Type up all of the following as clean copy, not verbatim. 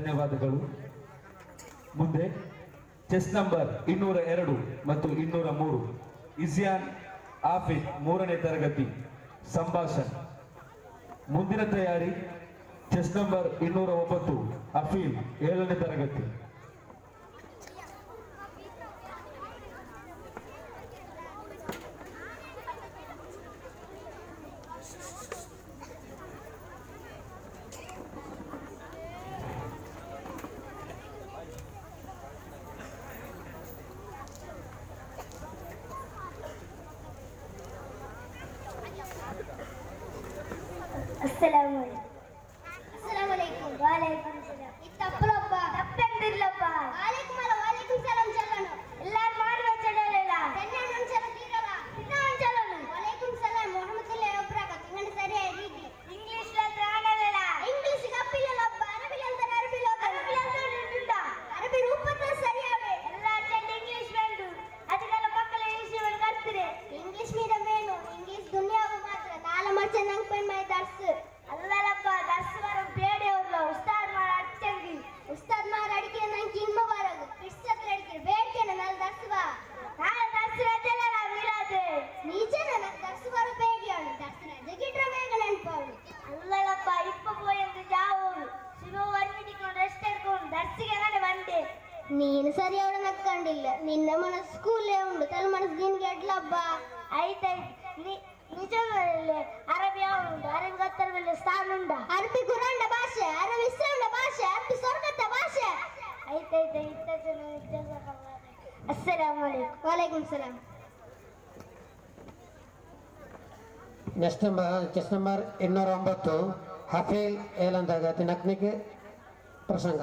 ಧನ್ಯವಾದಗಳು. ಮುಂದೆ chest number 202 ಮತ್ತು 203 ಇಜಿಯಾನ್ ಆಫಿದ್ 3ನೇ ತರಗತಿ ಸಂಭಾಷಣ್. ಮುಂದಿನ ತಯಾರಿ ಚೆಸ್ ನಂಬರ್ 209 ಅಫೀಲ್ 7ನೇ ತರಗತಿ. Assalamualaikum. Waalaikumsalam. Ittapulappa. Tappendirlappa. Waalaikum salam chalanu. Ellar maaduva chedalella. Tennanam chala tirala. Tinnan chalanu. Waalaikum salam warahmatullahi wabarakatuh. Ingane sariyayi reedi. English la traanalella. English gappillalappa. Arabi lantana Arabi lantunda. Arabi roopatha sariyave. Ellar chende English vendu. Adikala makkala ವಿಷಯವನ್ನು ಕಲ್ತಿರೆ. English medium ಏನು? English ದುನಿಯಾವು ಮಾತ್ರ. ನಾಳೆ ಮಚ್ಚ ನಂಗೆ pi ಮೈ ದರ್ಸ್. ಅಲ್ಲಲ್ಲಪ್ಪ ದರ್ಸ್ ವರ ಬೇಡೆ ಅವ್ರಲ್ಲ ಉಸ್ತಾದ್ ಮಾರ ಅಚ್ಚಂಗಿ ಉಸ್ತಾದ್ ಮಾರ ಅಡಿಕೆ ನಂಗೆ ಇಮ್ಮ ಬರದು ಪಿಸ್ಸತ್ರ ಅಡಿಕೆ ಬೇಡ್ಕೆನ ನಲ್ ದರ್ಸ್ ಬಾ ನಾಳೆ ದರ್ಸ್ ರಜೆಲ್ಲ ವಿರಾದೆ ನಿಜನ ನನ್ ದರ್ಸ್ ವರ ಬೇಡಿಯೋಳು ದರ್ಸ್ ರಜೆ ಗಿಟ್ರ ಬೇಗ ನೆನಪವಳು ಅಲ್ಲಲ್ಲಪ್ಪ ಇಪ್ಪ ಪೋಯಂದು ಜಾವೋಳು ಸಿಗೋ ವರ್ಮಿಟಿಕೊಂಡು ರೆಸ್ಟ್ ಎಡ್ಕೊಂಡು ದರ್ಸಿಗೆ ನಾಳೆ ಬಂದೆ ನೀನು ಸರಿ ಅವಳು ನಕ್ಕೊಂಡಿಲ್ಲ ನಿನ್ನ ಮನಸ್ಸು ಸ್ಕೂಲೇ ಉಂಡು ತಲೆ ಮನಸ್ಸು ನಿನ್ಗೆ ಎಡ್ಲಬ್ಬ ಆಯ್ತಾಯ್ತು ನಿಜವಲ್ಲೇ ಅರಬಿ ಉಂಟು ಅರಬಿ ಗೊತ್ತಿರಲಿಲ್ಲ ಸ್ಥಾನ ಉಂಟ ಅರಬಿ ಗುರಾಂಡ ಭಾಷೆ ಅರಬಿ ಇಸ್ಲಾಂಡ ಭಾಷೆ ಅರಬಿ ಸ್ವರ್ಗದ ಭಾಷೆ ಆಯ್ತಾಯ್ತು ಅಸ್ಸಲಾಮು ಅಲೈಕುಂ ವಾಲೈಕುಂ ಸಲಾಂ. ನೆಕ್ಸ್ಟ್ ಚೆಸ್ ನಂಬರ್ 209 ಹಫೀಲ್ 7ನೇ ತರಗತಿ ನಕ್ನಿಕೆ ಪ್ರಸಂಗ.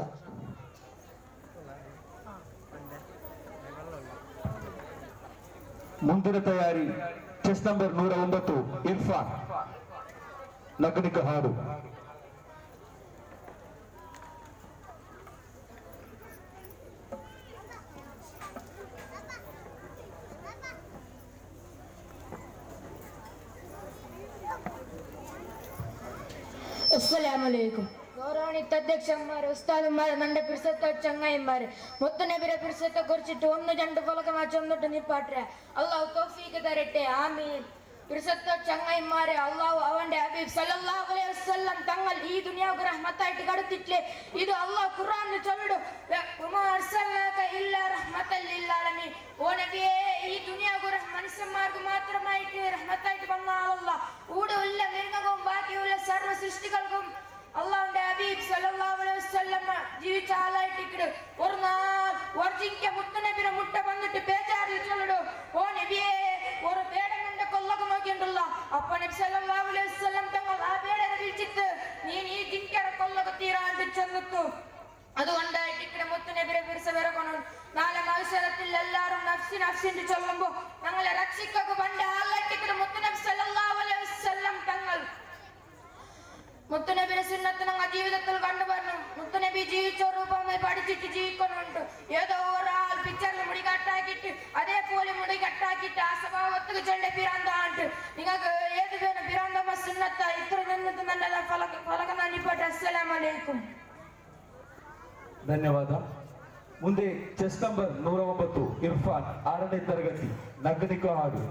ಮುಂದಿನ ತಯಾರಿ ಚೆಸ್ ನಂಬರ್ 109 ಇರ್ಫಾನ್ ನಗನಿಕ ಹಾಡು. ಅಸ್ಸಲಾಮುಅಲೈಕುಂ. ಗೌರವಾನ್ವಿತ ಅಧ್ಯಕ್ಷರು ಉಸ್ತಾದುಮಾರು ನಂಡ ಪಿರ್ಸತ್ತ ಚಂಗಾಯಿಮಾರು ಮೊತ್ತನೆ ಬಿರ ಪಿರ್ಸತ್ತ ಕುರ್ಚಿಟ್ಟು ಒಂದು ಜಂಡು ಫಲಕ ಮಾಚೊಂದೊಟ್ಟು ನಿಪಾಟ್ರೆ ಅಲ್ಲಾಹು ತೌಫೀಕ್ ತರಟ್ಟೆ ಆಮೀನ್. ಪಿರ್ಸತ್ತ ಚಂಗಾಯಿಮಾರೆ ಅಲ್ಲಾಹು ಅವന്റെ ഹബീബ് സല്ലല്ലാഹു അലൈഹി വസല്ലം തങ്ങൾ ഈ ദുനിയാവുക്ക് റഹ്മത്തായിട്ട് കടത്തിട്ടില്ലേ. ഇത് അല്ലാഹു ഖുർആനിൽ ചൊല്ലിടും വമാ അർസൽനാക ഇല്ലാ റഹ്മത്തൽ ലിൽ ആലമീൻ. ഓ നബിയേ ഈ ദുനിയാവുക്ക് മനുഷ്യന്മാർക്ക് മാത്രമായിട്ട് റഹ്മത്തായിട്ട് വന്ന അല്ലാഹ് ഊടുള്ള മൃഗവും ബാക്കിയുള്ള സർവ്വ സൃഷ്ടികൾക്കും അള്ളാഹുന്റെ ഹബീബ് സല്ലല്ലാഹു അലൈഹി വസല്ലം ജീവിച്ച ആളായിട്ട് ഒരു നാൾ വർജിക്ക മുത്തനബിയുടെ മുട്ട വന്നിട്ട് പേച്ചാറിൽ ചൊല്ലിടും ഓ നബിയേ ഒരു പേടങ്ങന്റെ കൊല്ലൊക്കെ നോക്കിയിട്ടുള്ള അപ്പൊ നബി സല്ലല്ലാഹു അലൈഹി വസല്ലം തങ്ങൾ ആ പേടനെ വിളിച്ചിട്ട് നീ ഈ ജിങ്കര കൊല്ലൊക്കെ തീരാണ്ട് ചെന്നിട്ടു. അതുകൊണ്ടായിട്ട് ഇവിടെ മുത്തുനബിയുടെ പിരിച്ച വിറക്കണം. നാളെ മത്സരത്തിൽ എല്ലാവരും നഫ്സി നഫ്സിന്റെ ചൊല്ലുമ്പോ ഞങ്ങളെ രക്ഷിക്കൊക്കെ പണ്ട് ആളായിട്ട് ഇവിടെ മുത്തുനബി സല്ലല്ലാഹു അലൈഹി വസല്ലം തങ്ങൾ മുത്തുനബിയുടെ സുന്നത്ത് ഞങ്ങൾ ജീവിതത്തിൽ കണ്ടുവരണം. മുത്തുനബി ജീവിച്ച രൂപമായി പഠിച്ചിട്ട് ജീവിക്കുന്നുണ്ട്. ഏതോ ഒരാൾ പിക്ചറിൽ മുടി കട്ടാക്കിയിട്ട് അതേപോലെ മുടി കട്ടാക്കിയിട്ട് ആ സ്വഭാവത്തിൽ ചെള്ള പിറാന്താണ്ട് നിങ്ങൾക്ക് ഏത് പേര് പിറാന്തമ്മ സുന്നത്ത ഇത്ര നിന്നിട്ട് നല്ല ഫലക നന്ദിപ്പെട്ടു. അസ്സലാമു അലൈക്കും. ಧನ್ಯವಾದ. ಮುಂದೆ ಚೆಸ್ ನಂಬರ್ 109 ಇರ್ಫಾನ್ 6ನೇ ತರಗತಿ ನಗನಿಕ ಹಾಡು.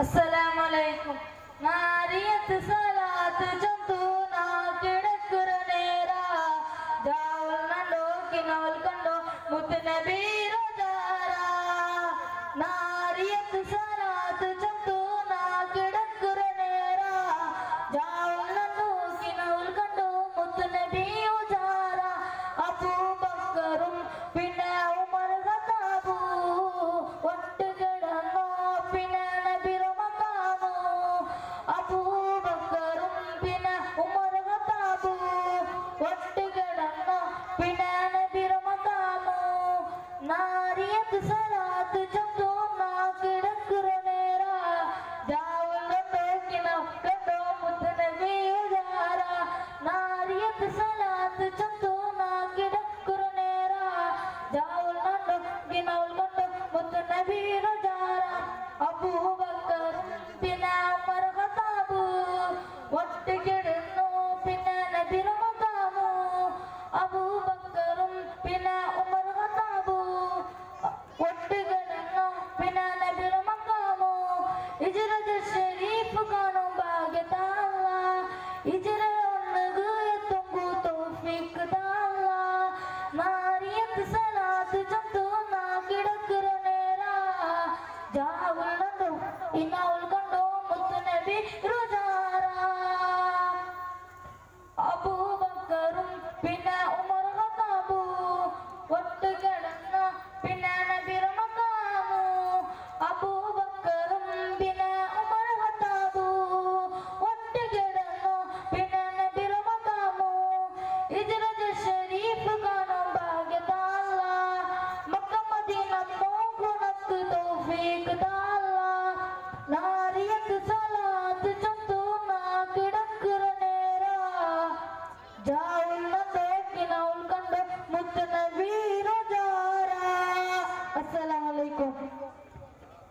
അസ്സലാമു അലൈക്കും. നാരിയത്ത് സലാത്ത് ചൊന്തു നാ കിടക്കുറ നേര ജാവൽ നണ്ടോ കിനവൽ കണ്ടോ മുത്തുനബി റോജാര. നാരിയത്ത് സലാത്ത് ചൊന്തു നാ കിടക്കുറ നേര ജാവൽ നണ്ടോ കിനവൽ കണ്ടോ മുത്തുനബി റോജാര. അബൂബക്കറും പിന്നെ ഉമർ ഖത്താബു ഒട്ടുകിടന്നോ പിന്നെ അബൂബക്കറും പിന്നെ ഉമർ ഖത്താബു ഒട്ടുകിടന്നോ പിന്നെ നബിയുടെ മഖാമു. നാരിയത്ത് സലാത്ത് ചൊന്തു നാ കിടക്കുറ നേര ജാവൽ കണ്ടോ കിനോ മുത്തുനബി ഉജാര. നാരിയത്ത് സലാത്ത് ചൊന്തു നാ കിടക്കുറ നേര ജാവൽ കണ്ടോ കിനവൽ കണ്ടോ ഇജ്റത് ഷരീഫ് കാണും ഭാഗ്യതാള്ള ഇജ്റ ഒന്നുകു എത്തുങ്കു തൗഫീഖ് താള്ള നാരിയത്ത് സലാത്ത് ചന്തു നാ കിടക്കുറ നേര ജാവുള്ളണ്ടു ഇനാവുൽ കണ്ടു മുത്തു നബി റുജാര അബൂബക്കറും പിന്നെ ഉമർ ഖത്താബു ഒട്ടുകിടന്നു പിന്നെ നബിയുടെ മഖാമു അബൂബക്കറും പിന്നെ ഉമർ ഖത്താബു ഒട്ടുകിടന്നു പിന്നെ നബിയുടെ മഖാമു ഇജ്റത് ഷരീഫ് കാണും ഭാഗ്യതാള്ള മക്ക മദീന പോകുണക്ക് തൗഫീഖ് താള്ള നാരിയത്ത് സലാത്ത് ചന്തു നാ കിടക്കുറ നേര ജാവുള്ള തേക്കിനൗൽ കണ്ട് മുത്ത് നബി റുജാര ಅಸ್ಸಲಾಮು ಅಲೈಕುಂ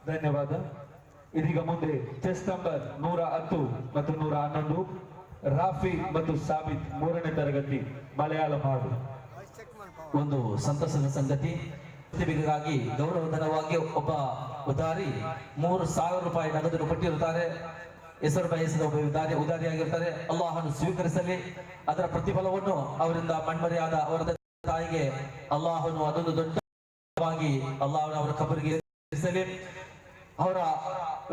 ಧನ್ಯವಾದ. ಇದೀಗ ಮುಂದೆ ಚೆಸ್ ನಂಬರ್ 110 ಮತ್ತು 111 ರಾಫಿ ಮತ್ತು ಸಾಬಿತ್ 3ನೇ ತರಗತಿ ಮಲಯಾಳಂ ಹಾಡು. ಒಂದು ಸಂತಸದ ಸಂಗತಿ, ಪ್ರತಿಭೆಗಾಗಿ ಗೌರವಧನವಾಗಿ ಒಬ್ಬ ಉದಾರಿ 3,000 ರೂಪಾಯಿ ನಗದು ಕೊಟ್ಟಿರುತ್ತಾರೆ. ಹೆಸರು ಬಯಸಿದ ಒಬ್ಬ ಉದಾರಿಯಾಗಿರ್ತಾರೆ. ಅಲ್ಲಾಹನು ಸ್ವೀಕರಿಸಲಿ. ಅದರ ಪ್ರತಿಫಲವನ್ನು ಅವರಿಂದ ಮಣ್ಮರೆಯಾದ ಅವರ ತಾಯಿಗೆ ಅಲ್ಲಾಹನು ಅದೊಂದು ದೊಡ್ಡವಾಗಿ ಅಲ್ಲಾಹನು ಅವರ ಕಬರಿಗೆ ಇರಿಸಲಿ. ಅವರ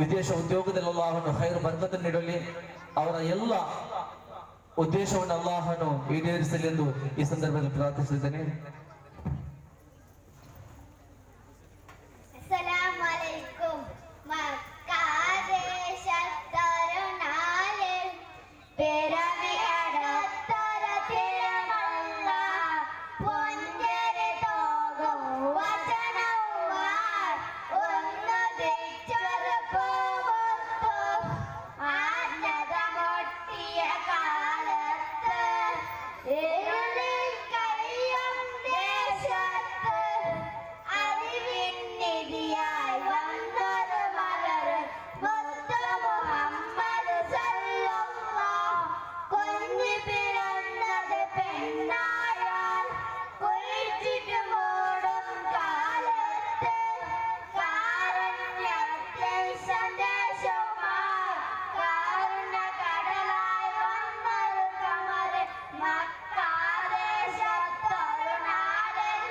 ವಿದೇಶ ಉದ್ಯೋಗದಲ್ಲಿ ಅಲ್ಲಾಹನು ಖೈರು ಬರ್ಕತನ್ನು ನೀಡಲಿ. ಅವರ ಎಲ್ಲ ಉದ್ದೇಶವನ್ನು ಅಲ್ಲಾಹನು ಈಡೇರಿಸಲಿ ಎಂದು ಈ ಸಂದರ್ಭದಲ್ಲಿ ಪ್ರಾರ್ಥಿಸಿದ್ದೇನೆ. അസ്സലാമു അലൈക്കും. മക്കാദേശത്തൊരുനാളിൽ പിറവിയടുത്തൊരു തിരുമല്ല പൊന്നരി തോകും വചനവുമായി ഒന്നുദിച്ചൊരു പൂമുത്തു ആജ്ഞതമൊട്ടിയ കാലത്ത് ഇരുളിൽ കഴിയും ദേശത്ത് അറിവിന്നിധിയായി വന്നൊരു മലര് മുത്തു മുഹമ്മദ് സല്ലല്ലാഹ്. കുഞ്ഞു പിറന്നത് പെണ്ണായാൽ കുഴിച്ചിട്ട് മൂടും കാലത്ത് കാരുണ്യത്തിൻ സന്ദേശവുമായി കാരുണ്യകടലായി വന്നൊരു കമര് മക്കാദേശത്തൊരു നാളിൽ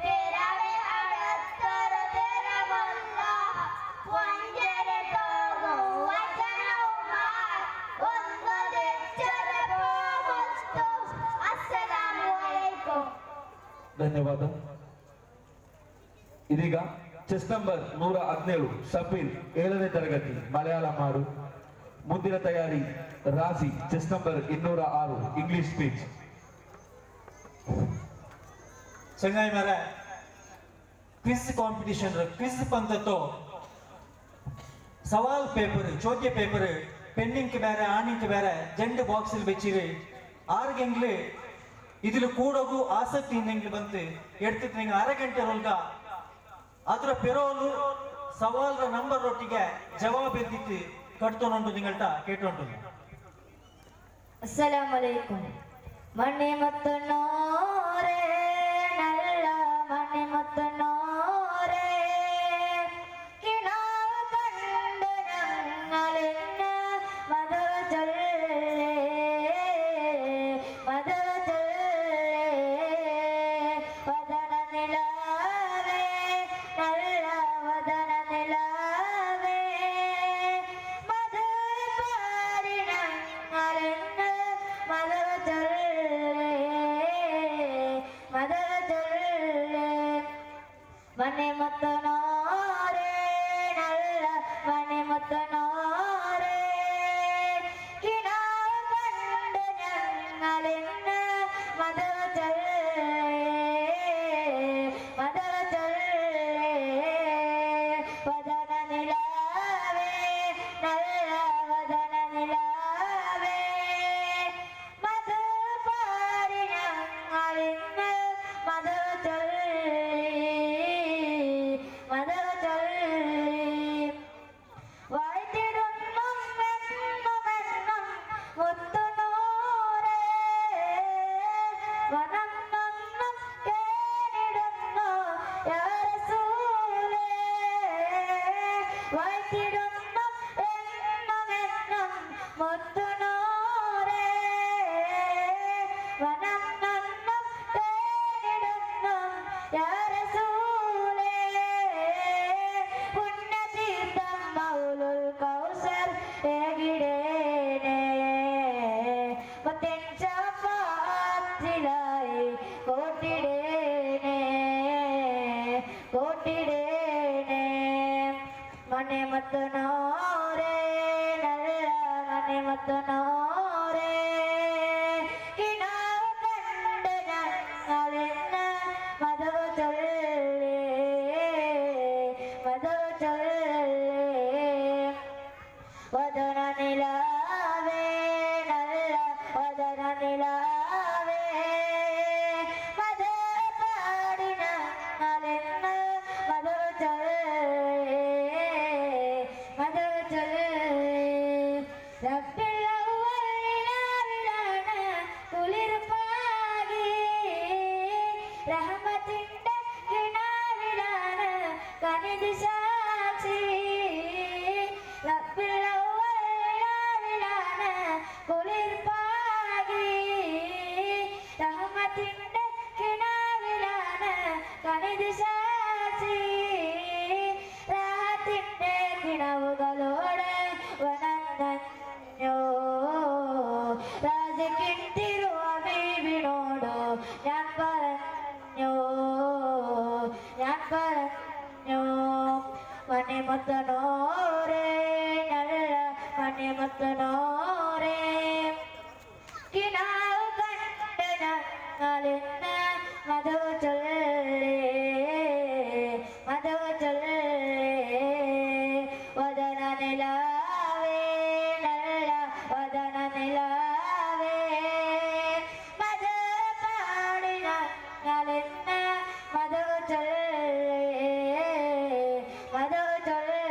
പിറവി അടുത്തൊരു തിരുമല്ല പൊന്നരി തോകും വചനവുമായി ഒന്നുദിച്ചൊരു പൂമുത്തു. അസ്സലാമു അലൈക്കും. ಧನ್ಯವಾದ. ಇದೀಗ ಚೆಸ್ ನಂಬರ್ 117 ಶಬೀರ್ 7ನೇ ತರಗತಿ ಮಲಯಾಳಂ ಹಾಡು. ಮುಂದಿನ ತಯಾರಿ ರಾಜಿ ಚೆಸ್ ನಂಬರ್ 206 ಇಂಗ್ಲಿಷ್ ಸ್ಪೀಚ್. ಚಂಗಾಯಿಮಾರೆ ಕ್ವಿಜ್ ಕಾಂಪಿಟಿಷನ್ ಕ್ವಿಜ್ ಪಂತತ್ತು ಸವಾಲ್ ಪೇಪರ್ ചോദ്യ പേപ്പർ പെണ്ണിക്ക് ಬೇರೆ ആണിക്ക് ಬೇರೆ ಜಂಡು ಬಾಕ್ಸಿಲ್ വെച്ചിട്ട് ಆರ್ಗೆಂಗ್ಲು ഇതിൽ ಕೂಡೋಗು ಆಸಕ್ತಿ ಇಂದೆಂಗ್ಲು ಬಂತು ಎಡ್ತಿತ್ತು ನಿಂಗೆ ಅರಗಂಟೆ ಒಳಗ ಅದರ ಪೆರೋಲು ಸವಾಲ್ರ ನಂಬರ್ ಒಟ್ಟಿಗೆ ಜವಾಬ್ ಎದ್ದಿತ್ತು ಕಟ್ತೋನುಂಟು ನಿங்கள்ட்ட ಕೇಟೋಂಟು. ಅಸ್ಸಲಾಮು ಅಲೈಕುಂ. ಮಣಿ ಮತ್ತು ನೋರೆ ನಲ್ಲ ಮಣಿ ಮತ್ತು ನೋರೆ കിനാവ് കണ്ട് ഞങ്ങളിന്ന് മധുര ചൊല്ലേ മധുര ചൊല്ലേ വദന നിലാവേ നല്ല വദന നിലാവേ മധുര പാടി ഞങ്ങളിന്ന് മധുര ചൊല്ലേ മധുര ചൊല്ലേ ಮನೆ ಮತ್ತು ನೋರೆ ನಲ್ಲ ಮನೆ ಮತ್ತು ನೋರೆ കിനാവ് കണ്ട് ഞങ്ങളിന്ന് മധുര ചൊല്ലേ മധുര ചൊല്ലേ വദന നിലാവേ നല്ല വദന നിലാവേ മധുര പാടി ഞങ്ങളിന്ന് മധുര ചൊല്ലേ മധുര ചൊല്ലേ വാഴ്ത്തിടുന്നും എന്നുമെന്നും മുത്തുനൂറേ വനമെന്നും കേടിടുന്നു യാ റസൂലേ വാഴ്ത്തിടുന്നും ಮನೆ ಮತ್ತು ನೋರೆ ನಲ್ಲ ಮನೆ ಮತ್ತು ನೋರೆ ಕಿಣಾವು ಕಂಡ ഞങ്ങളിന്ന മധു ചൊല്ലേ മധു ചൊല്ലേ വദന നിലാവേ നല്ല വദന നിലാവേ മധു പാടി ഞങ്ങളിന്ന മധു ചൊല്ലേ മധു ചൊല്ലേ റബ്ബിൽ അവ്വൽ നിലാവിലാണ് കുളിർപ്പാകി റഹ്മത്തിന്റെ കിനാവിലാണ് കനിത് സാക്ഷി റബ്ബിൽ അവ്വൽ നിലാവിലാണ് കുളിർപ്പാകി റഹ്മത്തിന്റെ കിനാവിലാണ് കനിത് സാക്ഷി റാഹത്തിന്റെ കിണവുകളോട് വണങ്ങഞ്ഞോ രാജകിൻ തിരുവബീബിനോട് ഞാൻ പറഞ്ഞു മണിമുത്തനോരേ നല്ല മണിമുത്തനോരേ കിനാവ് കണ്ട് ഞങ്ങളിന്ന് മധു ചൊല്ലേ മധു ചൊല്ലേ വദന നിലാവേ നല്ല വദന നിലാവേ മധു പാടി ഞങ്ങളിന്ന് മധു ചൊല്ലേ മധു ചൊല്ലേ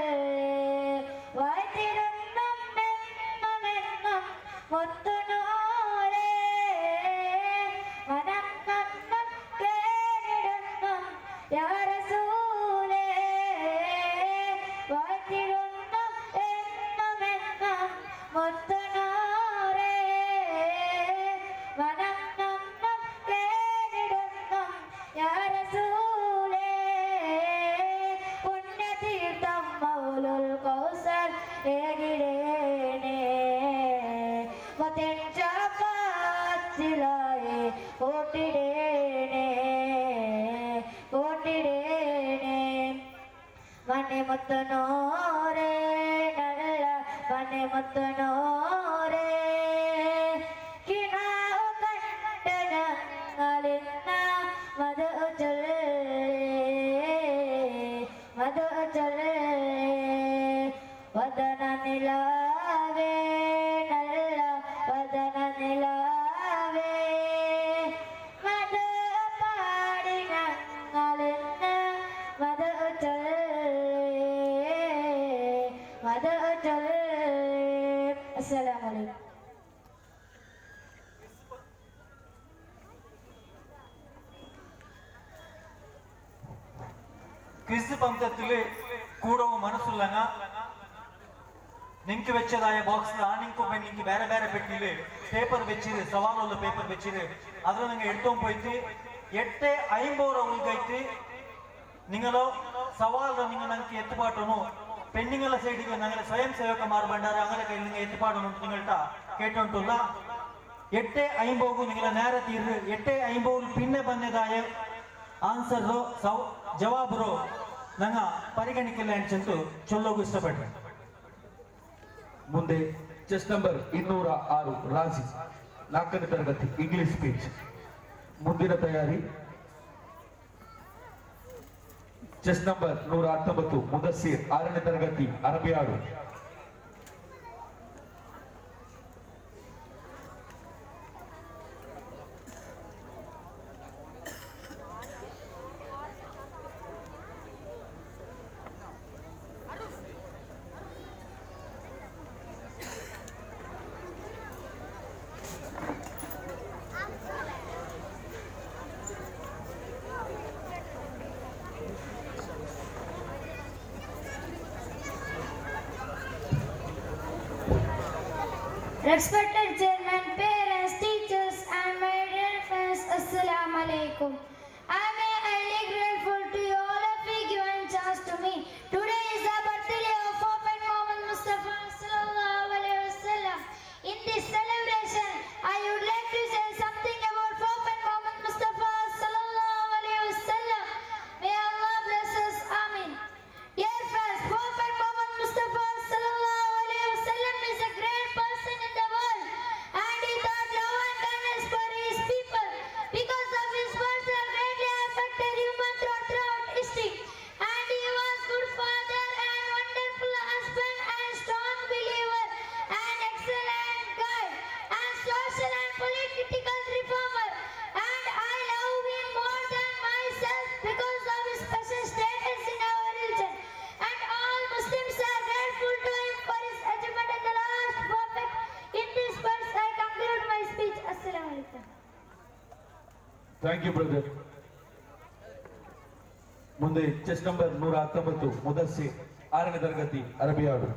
വാഴ്ത്തിരുന്നും എന്നും മുത്തുനോരേ മനം നന്നും കേണിടുന്നും യാ റസൂലേ വാഴ്ത്തിരുന്നും എന്നും മുത്തുനോരേ മനം നന്നും കേണിടുന്നും യാ റസൂലേ പുണ്യതീർത്ഥം മൗലുൽ കൗസർ ഏകിടേണേ മുത്തിൻ ചാപ്പാത്തിലായി കൂട്ടിടേണേ കൂട്ടിടേണേ മണിമുത്തനോരേ നല്ല മണിമുത്തനോരേ കിണാവ് കണ്ട് ഞങ്ങളിന്ന് മധു ചൊല്ലേ മധു ചൊല്ലേ വദന നിലാവേ നല്ല വദന നിലാവേ മധു പാടി ഞങ്ങളിന്ന് മധു ചൊല്ലേ മധു ചൊല്ലേ അസ്സലാമു അലൈക്കും ക്വിസ് പന്തത്തില് കൂടവും മനസ്സുള്ളങ്ങ നിങ്ങക്ക് വെച്ചതായ ബോക്സിൽ ആണിക്കും പെണ്ണിക്ക് വേറെ വേറെ പെട്ടിയില് പേപ്പർ വെച്ചിട്ട് സവാലുള്ള പേപ്പർ വെച്ചിട്ട് അതിൽ നിങ്ങൾ എടുത്തോ പോയിട്ട് 8:50 ഉൾക്കൈറ്റ് നിങ്ങളോ സവാല നിങ്ങൾ ഞങ്ങൾക്ക് എത്തുപാട്ടണോ പെണ്ണുങ്ങളെ സൈഡിಗೆ ഞങ്ങളെ സ്വയം സേവകമാർ ಬಂಡಾರ അങ്ങനെ കയ്യിൽ നിങ്ങൾ എത്തുപാടണം നിങ്ങൾട്ട കേട്ടോണ്ടുള്ള 8:50 നിങ്ങളെ നേരെ തീർന്ന് 8:50 പിന്നെ ಬಂದದಾಯ ಆನ್ಸರ್ ಜವಾಬರು ನಂಗ ಪರಿಗಣಿಕಿಲ್ಲ ಅಂತ ಚೊಲ್ಲೋಗು ಇಷ್ಟಪಟ್ಟೆ ಮುಂದೆ ಚೆಸ್ ನಂಬರ್ 206 ರಾಜಿ 4ನೇ ತರಗತಿ ಇಂಗ್ಲಿಷ್ ಸ್ಪೀಚ್ ಮುಂದಿನ ತಯಾರಿ ಚೆಸ್ ನಂಬರ್ 119 ಮುದಸ್ಸಿರ್ 6ನೇ ತರಗತಿ ಅರಬಿಯಾಡು Respected chairman, parents, teachers, and my dear friends, Assalamu alaikum. I am highly grateful to you all of you given chance to me. Today is the birthday of Prophet Muhammad Mustafa sallallahu alaihi wasallam. In this celebration, I would like to say something about Prophet Muhammad Mustafa sallallahu alaihi wasallam. May Allah bless us. Amin. Dear friends, Prophet Muhammad thank you brother. ಮುಂದೆ chest number 119 Mudassir 6ನೇ ತರಗತಿ ಅರಬಿಯಾಡು.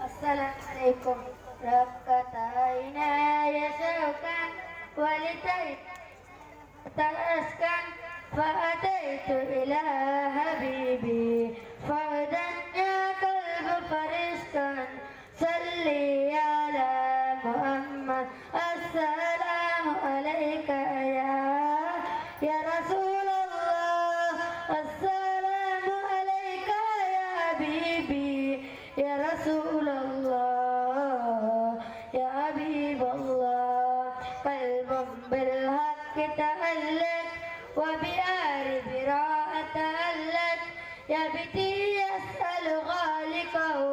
Assalamualaikum. Rakataina yasaukan walitai taaskan fa'ataitu ila habibi fa'adanya qalbu fariskan salli ala Muhammad. Assalamu alayka ya Rasulullah. Assalamu alayka ya habibi ya Rasulullah ya Habib Allah. Qalbun bil haqq ta'allaq wa bi'ari bira'a ta'allaq ya biti yas'al ghaliqahu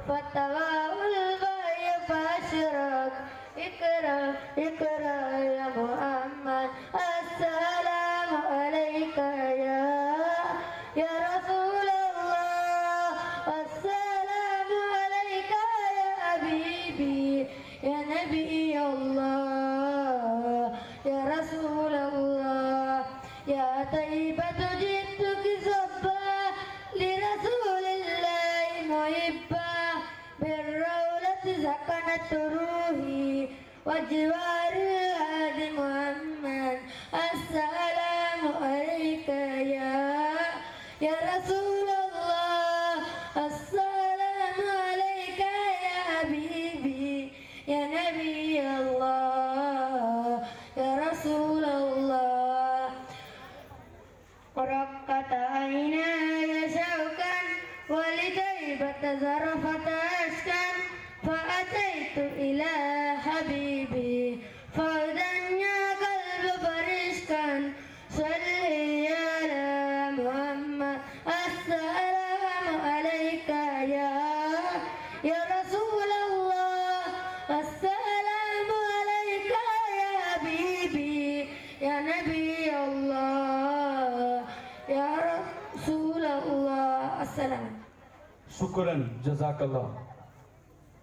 fatawa'ul ba'i fashrak ikra ikra ya Muhammad. Assalamu alayka ya Rasulullah. Assalamu alayka ya habibi ya Nabi Allah ya Rasulullah ya tayyibatu jituki sabba li rasulillahi muhibba birrawlati zakanat ruhi wajwari hadi Muhammad. Assalamu alayka ya Rasulullah. Assalamu alayka ya habibi ya Nabi Allah ya Rasulullah. Raqqat aynaya shaukan walidaybat zarfat ashkan fa'ataitu ila habibi fa'adanya qalbu fariskan salli ala Muhammad. Assalamu alayka ya Rasulullah. Assalamu alayka ya habibi ya Nabi Allah ya Rasulullah. Assalam. ಶುಕ್ರನ್ ಜಜಾಕಲ್ಲಾ.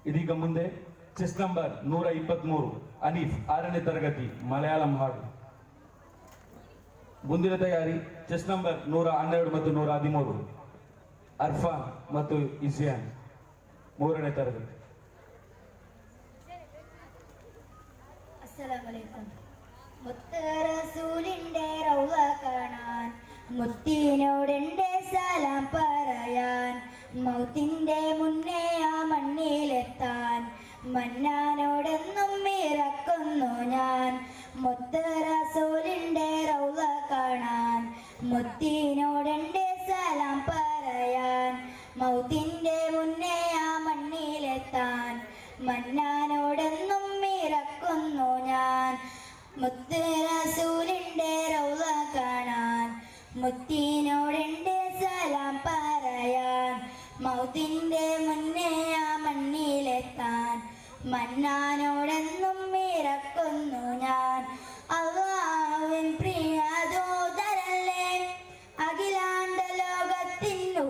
ಇದೀಗ ಮುಂದೆ chest number 123 Hanif 6ನೇ ತರಗತಿ ಮಲಯಾಳಂ ಹಾಡು. ಮುಂದಿನ ತಯಾರಿ chess number 112 ಮತ್ತು 113 Irfaan ಮತ್ತು ಇಸ್ಯಾನ್ 3ನೇ ತರಗತಿ. അസ്സലാമലൈക്കും. മുത്ത് റസൂലിന്റെ റൗള കാണാൻ മുത്തിനോടെന്റെ സലാം പറയാൻ മൗത്തിന്റെ മുന്നേ ആ മണ്ണിലെത്താൻ മന്നാനോടെന്നും ഇറക്കുന്നു ഞാൻ. മുത്ത് റസൂലിന്റെ റൗള കാണാൻ മുത്തിനോടെന്റെ സലാം പറയാൻ മൗത്തിന്റെ മുന്നേ ആ മണ്ണിലെത്താൻ മന്നാനോടെന്നും ഇറക്കുന്നു ഞാൻ. മുത്ത് റസൂലിന്റെ റൗള കാണാൻ മുത്തിനോടെന്റെ സലാം പറയാൻ മൗത്തിന്റെ മുന്നേ ആ മണ്ണിലെത്താൻ മന്നാനോടെന്നും ഇറക്കുന്നു ഞാൻ. അല്ലാഹുവിൻ പ്രിയ ദൂതരല്ലേ അഖിലാണ്ട ലോകത്തിനു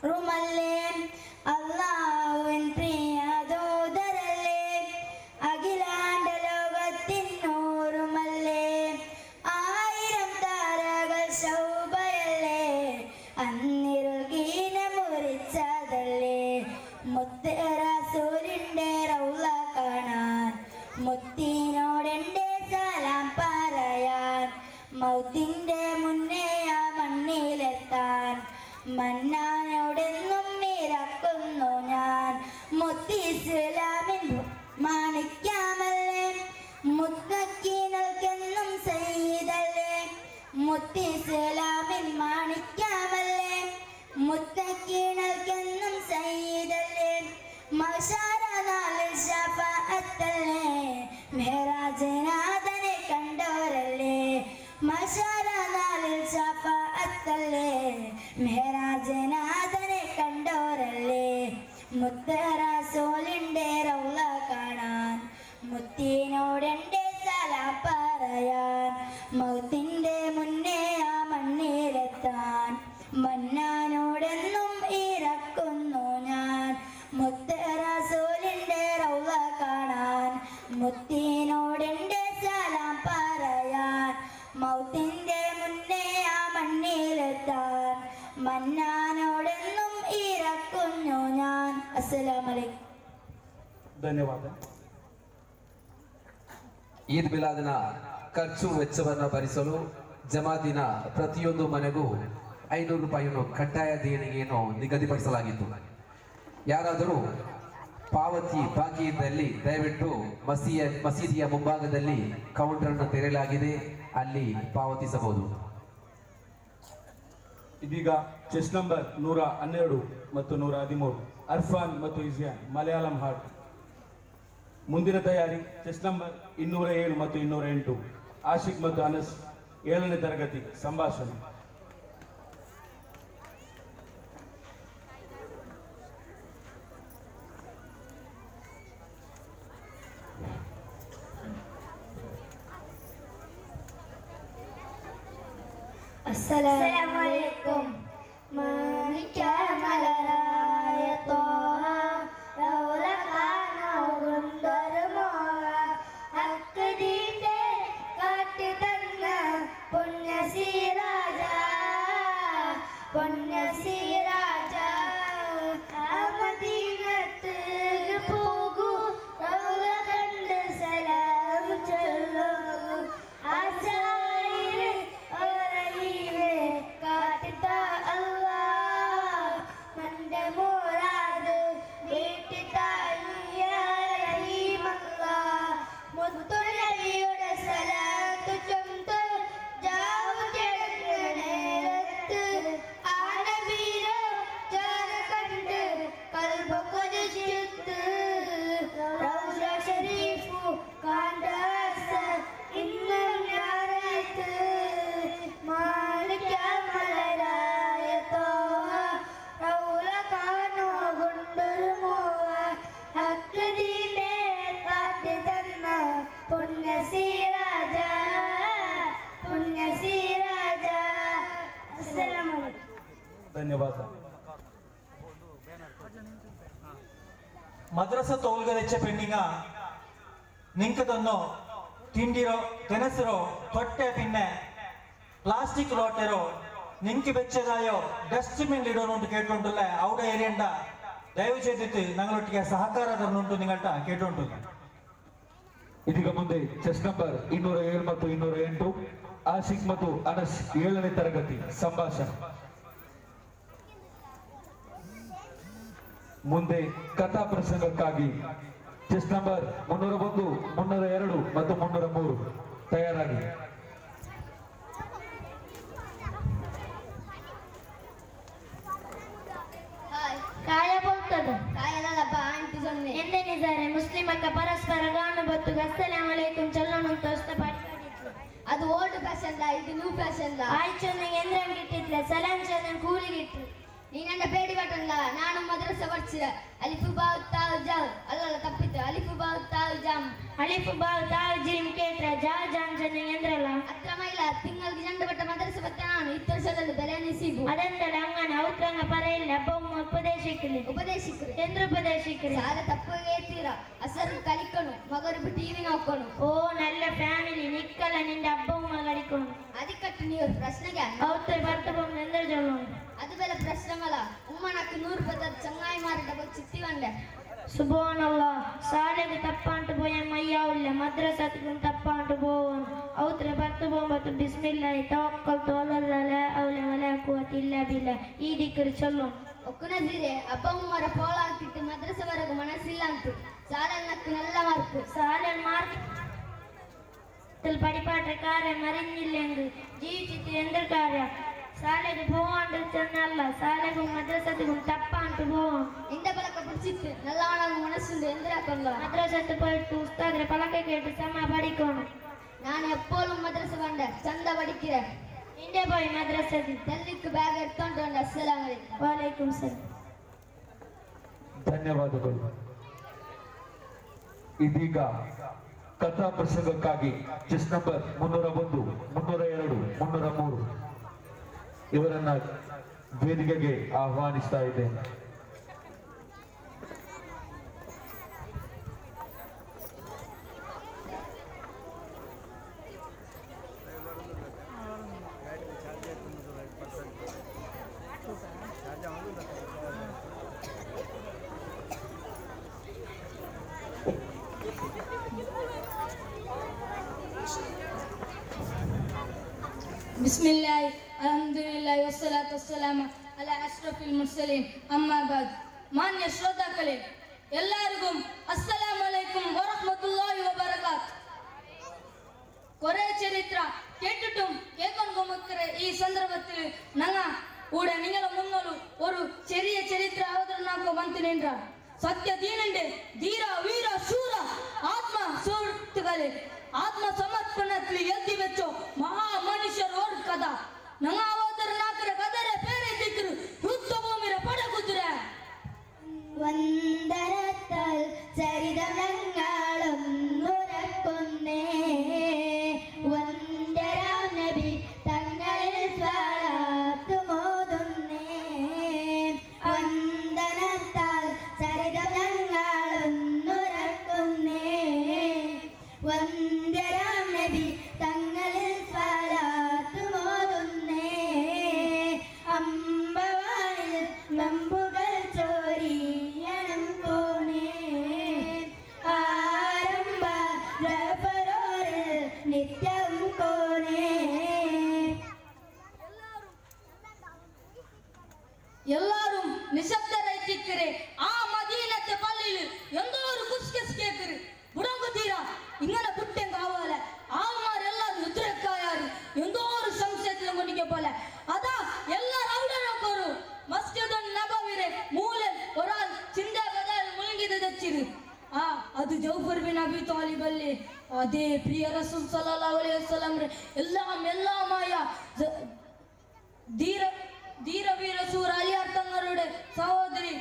റുമല്ലേ. അല്ലാഹുവിൻ പ്രിയ ദൂതരല്ലേ അഖിലാണ്ട ലോകത്തിനൂറുമല്ലേ. 1000 താരകൾ ശോഭയല്ലേ അന്നിരുകീന മുറിച്ചതല്ലേ. മുത്ത് റസൂലിന്റെ റൗള കാണാൻ മുത്തിനോടെന്റെ സലാം പറയാൻ മൗത്തിന്റെ മുന്നേ ആ മണ്ണിലെത്താൻ മന്നാനോടെന്നും ഇറക്കുന്നു ഞാൻ. മുത്തിസ്ലാമിൻ മാണിക്യമല്ലേ മുത്തക്കീനൽക്കെന്നും സയ്യിദല്ലേ. മുത്തിസ്ലാമിൻ മാണിക്യമല്ലേ മുത്തക്കീനൽക്കെന്നും സയ്യിദല്ലേ. മഹ്ശറ നാളിൽ ശഫാഅത്തല്ലേ മെഹ്റാജനാഥനെ കണ്ടോരല്ലേ. മഹ്ശറ നാളിൽ ശഫാഅത്തല്ലേ മെഹ്റാജനാഥനെ കണ്ടോരല്ലേ. മുത്ത് റസൂലിന്റെ റൗള കാണാൻ മുത്തിനോടെന്റെ സലാം പറയാൻ മൗത്തിന്റെ മുന്നേ ആ മണ്ണിലെത്താൻ മുത്തിനോടെന്റെ സലാം പറയാൻ മൗത്തിന്റെ മുന്നേ ആ മണ്ണിലെത്താൻ മന്നാനോടെന്നും ഇറക്കുന്നു ഞാൻ. അസ്സലാമലൈക്കും. ಧನ್ಯವಾದ. ಈದ್ ಮಿಲಾದಿನ ಖರ್ಚು ವೆಚ್ಚವನ್ನು ಭರಿಸಲು ಜಮಾತಿನ ಪ್ರತಿಯೊಂದು ಮನೆಗೂ 500 ರೂಪಾಯಿಯನ್ನು ಕಡ್ಡಾಯ ದೇಣಿಗೆಯನ್ನು ನಿಗದಿಪಡಿಸಲಾಗಿತ್ತು. ಯಾರಾದರೂ ಪಾವತಿ ಬಾಕಿ ಇದ್ದಲ್ಲಿ ದಯವಿಟ್ಟು ಮಸೀದಿಯ ಮುಂಭಾಗದಲ್ಲಿ ಕೌಂಟರ್ ಅನ್ನು ತೆರೆಯಲಾಗಿದೆ, ಅಲ್ಲಿ ಪಾವತಿಸಬಹುದು. ಇದೀಗ ಚೆಸ್ ನಂಬರ್ 112 ಮತ್ತು 113 ಅರ್ಫಾನ್ ಮತ್ತು ಇಜಿಯಾನ್ ಮಲಯಾಳಂ ಹಾಡು. ಮುಂದಿನ ತಯಾರಿ ಚೆಸ್ ನಂಬರ್ 207 ಮತ್ತು 208 ಆಶಿಕ್ ಮತ್ತು ಅನಸ್ 7ನೇ ತರಗತಿ ಸಂಭಾಷಣೆ. അസ്സലാമലൈക്കും. മാണിക്യമലരായ ത്വാഹ റൗലഖാനോ ഗുണ്ടൊരു മോഹ ഹക്ക് ദീന്റെ കാട്ടി തന്ന പുണ്യസീരാജ പുണ്യസീരാജ മദീനത്ത് പോകൂ റൗല കണ്ട് സലാം ചൊല്ലൂ ആശായിരെ ഒരയിലെ കാട്ടിത്താ അല്ലാഹ് മന്റെ മുറാദ് വീട്ടിത്താ യാ റഹീമല്ലാഹ് മുത്തുനബിയുടെ സലാത്ത് ചൊന്ത് ജാവ് കേൾക്കുന്ന നേരത്ത് ആ നബിയുടെ ചാര കണ്ട് കൽബ് കൊതിച്ചിട്ട് റൗസ ശരീഫു കാണ്ട ഇന്നും ഞാറത്ത് മാണിക്യമലരായ ത്വാഹ റൗലഖാനോ ഗുണ്ടൊരു മോഹ ഹക്ക് ദീനെ കാട്ടി തന്ന പുണ്യസീരാജ പുണ്യസീരാജ. അസ്സലാമലൈക്കും. ಧನ್ಯವಾದ. ಮದ್ರಸ ತೋಲ್ಗದೆಚ್ಚ ಪೆಣ್ಣಿಂಗ ನಿಂಕದನ್ನು ತಿಂಡಿರೋ ತೆನಸಿರೋ ತೊಟ್ಟೆ ಪಿನ್ನೆ ಪ್ಲಾಸ್ಟಿಕ್ ಲೋಟೆರೋ ನಿಂಕಿ ಬೆಚ್ಚದಾಯೋ ಡಸ್ಟ್ಬಿನ್ ಇಡೋನುಂಟು ಕೇಟುಂಟುಲ್ಲ ಔಡ ಏರಿಯಂಡ ದಯವು ചെയ്തിട്ട് ഞങ്ങളൊಟ್ಟಿಗೆ ಸಹಕಾರ ತರನುಂಟು ನಿಂಗಳ್ಟ ಕೇಟುಂಟು. ಇದೀಗ ಮುಂದೆ ಚೆಸ್ ನಂಬರ್ 207 ಮತ್ತು 208 ಆಶಿಕ್ ಮತ್ತು ಅನಸ್ 7ನೇ ತರಗತಿ ಸಂಭಾಷಣೆ. ಮುಂದೆ ಕಥಾ ಪ್ರಸಂಗಕ್ಕಾಗಿ ಚೆಸ್ ನಂಬರ್ 301, 302 ಮತ್ತು 303 ತಯಾರಾಗಿ. ಕಾಯ ಬೋಲ್ತದ ಕಾಯದಲ್ಲಪ್ಪ ಆಂಟಿ ಸೊನ್ನೆ ಎಂದೆನಿದ್ದಾರೆ ಮುಸ್ಲಿಮಕ್ಕ ಪರಸ್ಪರ ಗಾನು ಬತ್ತು ಅಸ್ಸಲಾಮಲೈಕುಂ ಚಲ್ಲೋಣ ತೋಸ್ತ ಪಾಡಿಕಾಡಿತ್ತು. ಅದು ಓಲ್ಡ್ ಫ್ಯಾಷನ್ ಇದು ನ್ಯೂ ಫ್ಯಾಷನ್ ಆಯ್ಚೊಂದು ಎಂದ್ರನ್ ಗಿಟ್ಟಿತ್ಲೆ ಸಲಾಂ ಚಂದನ್ ಕೂಲಿಗಿಟ್ಟು ನೀನೆಂಡ ಪೇಡಿ ಕಟ್ಟಲ್ಲ ನಾನು ಮದ್ರಸೆ ಬರ್ಸಿದ ಅಲಿಫು ಬಾವು ತಾವು ಜಾವ್ ಅಲ್ಲಲ್ಲ ತಪ್ಪಿತ್ತು ಅಲಿಫು ಬಾವು ತಾವು ಜಾಮ್ ಅಲಿಫು ಬಾವು ತಾವು ಜೀಮ್ ಕೇಟ್ರ ಜಾವ್ ಜಾಮ್ ಚಂದ ಎಂದ್ರಲ್ಲ ಅತ್ರ ಮೈಲ ತಿಂಗಳಿಗೆ ಜಂಡು ಬಟ್ಟ ಮದ್ರಸೆ ಬತ್ತ ನಾನು 2 ವರ್ಷದಲ್ಲಿ ಬೆಲೆ ನಿಸಿಬು ಅದೆಂದಡ ಅಂಗನ ಔತ್ರಂಗ ಪರೆಯಿಲ್ಲ ಬೊಮ್ಮ ಉಪದೇಶಿಕರು ಎಂದ್ರ ಉಪದೇಶಿಕರು ಸಾಲ ತಪ್ಪಿಗೆ ಏತೀರ ಅಸರು ಕಲಿಕಣು ಮಗರು ಟಿವಿ ನೋಡ್ಕೊಣು. ಓ നല്ല ಫ್ಯಾಮಿಲಿ ನಿಕ್ಕಲ್ಲ ನಿಂದ ಅಬ್ಬಮ್ಮ ಕಲಿಕೊಂಡು ಅದಕ್ಕಟ್ಟು ನೀವು ಪ್ರಶ್ನೆಗೆ ಅವತ್ತು ಬರ್ತ ಬೊಮ್ಮ ಎಂದ್ರ ಚೊಲ್ಲೋಣ ಅದು ಬೇಲೆ ಪ್ರಶ್ನೆ ಮಲ ಉಮ್ಮನಕ್ಕೆ 100 ರೂಪಾಯಿ ಚಂಗಾಯಿ ಮಾರಿಟ പോയി ചിത്തിവണ്ടേ. സുബ്ഹാനല്ലാഹ് സാലക്ക് തപ്പാണ്ട് പോയ മയ്യാവില്ല മദ്രസക്കും തപ്പാണ്ട് പോവാൻ ഔത്ര ഭർത്ത് പോകുമ്പോൾ ബിസ്മില്ലാഹി തവക്കൽതു അലല്ലാഹ് ലാ ഹൗല വലാ ഖുവത ഇല്ലാ ബില്ലാഹ് ഈ ദിക്ർ ചൊല്ലും. ಒಕ್ಕನದಿರೆ ಅಪ್ಪ ಅಮ್ಮರ ಪೋಳ ಹಾಕಿಟ್ಟು ಮದ್ರಸೆವರೆಗೂ ಮನಸ್ಸಿಲ್ಲ ಅಂತು ಸಾಲಲ್ ನಕ್ಕು ನೆಲ್ಲ ಮಾರ್ಕು ಸಾಲಲ್ ಮಾರ್ಕ್ പഠിപ്പാട്ടെ കാര്യം മറിഞ്ഞില്ലെങ്കിൽ ജീവിച്ചിട്ട് എന്തൊരു കാര്യം സാലക്ക് പോവാണ്ട് ചെന്നല്ല സാലക്കും മദ്രസത്തിക്കും തപ്പാണ്ട് പോവാം എന്റെ പലക്ക പിടിച്ചിട്ട് നല്ലവണ്ണം മനസ്സുണ്ട് എന്തിനാക്കല്ലോ മദ്രസത്ത് പോയിട്ട് ഉസ്താദിനെ പലക്ക കേട്ട് സമ പഠിക്കണം. ഞാൻ എപ്പോഴും മദ്രസ വേണ്ട ചന്ത പഠിக்கிறேன். നിന്റെ പോയി മദ്രസത്തിൽ തെല്ലിക്ക് ಬ್ಯಾಗ್ എടുത്തോണ്ട് വേണ്ട. അസ്സലാമു അലൈക്കും. വലൈക്കും സലാം. ಧನ್ಯವಾದಗಳು. ಇದೀಗ ಕಥಾ ಪ್ರಸಂಗಕ್ಕಾಗಿ ಚೆಸ್ ನಂಬರ್ 301, 302, 303 ಇವರನ್ನ ವೇದಿಕೆಗೆ ಆಹ್ವಾನಿಸ್ತಾ ಇದ್ದೇನೆ. ബിസ്മില്ലാഹി അൽഹംദുലില്ലാഹി വസ്സലാത്തു വസ്സലാമു അലാ അഷ്റഫിൽ മുർസലീൻ അമ്മാ ബഅദ്. മാന്യ ശ്രോതാക്കളെ എല്ലാവർക്കും അസ്സലാമു അലൈക്കും വറഹ്മത്തുള്ളാഹി വബറകാത്ത്. കുറെ ചരിത്ര കേട്ടിട്ടും കേൾക്കൊണ്ടുമൊക്കെ ഈ സന്ദർഭത്തിൽ ഞങ്ങ കൂടെ നിങ്ങളെ മുന്നോട്ട് ഒരു ചെറിയ ചരിത്ര അവതരണാക്കോ വന്നിനിன்ற സത്യ ദീനന്റെ ധീര വീര ശൂര ആത്മ സുഹൃത്തുക്കളെ ആത്മ സമർപ്പണത്തിൽ എഴുതി വെച്ചോ മഹാ മനുഷ്യർ ഓർ കഥ ഞങ്ങ അവതരണാക്കര കഥരെ പേരെത്തിക്കರು യുദ്ധഭൂമിര പടകുതിര വന്ദനത്താൽ ചരിതങ്ങളും ഉറക്കുന്നേ വന്ദരാം നബി തങ്ങളിൽ സ്വലാത്ത് മോതുന്നേ വന്ദനത്താൽ ചരിതങ്ങളും ഉറക്കുന്നേ വന്ദരാം നബി തങ്ങളിൽ സ്വലാത്ത് മോതുന്നേ അമ്പവാനിൽ മമ്പുകൾ ചോരിയണം കോണേ ആരംഭ ജഫരോരിൽ നിത്യം കോണേ എല്ലാരും നിശബ്ദരായിട്ടിരിക്കരെ ആ മദീനത്തെ പള്ളിയിൽ എന്തോ ഒരു കുസ്കസ് കേക്കറ് ബുടങ്കുതീര ഇങ്ങനെ കുറ്റം കാവാലെ ആൾമാരെല്ലാരും നിദ്രക്കായാറ് എന്തോ ഒരു സംശയത്തിലും കൊണ്ടിക്ക പോലെ അതാ എല്ലാരും അവിടെ നോക്കോരു മസ്ജിദുൻ നബവിരെ മൂലൻ ഒരാൾ ചിന്താഗതിയിൽ മുഴുകിയത് തെച്ചിര് ആ അത് ജൗഫർ ബിൻ അബി താലിബ് അല്ലേ അതേ പ്രിയ റസൂൽ സല്ലല്ലാഹു അലൈഹി വസല്ലം എല്ലാമായ ധീരവീരസൂർ അലിയാർ തങ്ങളുടെ സഹോദരി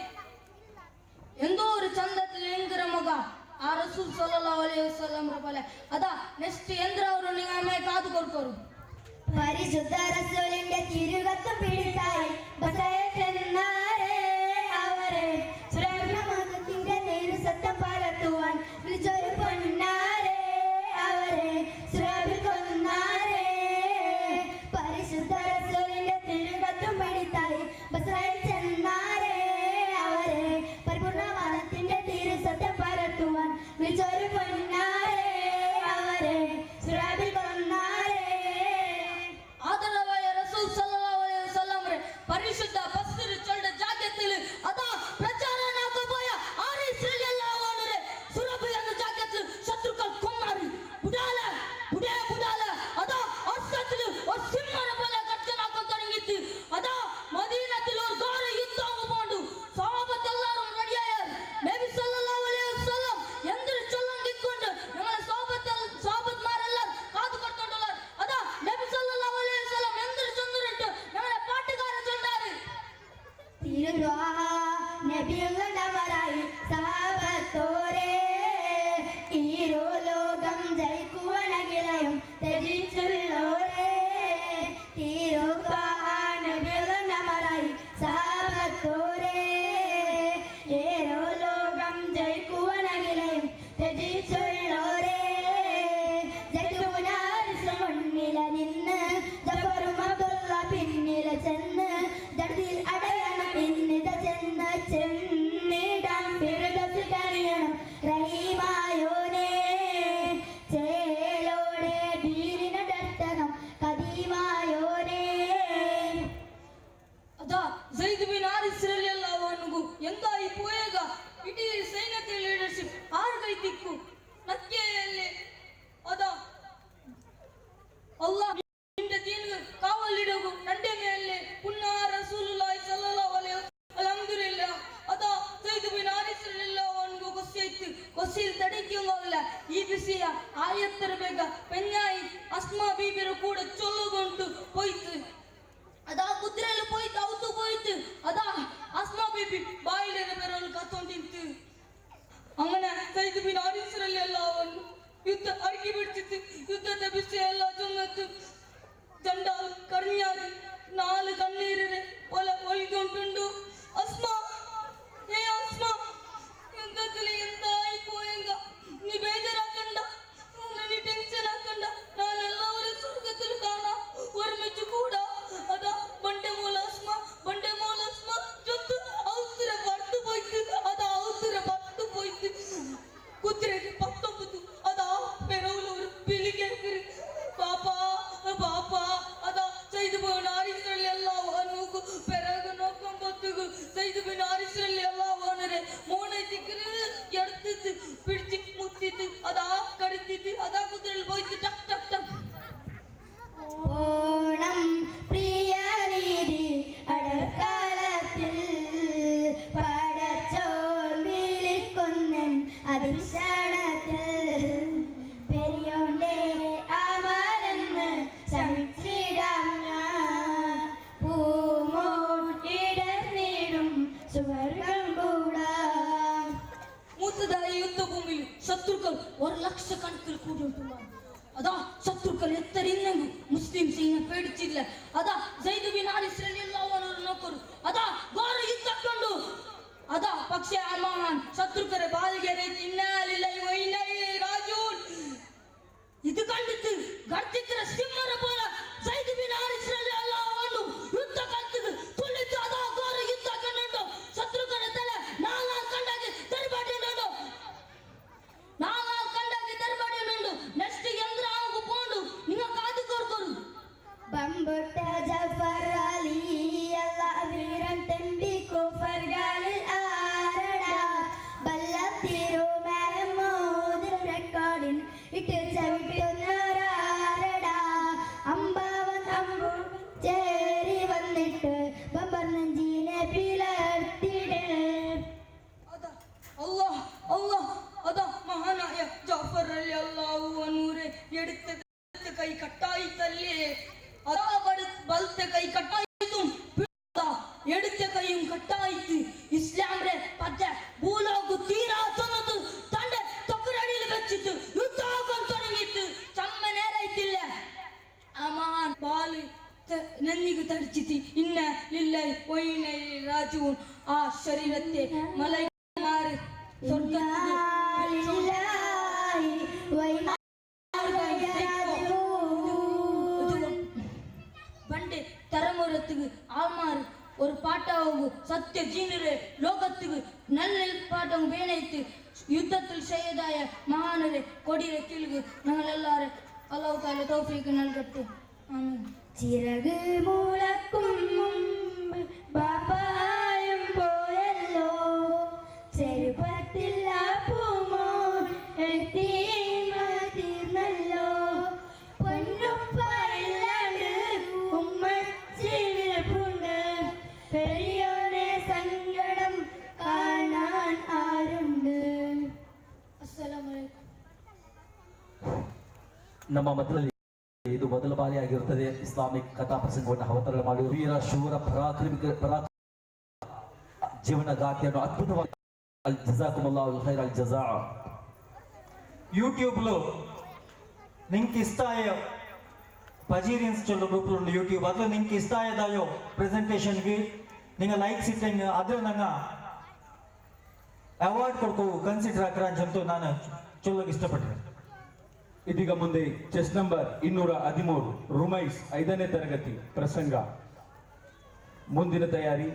എന്തോ ഒരു ചന്തത്തിൽ എങ്കര മുഖ ആ റസൂൽ സല്ലല്ലാഹു അലൈഹി വസല്ലം പോലെ അതാ നെക്സ്റ്റ് യന്ത്ര ಅವರು ನಿಮಗೆ ಕಾದು ಕೊಡ್ಕೋರು പരിശുദ്ധ റസൂലിന്റെ തിരുകത്ത് പിടിച്ചായി ബസയക്കെന്നാരെ അവരെ സുരബ്രഹ്മത്തിന്റെ നേരുസത്തം പരത്തുവാൻ വിളിച്ചൊരു പൊന്നാരെ അവരെ സുരഭിൽ കൊന്നാരെ പരിശുദ്ധ റസൂലിന്റെ തിരുകത്തും പിടിച്ചായി ബസയിൽ ചെന്നാരെ അവരെ പരിപൂർണമാനത്തിന്റെ തിരുസത്തം പരത്തുവാൻ വിളിച്ചൊരു പൊന്നാരെ അവരെ സുരഭിൽ കൊന്നാരെ ആദരവായ റസൂൽ സല്ലല്ലാഹു അലൈഹി വസല്ലം പരിശുദ്ധ ബസ്ർ ചൊല്ല ജാഗത്തിൽ അതാ പ്രചാരണാക്കു പോയ ആരീസ് റളിയല്ലാഹു അൻഹു സുരഭി എന്ന ജാഗത്തിൽ ശത്രുക്കൾ കൊന്നാരി ബുഡാല അതാ അസ്സത്തിൽ ഒരു സിംഹന പോലെ കർച്ചനാക്കു തുടങ്ങിയിട്ട് അതാ മദീനത്തിൽ ഒരു ഘോര യുദ്ധം പോണ്ടു സഹാബത്ത് എല്ലാവരും റെഡിയായാർ നബി സല്ലല്ലാഹു അലൈഹി വസല്ലം എന്തൊരു ചൊല്ലിക്കൊണ്ട് ഞങ്ങളെ സഹാബത്മാരെല്ലാം കാതു കൊടുത്തോണ്ടുള്ളാർ അതാ നബി സല്ലല്ലാഹു അലൈഹി വസല്ലം എന്തൊരു ചൊല്ലിട്ട് ഞങ്ങളെ പാട്ടുകാരെ ചൊല്ലാറ് തിരുദ്വാ നബിയുള്ളവരായി സഹാബത്തോരെ ഈരോ ലോകം ജയിക്കുവനകിലയും ത്യജിച്ചുള്ളോരെ തിരുദ്വാ നബിയുള്ളവരായി സഹാബത്തോരെ ഏരോ ലോകം ജയിക്കുവനകിലയും ത്യജിച്ചുള്ളോരെ ജഗുനാരിസ് മുന്നില നിന്ന് ജഫറും അബ്ദുള്ള പിന്നില ചെന്ന് ജഡ്തിൽ അടയണം ഇന്നിത ചെന്ന് ചെന്നിടാം ഫിർദൗസിൽ കഴിയണം റഹീമായോനെ ചേലോടെ വീരിനടർത്തണം കദീമായോനെ അതാ സയ്യിദ് ബിൻ ഹാരിസ് റളിയല്ലാഹു അൻഹു എന്തായി പോയേಗ ಇಡೀ ಸೈನ್ಯದ ಲೀಡರ್ಶಿಪ್ ಆರು ಕೈ ತಿಕ್ಕು ನಕ್ಕೆಯಲ್ಲಿ ಅದಾ ಅಲ್ಲಾಹ್ ನಿന്റെ ദീനിന് കാവലിടുകയും നന്റെ മേലെ പുന്നാ റസൂലുള്ളാഹി സ്വല്ലല്ലാഹു അലൈഹി വസല്ലം അൽഹംദുലില്ലാഹ് അതാ സയ്യിദ് ബിൻ ഹാരിസ് റളിയല്ലാഹു അൻഹു കൊസ്സിൽ തടിക്കുന്നില്ല ഈ വിഷയ ആയത്തര ಬೇಗ പെഞ്ഞായി അസ്മാ ബീബിയുടെ കൂടെ ചൊല്ലുകൊണ്ട് പോയിട്ട് അതാ കുതിരയിൽ പോയിട്ട് ഔത്തു പോയിട്ട് അതാ അസ്മാ ബീബി ബായിലെ പേരൊന്ന് കത്തോണ്ടിട്ട് അങ്ങനെ സയ്യിദ് ബിൻ ഹാരിസ് റളിയല്ലാഹു അൻഹു യുദ്ധ അടക്കി പിടിച്ചിട്ട് യുദ്ധത്തെ വിഷയ എല്ലാം ചൊന്നിട്ട് ജണ്ടാൽ കറിഞ്ഞാൽ 4 കണ്ണീരിനെ പോലെ ഒഴുകൊണ്ടുണ്ടു അസ്മാ യുദ്ധത്തിൽ എന്തായി പോയെങ്ക നീ ಬೇಜಾರಾಕಂಡ നീ ടെൻഷൻ ആക്കണ്ട ഞാൻ എല്ലാവരും സ്വർഗത്തിൽ കാണാം കണക്കിൽ കൂടിയിട്ടുണ്ടാകും. അതാ ശത്രുക്കൾ എത്രയും മുസ്ലിംസിനെ പേടിച്ചില്ല. അതാ സയ്യിദ് ബിൻ ഹാരിസ് റളിയല്ലാഹു അൻഹു നോക്കൂ. അതാ ഘോര യുദ്ധം കണ്ടു. അതാ പക്ഷേ ആ മഹാൻ ശത്രുക്കളെ ബാലികരെ ഇത് കണ്ടിട്ട് ഗർജിച്ച സിംഹനെ പോലെ സയ്യിദ് ബിൻ ഹാരിസ് റളിയല്ലാഹു അൻഹു യുദ്ധകാലത്ത് തുള്ളിച്ച് അതാ ഘോര യുദ്ധം കണ്ടോ. ശത്രുക്കളെ തല നാലാൾ കണ്ടാക്കി തരബാടിയുണ്ടോ. നെക്സ്റ്റ് യന്ത്രാവുക പോണ്ടു. നിങ്ങൾക്ക് അത് കോർക്കൊരു ബമ്പുട്ട ജഫർ അലി അല്ലാ വീരൻ തമ്പി കുഫർഗാലിൽ ആരടാ ബല്ലത്തിരു മഹമൂദ് റെക്കോർഡിൻ ഇട്ട് ചവിട്ടുന്നവരാരടാ അമ്പാവൻ അമ്പു ചേരി വന്നിട്ട് ബമ്പർ നെഞ്ചിനെ പിളർത്തിടേ. അല്ലാഹ് അല്ലാഹ് അതാ മഹാനായ ജാഫർ റളിയല്ലാഹു അൻഹുരെ എടുത്ത കൈ കട്ടായി തല്ലേ. അതാ വലത്തെ കൈ കട്ടായിട്ടും എടുത്ത കൈയും കട്ടായിട്ട് ഇസ്ലാമിലെ പറ്റ ഭൂലോക തീരാത്തത് തന്റെ തൊക്കരടിയിൽ വെച്ചിട്ട് യുദ്ധാക്കാൻ തുടങ്ങിയിട്ട് ചമ്മനേരായിട്ടില്ല. ആ മഹാൻ ബാല് നെന്നിക്ക് തടിച്ചിട്ട് ഇന്ന ലില്ലാഹി വ ഇന്ന ഇലൈഹി റാജിഊൻ. ആ ശരീരത്തെ മലൈമാര് പണ്ട് തലമുറത്തുക്ക് ആൾമാർ ഒരു പാട്ടാവുക സത്യ ജീനരെ ലോകത്തുക്ക് നല്ല പാട്ടം വേണയിത്ത് യുദ്ധത്തിൽ ഷഹീദായ മഹാനരെ കൊടിയെ കീഴുക ഞങ്ങളെല്ലാവരും അല്ലാഹു തആല തൗഫീഖ് നൽകട്ടെ. ആമീൻ. ചിറക് മുളക്കും മുമ്പ് ബാപ്പായും പോയല്ലോ ചെറുപ്പത്തിൽ പൂമോൻ തീർന്നല്ലോ പൊന്നുപ്പല്ലാണ്ട് ഉമ്മച്ചിരിപ്പുണ്ട് പെരിയോനെ സങ്കടം കാണാൻ ആരുണ്ട്. അസ്സലാമു അലൈക്കും. ನಮ್ಮ ಮಧ್ಯದಲ್ಲಿ ಇದು ಮೊದಲ ಬಾರಿಯಾಗಿರುತ್ತದೆ ಇಸ್ಲಾಮಿಕ್ ಕಥಾ ಪ್ರಸಂಗವನ್ನು ಅವತರಣ ಮಾಡಿ ವೀರ ಶೂರ ಜೀವನ ಗಾಥೆಯನ್ನು ಅದ್ಭುತವಾಗಿ ಜಜಾಕುಮುಲ್ಲಾಹು ಖೈರಲ್ ಜಜಾ. യൂട്യൂബിലോ നിങ്ങൾക്ക് ഇഷ്ടമായ പജീരിയൻസ് ചൊല്ല ഗ്രൂപ്പിലുണ്ട് യൂട്യൂബ്. അതിൽ നിങ്ങൾക്ക് ഇഷ്ടമായതായോ ಪ್ರೆಸೆಂಟೇಷನ್ಗೆ നിങ്ങൾ ಲೈಕ್ಸ್ ಇಟ್ಟಂಗೆ ಅದು ನಂಗೆ ಅವಾರ್ಡ್ ಕೊಡ್ಕೋ ಕನ್ಸಿಡರ್ ಹಾಕ್ರ ಅಂತೂ ನಾನು ಚೊಲ್ಲೋಕೆ ಇಷ್ಟಪಟ್ಟೆ. ಇದೀಗ ಮುಂದೆ ಚೆಸ್ ನಂಬರ್ 213 ರುಮೈಸ್ 5ನೇ ತರಗತಿ ಪ್ರಸಂಗ. ಮುಂದಿನ ತಯಾರಿ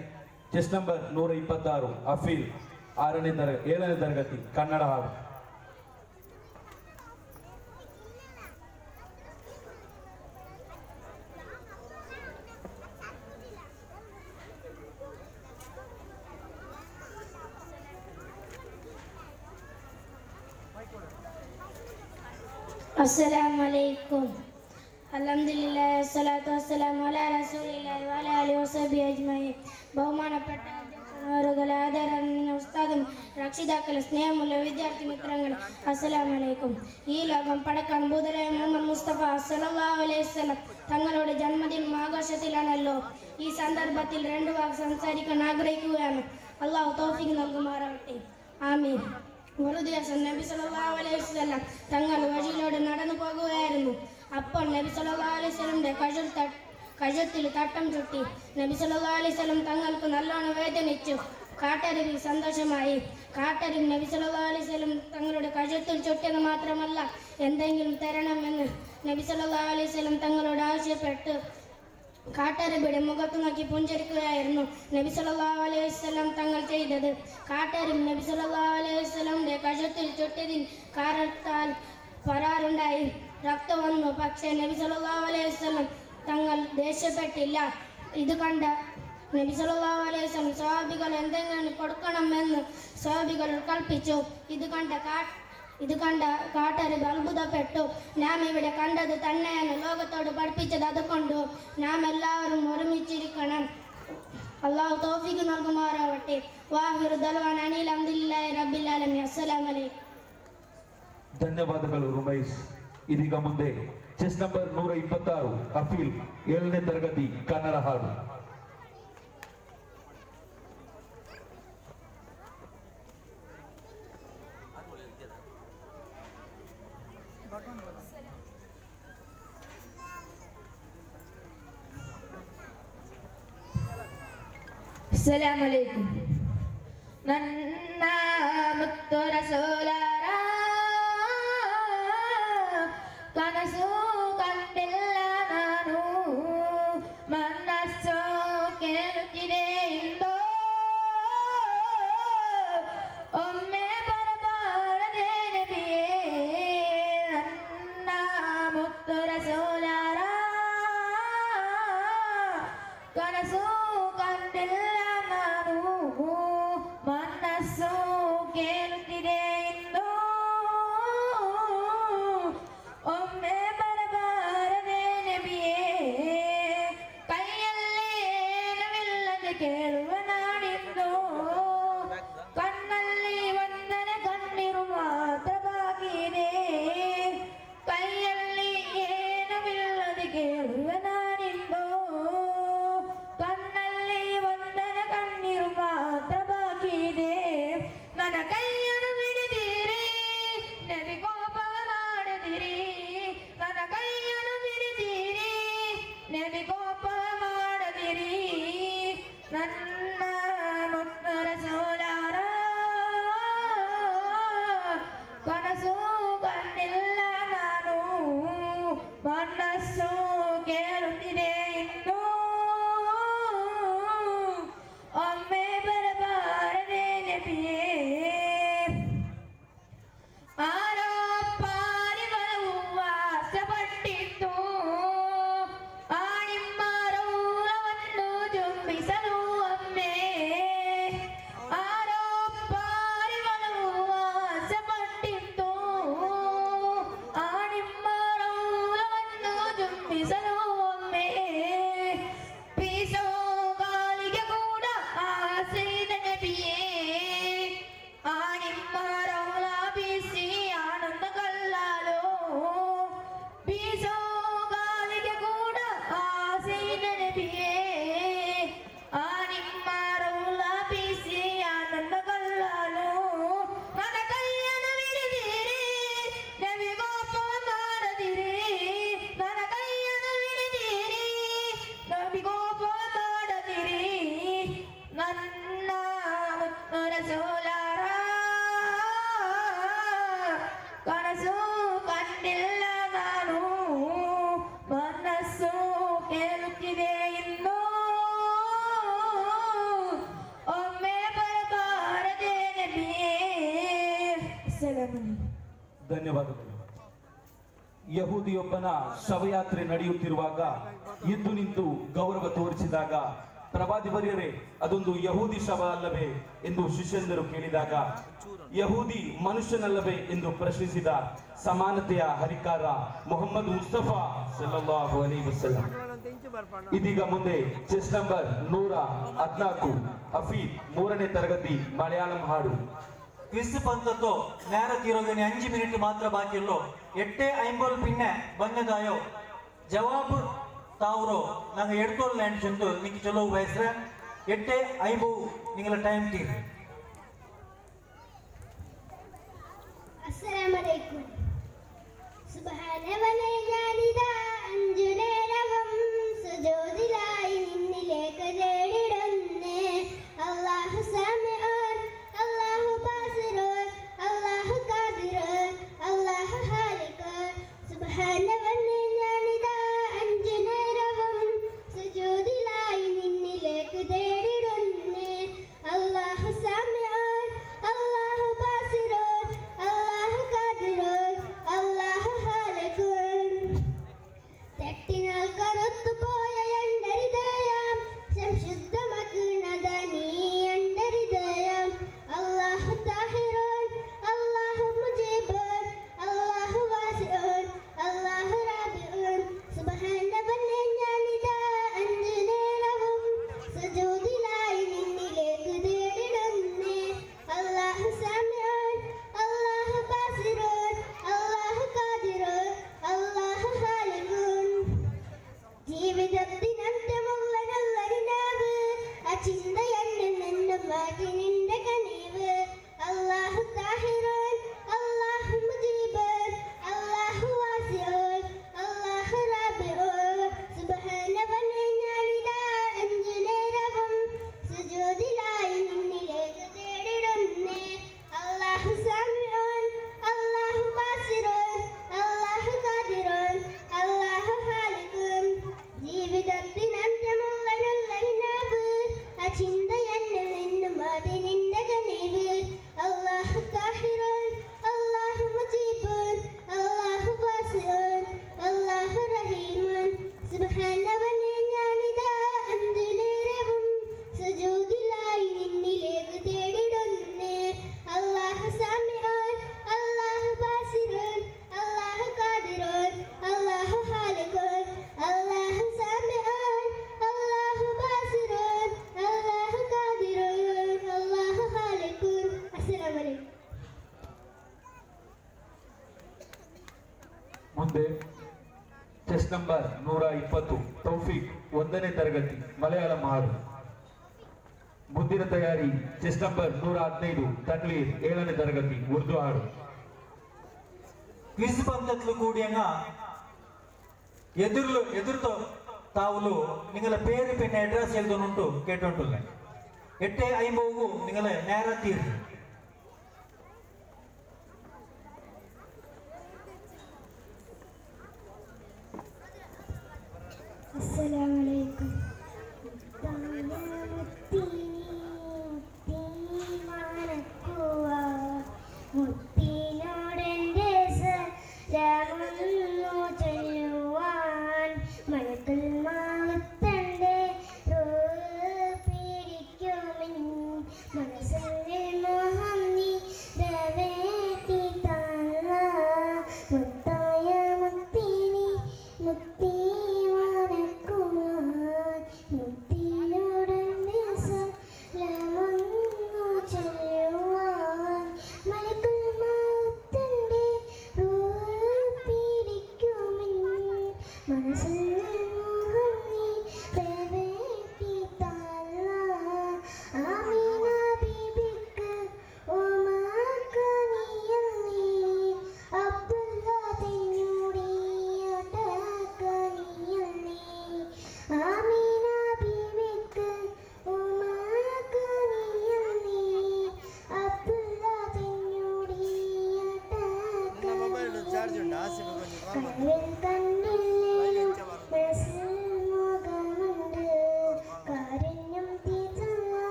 ಚೆಸ್ ನಂಬರ್ 126 ಅಫೀಲ್ 7ನೇ ತರಗತಿ ಕನ್ನಡ ಹಾಡು. അസ്സലാമു അലൈക്കും. അൽഹംദുലില്ലാഹി വസ്സലാത്തു വസ്സലാമു അലാ റസൂലില്ലാഹി വഅലാ ആലിഹി വസഹ്ബിഹി അജ്മഈൻ. ബഹുമാനപ്പെട്ട അധ്യക്ഷന്മാരുകളെ, ആദരണീയ ഉസ്താദും രക്ഷിതാക്കളെ, സ്നേഹമുള്ള വിദ്യാർത്ഥി മിത്രങ്ങളെ, അസ്സലാമു അലൈക്കും. ഈ ലോകം പടക്കാൻ ഭൂതരായ മുഹമ്മദ് മുസ്തഫ സല്ലല്ലാഹു അലൈഹി വസല്ലം തങ്ങളുടെ ജന്മദിനം ആഘോഷത്തിലാണല്ലോ. ഈ സന്ദർഭത്തിൽ 2 വാക്ക് സംസാരിക്കാൻ ആഗ്രഹിക്കുകയാണ്. അള്ളാഹു തൗഫീഖ് നൽകുമാറാവട്ടെ. ആമീൻ. ഒരു ദിവസം നബി സല്ലല്ലാഹു അലൈഹി വസല്ലം തങ്ങൾ വഴിയിലൂടെ നടന്നു പോകുകയായിരുന്നു. അപ്പോൾ നബി സല്ലല്ലാഹു അലൈഹി വസല്ലമിന്റെ കഴുത്തിൽ തട്ടം ചുട്ടി. നബി സല്ലല്ലാഹു അലൈഹി വസല്ലം തങ്ങൾക്ക് നല്ലോണം വേദനിച്ചു. കാട്ടരുവി സന്തോഷമായി. കാട്ടരുവി നബി സല്ലല്ലാഹു അലൈഹി വസല്ലം തങ്ങളുടെ കഴുത്തിൽ ചുട്ടിയെന്ന് മാത്രമല്ല എന്തെങ്കിലും തരണമെന്ന് നബി സല്ലല്ലാഹു അലൈഹി വസല്ലം തങ്ങളോട് ആവശ്യപ്പെട്ടു. കാട്ടരുവിയുടെ മുഖത്ത് നോക്കി പുഞ്ചിരിക്കുകയായിരുന്നു നബി സല്ലല്ലാഹു അലൈഹി വസല്ലം തങ്ങൾ ചെയ്തത്. കാട്ടരുവി നബി സല്ലല്ലാഹു അലൈഹി വസല്ലമിന്റെ കഴുത്തിൽ ചുട്ടിയതിന് കാരണത്താൽ പരാറുണ്ടായി, രക്തം വന്നു. പക്ഷേ നബി സല്ലല്ലാഹു അലൈഹി വസല്ലം തങ്ങൾ ദേഷ്യപ്പെട്ടില്ല. ഇത് കണ്ട നബി സല്ലല്ലാഹു അലൈഹി വസല്ലം സ്വഹാബികൾ എന്തെങ്കിലും കൊടുക്കണമെന്ന് സ്വഹാബികളോട് കൽപ്പിച്ചു. ഇത് കണ്ട കാട്ടരുവി അത്ഭുതപ്പെട്ടു. നാം ഇവിടെ കണ്ടത് തന്നെയാണ് ലോകത്തോട് പഠിപ്പിച്ചത്. അതുകൊണ്ട് നാം എല്ലാവരും ഒരുമിച്ചിരിക്കണം. അള്ളാഹു തൗഫീഖ് നൽകുമാറാവട്ടെ. വാഹിറു ദഅ്വാനാ അനിൽ ഹംദുലില്ലാഹി റബ്ബിൽ ആലമീൻ. അസ്സലാമു അലൈക്കും. ಧನ್ಯವಾದಗಳು ರುಮೈಸ್. ಇದೀಗ ಮುಂದೆ ಚೆಸ್ ನಂಬರ್ 126 ಅಫೀಲ್ 7ನೇ ತರಗತಿ ಕನ್ನಡ ಹಾಡು. ಅಸ್ಸಲಾಮು ಅಲೈಕುಂ. ನನ್ನ ಮುತ್ತು ರಸೂಲರ ಕನಸು ಕಂಡಿಲ್ಲ ನಾನು, ಮನಸ್ಸು ಕೇಳುತ್ತಿದೆ ಇಂದು, ಒಮ್ಮೆ ಬರಬಾರದೆ ನಬಿಯೇ. ನನ್ನ ಮುತ್ತು ರಸೂಲರ ಕನಸು ಕಂಡಿಲ್ಲ ನಾನು, ಮನಸ್ಸು ಕೇಳುತ್ತಿದೆ ಇಂದು, ಒಮ್ಮೆ ಬರಬಾರದೆ ನಬಿಯೇ. ಕೈಯಲ್ಲಿ ಏನವಿಲ್ಲದೆ ಕೇಳುವ ನಾಡಿಂದು, ಕಣ್ಣಲ್ಲಿ ಒಂದನೆ ಕಣ್ಣೀರು ಮಾತ್ರ ಬಾಕಿ ಇದೆ. ಕೈಯಲ್ಲಿ ಏನವಿಲ್ಲದೆ ಕೇಳುವ ನಾಡಿಂದು, ಕಣ್ಣಲ್ಲಿ ಒಂದನೆ ಕಣ್ಣೀರು ಮಾತ್ರ ಬಾಕಿ ಇದೆ. ನನ್ನ ಕೈಯನ್ನು ಬಿಡಿದಿರಿ, ನೆಬಿಗೋಪ ಮಾಡದಿರಿ. ನನ್ನ ಕೈಯನ್ನು ಬಿಡಿದಿರಿ, ನೆಬಿಗೋಪ ಮಾಡದಿರಿ. ನನ್ನ ಮುತ್ತು ರಸೂಲರ ಕನಸು ಕಂಡಿಲ್ಲ ನಾನು, ಮನಸ್ಸು ಕೇಳುತ್ತಿದೆ ಇಂದು, ಒಮ್ಮೆ ಬರಬಾರದೆ ನಬಿಯೇ. ಆರೋಪಾರಿಗಳು ವಾಸಪಟ್ಟಿದ್ದು, ಆಣಿಮ್ಮರೌಲವನ್ನು ಜುಂಬಿಸಲು ಒಮ್ಮೆ. ಆರೋಪಾರಿಗಳು ವಾಸಪಟ್ಟಿದ್ದು, ಆಣಿಮ್ಮರೌಲವನ್ನು ಜುಂಬಿಸಲು ಒಮ್ಮೆ. ಬೀಸೋ ಗಾಳಿಗೆ ಕೂಡ ಆಸೆ ಇದೆ ನಬಿಯೇ. ಆಣಿಮ್ಮರೌಲ ಬೀಸಿ ಆನಂದ ಕಲ್ಲಾಲು, ಬೀಸೋ ಗಾಳಿಗೆ ಕೂಡ ಆಸೆ ಇದೆ ನಬಿಯೇ. ಆಣಿಮ್ಮರೌಲ ಬೀಸಿ ಆನಂದ ಕಲ್ಲಾಲು. ನನ್ನ ಕೈಯನ್ನು ಬಿಡಿದಿರಿ, ನಬಿಗೋಪ ಮಾಡದಿರಿ. ನನ್ನ ಕೈಯನ್ನು ಬಿಡಿದಿರಿ, ನಬಿಗೋಪ ಮಾಡದಿರಿ. ನನ್ನ ಮುತ್ತು ರಸೂಲರ ಕನಸು ಕಂಡಿಲ್ಲ ನಾನು, ಮನಸ್ಸು ಕೇಳುತ್ತಿದೆ ಇಂದು, ಒಮ್ಮೆ ಬರಬಾರದೆ ನಬಿಯೇ. ಅಸ್ಸಲಾಮು ಅಲೈಕುಂ. ಧನ್ಯವಾದಗಳು. ಯಹೂದಿಯೊಬ್ಬನ ಶವಯಾತ್ರೆ ನಡೆಯುತ್ತಿರುವಾಗ ಎದ್ದು ನಿಂತು ಗೌರವ ತೋರಿಸಿದಾಗ ಪ್ರವಾದಿವರ್ಯರೇ, ಅದೊಂದು ಯಹೂದಿ ಶವ ಅಲ್ಲವೇ ಎಂದು ಶಿಷ್ಯಂದರು ಕೇಳಿದಾಗ, ಯಹೂದಿ ಮನುಷ್ಯನಲ್ಲವೇ ಎಂದು ಪ್ರಶ್ನಿಸಿದ ಸಮಾನತೆಯ ಹರಿಕಾರ ಮೊಹಮ್ಮದ್ ಮುಸ್ತಫಾ ಸಲ್ಲಲ್ಲಾಹು ಅಲೈಹಿ ವಸಲ್ಲಂ. ಇದೀಗ ಮುಂದೆ ಚೆಸ್ ನಂಬರ್ 114 ಹಫೀದ್ 3ನೇ ತರಗತಿ ಮಲಯಾಳಂ ಹಾಡು. ಕ್ವಿಸ್ ಪಂತದ್ದು ನೇರ ತೀರೋಗಿನ 5 ಮಿನಿಟ್ ಮಾತ್ರ ಬಾಕಿ ಉಳ್ಳೋ. 8:50 പിന്നെ ಬಂದದಾಯೋ ಜವಾಬ್ ತಾವ್ರೋ ನಂಗೆ ಎಡ್ತೋಲ್ ಲ್ಯಾಂಡ್ ಚೆಂದು ನಿಂಗೆ ಚಲೋ ಬಯಸ್ರೆ 8:50 ನಿಂಗಳ ಟೈಮ್ ತೀರಿ. അസ്സലാമു അലൈക്കും. സുബ്ഹാനവനെ ഞാനിതാ അഞ്ചു നേരവും സുജൂദിലായി നിന്നിലേക്ക് തേടിടുന്നേ. അല്ലാഹു സമീഉൻ, അല്ലാഹു ബസിറുൻ, അല്ലാഹു ഖാദിറുൻ, അല്ലാഹു ഖാലിഖുൻ. സുബ്ഹാനവനെ ഞാനിതാ അഞ്ചു നേരവും സുജൂദിലായി നിന്നിലേക്ക് തേടിടുന്നേ. അല്ലാഹു സമീഉൻ, അല്ലാഹു ബസിറുൻ, അല്ലാഹു ഖാദിറുൻ, ಮುಂದೆ ಚೆಸ್ ನಂಬರ್ 120 ತೌಫೀಕ್ 1ನೇ ತರಗತಿ ಮಲಯಾಳಂ ಹಾಡು. ಮುಂದಿನ ತಯಾರಿ ಚೆಸ್ ನಂಬರ್ 115 ತನ್ವೀರ್ 7ನೇ ತರಗತಿ ಉರ್ದು ಹಾಡು. క్విజ్ పద్ధతులు కూడియంగా ఎదురుతో తావులు നിങ്ങളെ പേര് പിന്നെ അഡ്രസ് എഴുതുന്നുണ്ടോ കേട്ടോണ്ടുള്ള 8:50 നിങ്ങളെ നേരെ തീർന്നു. അസ്സലാമലൈക്കും. മുത്തിനോടെന്റെ സലാമൊന്നു ചൊല്ലുവാൻ മലക്കുൽ മൗത്തന്റെ പിടിക്കുമിൻ മനസ്സിന്റെ മോഹം നീ രവേറ്റി താഴ മുത്തായ മുത്തിനി മുത്തി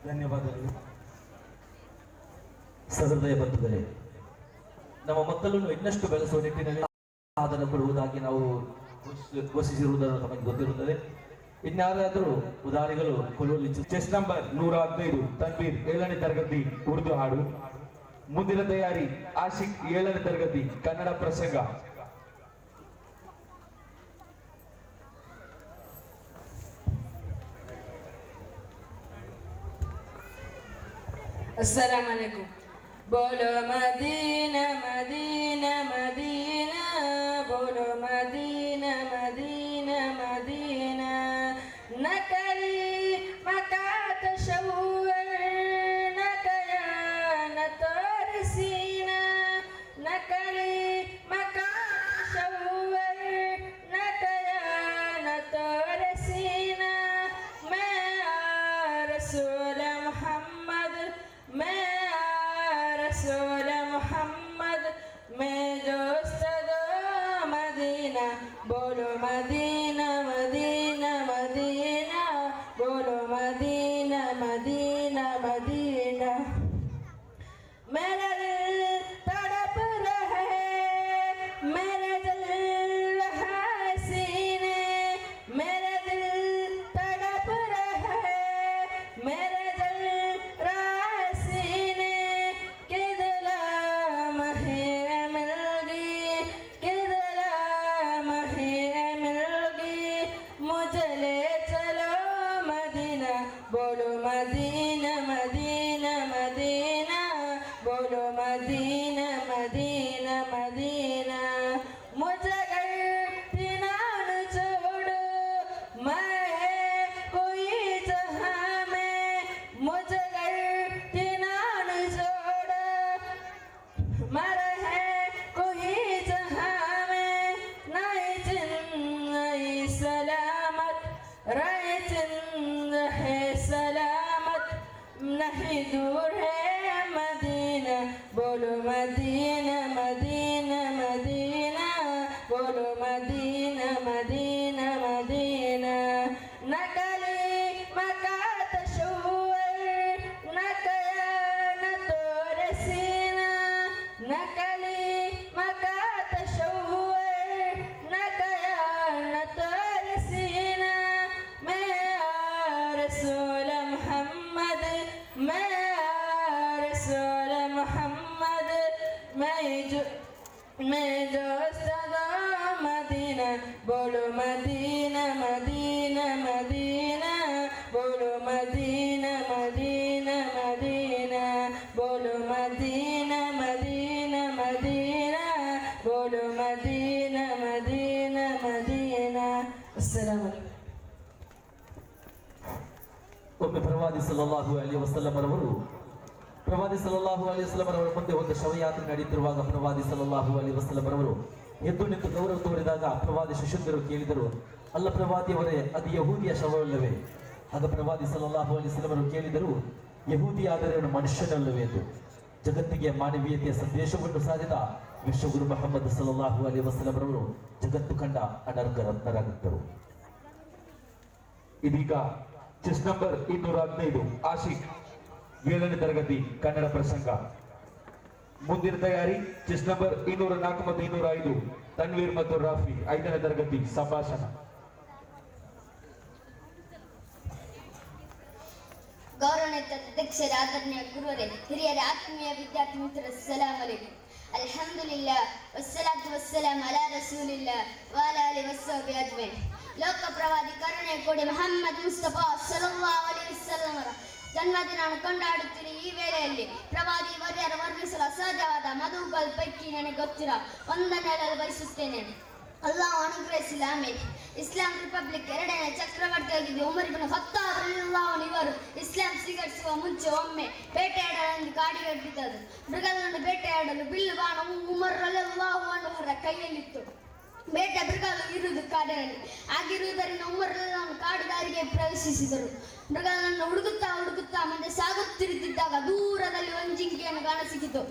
ಧನ್ಯವಾದಗಳು. ಸಹೃದಯ ಬಂಧುಗಳೇ, ನಮ್ಮ ಮಕ್ಕಳನ್ನು ಇನ್ನಷ್ಟು ಬೆಳೆಸುವ ನಿಟ್ಟಿನಲ್ಲಿ ಸಾಧನ ಕೊಡುವುದಾಗಿ ನಾವು ಘೋಷಿಸಿರುವುದನ್ನು ತಮಗೆ ಗೊತ್ತಿರುತ್ತದೆ. ಇನ್ಯಾರಾದರೂ ಉದಾರಿಗಳು ಕೊಲ್ಲುವಲ್ಲಿ ಚೆಸ್ ನಂಬರ್ 115 ತನ್ವೀರ್ 7ನೇ ತರಗತಿ ಉರ್ದು ಹಾಡು. ಮುಂದಿನ ತಯಾರಿ ಆಶಿಕ್ 7ನೇ ತರಗತಿ ಕನ್ನಡ ಪ್ರಸಂಗ. अस्सलाम वालेकुम. बोलो मदीना मदीना मदीना, बोलो मदीना मदीना मदीना. नकली मकात शौर नकया नतर सीना, नकली मकात शौर नकया नतर सीना. मैं रसूल मोहम्मद, मैं रसूल मोहम्मद, मैं दोस्त दो मदीना. बोलो मदीना मदीना मदीना, बोलो मदीना मदीना मदीना. मेरा दिल तड़प रहे, मेरा दिल रहा सीने, मेरा दिल तड़प रहे, मेरा दिल रहा सीने. किधरा महीर मिल गई, किधरा महीर मिल गई, मुझे ले चलो मदीना. बोलो मदीना मदीना मदीना, बोलो मदीना मदीना मदीना. मुझे घर सलामत रायत है सलामत नहीं दूर है मदीना बोलो मदीना मदीना मदीना बोलो मदीना मदीना मदीना नकली मका तशव्वर नकया न तोरसीना नकली मका तशव्वर नकया न तोरसीना मैं रसूल मोहम्मद मैं रसूल मोहम्मद मैं जो सदा मदीना बोलो मदीना मदीना मदीना बोलो मदीना मदीना मदीना बोलो मदीना मदीना मदीना बोलो मदीना मदीना मदीना अस्सलाम वालेकुम ಒಮ್ಮೆ ಪ್ರವಾದಿ ಸಲ್ಲಲ್ಲಾಹು ಅಲೈಹಿ ವಸಲ್ಲಂ ರವರು ಪ್ರವಾದಿ ಸಲ್ಲಲ್ಲಾಹು ಅಲೈಹಿ ವಸಲ್ಲಂ ರವರ ಮುಂದೆ ಒಂದು ಶವಯಾತ್ರೆ ನಡೆಯುತ್ತಿರುವಾಗ ಪ್ರವಾದಿ ಸಲ್ಲಲ್ಲಾಹು ಅಲೈಹಿ ವಸಲ್ಲಂ ರವರು ಎದ್ದು ನಿಂತು ಗೌರವ ತೋರಿದಾಗ ಪ್ರವಾದಿ ಶಿಷ್ಯರು ಕೇಳಿದರು, ಅಲ್ಲ ಪ್ರವಾದಿಯವರೇ, ಅದು ಯಹೂದಿಯ ಶವವಲ್ಲವೇ? ಆಗ ಪ್ರವಾದಿ ಸಲ್ಲಲ್ಲಾಹು ಅಲೈಹಿ ವಸಲ್ಲಂ ರವರು ಕೇಳಿದರು, ಯಹೂದಿ ಆದರೆ ಅವನು ಮನುಷ್ಯನಲ್ಲವೇ ಎಂದು. ಜಗತ್ತಿಗೆ ಮಾನವೀಯತೆಯ ಸಂದೇಶವನ್ನು ಸಾರಿದ ವಿಶ್ವಗುರು ಮೊಹಮ್ಮದ್ ಸಲ್ಲಲ್ಲಾಹು ಅಲೈಹಿ ವಸಲ್ಲಂ ರವರು ಜಗತ್ತು ಕಂಡ ಅನರ್ಘ ರತ್ನರಾಗಿದ್ದರು. ಇದೀಗ ಚೆಸ್ ನಂಬರ್ 215 ಆಶಿಕ್ 7ನೇ ತರಗತಿ ಕನ್ನಡ ಪ್ರಸಂಗ. ಮುಂದಿನ ತಯಾರಿ ಚೆಸ್ ನಂಬರ್ 204 ಮತ್ತು 205 ತನ್ವೀರ್ ಮತ್ತು ರಾಫಿ 5ನೇ ತರಗತಿ ಸಂಭಾಷಣ. ಗೌರವಾನ್ವಿತ ಅಧ್ಯಕ್ಷರ ಆದರಣೀಯ ಗುರುವರೇ, ಹಿರಿಯರ ಆತ್ಮೀಯ ವಿದ್ಯಾರ್ಥಿ ಮಿತ್ರರ ಸಲಾಂ ಅಲೈಕುಂ. ಅಲ್ಹಮ್ದುಲಿಲ್ಲಾ ವಸ್ಸಲಾತು ವಸ್ಸಲಾಂ ಅಲಾ ರಸೂಲಿಲ್ಲಾ ವಅಲಾ ಆಲಿಹಿ ವಸ್ಸಹಬಿಹಿ ಅಜ್ಮഈನ್. ಲೋಕ ಪ್ರವಾದಿ ಕರುಣೆ ಕೊಡಿ ಮುಹಮ್ಮದ್ ಮುಸ್ತಫಾ ಸಲ್ಲಲ್ಲಾಹು ಅಲೈಹಿ ವಸಲ್ಲಂ ಅವರ ಜನ್ಮದಿನವನ್ನು ಕೊಂಡಾಡುತ್ತೀರಿ. ಈ ವೇಳೆಯಲ್ಲಿ ಪ್ರವಾದಿ ವರ್ಯರ ವರ್ಣಿಸಲು ಅಸಾಧ್ಯವಾದ ಮಧುಗಳ ಪೈಕಿ ನನಗೆ ಗೊತ್ತಿರ ಒಂದನ್ನು ಹೇಳಲು ಬಯಸುತ್ತೇನೆ. ಅಲ್ಲಾಹ್ ಅನುಗ್ರಹಿಸಿಲ್ಲ, ಆಮೇಲೆ. ಇಸ್ಲಾಂ ರಿಪಬ್ಲಿಕ್ 2ನೇ ಚಕ್ರವರ್ತಿಯಾಗಿದ್ದು ಉಮರ್ ಇಬ್ನ್ ಖತ್ತಾಬ್ ರಲಿಯಲ್ಲಾಹು ಅನ್ಹು ಇವರು ಇಸ್ಲಾಂ ಸ್ವೀಕರಿಸುವ ಮುಂಚೆ ಒಮ್ಮೆ ಬೇಟೆಯಾಡಲೆಂದು ಕಾಡಿಗಟ್ಟಿದ್ದರು. ಮೃಗಗಳನ್ನು ಬೇಟೆಯಾಡಲು ಬಿಲ್ಲು ಬಾಣವು ಉಮರ್ ರಲಿಯಲ್ಲಾಹು ಅನ್ಹುರ ಕೈಯಲ್ಲಿತ್ತು. ಬೇಟೆ ಮೃಗಗಳು ಇರುವುದು ಕಾಡಿನಲ್ಲಿ. ಆಗಿರುವುದರಿಂದ ಉಮರ್ ರಲಿಯಲ್ಲಾಹು ಕಾಡುದಾರಿಗೆ ಪ್ರವೇಶಿಸಿದರು. ಮೃಗಗಳನ್ನು ಹುಡುಕುತ್ತಾ ಮುಂದೆ ಸಾಗುತ್ತಿರುತ್ತಿದ್ದಾಗ ದೂರದಲ್ಲಿ ಒಂದು ಜಿಂಕೆಯನ್ನು ಕಾಣಸಿಕ್ಕಿತು.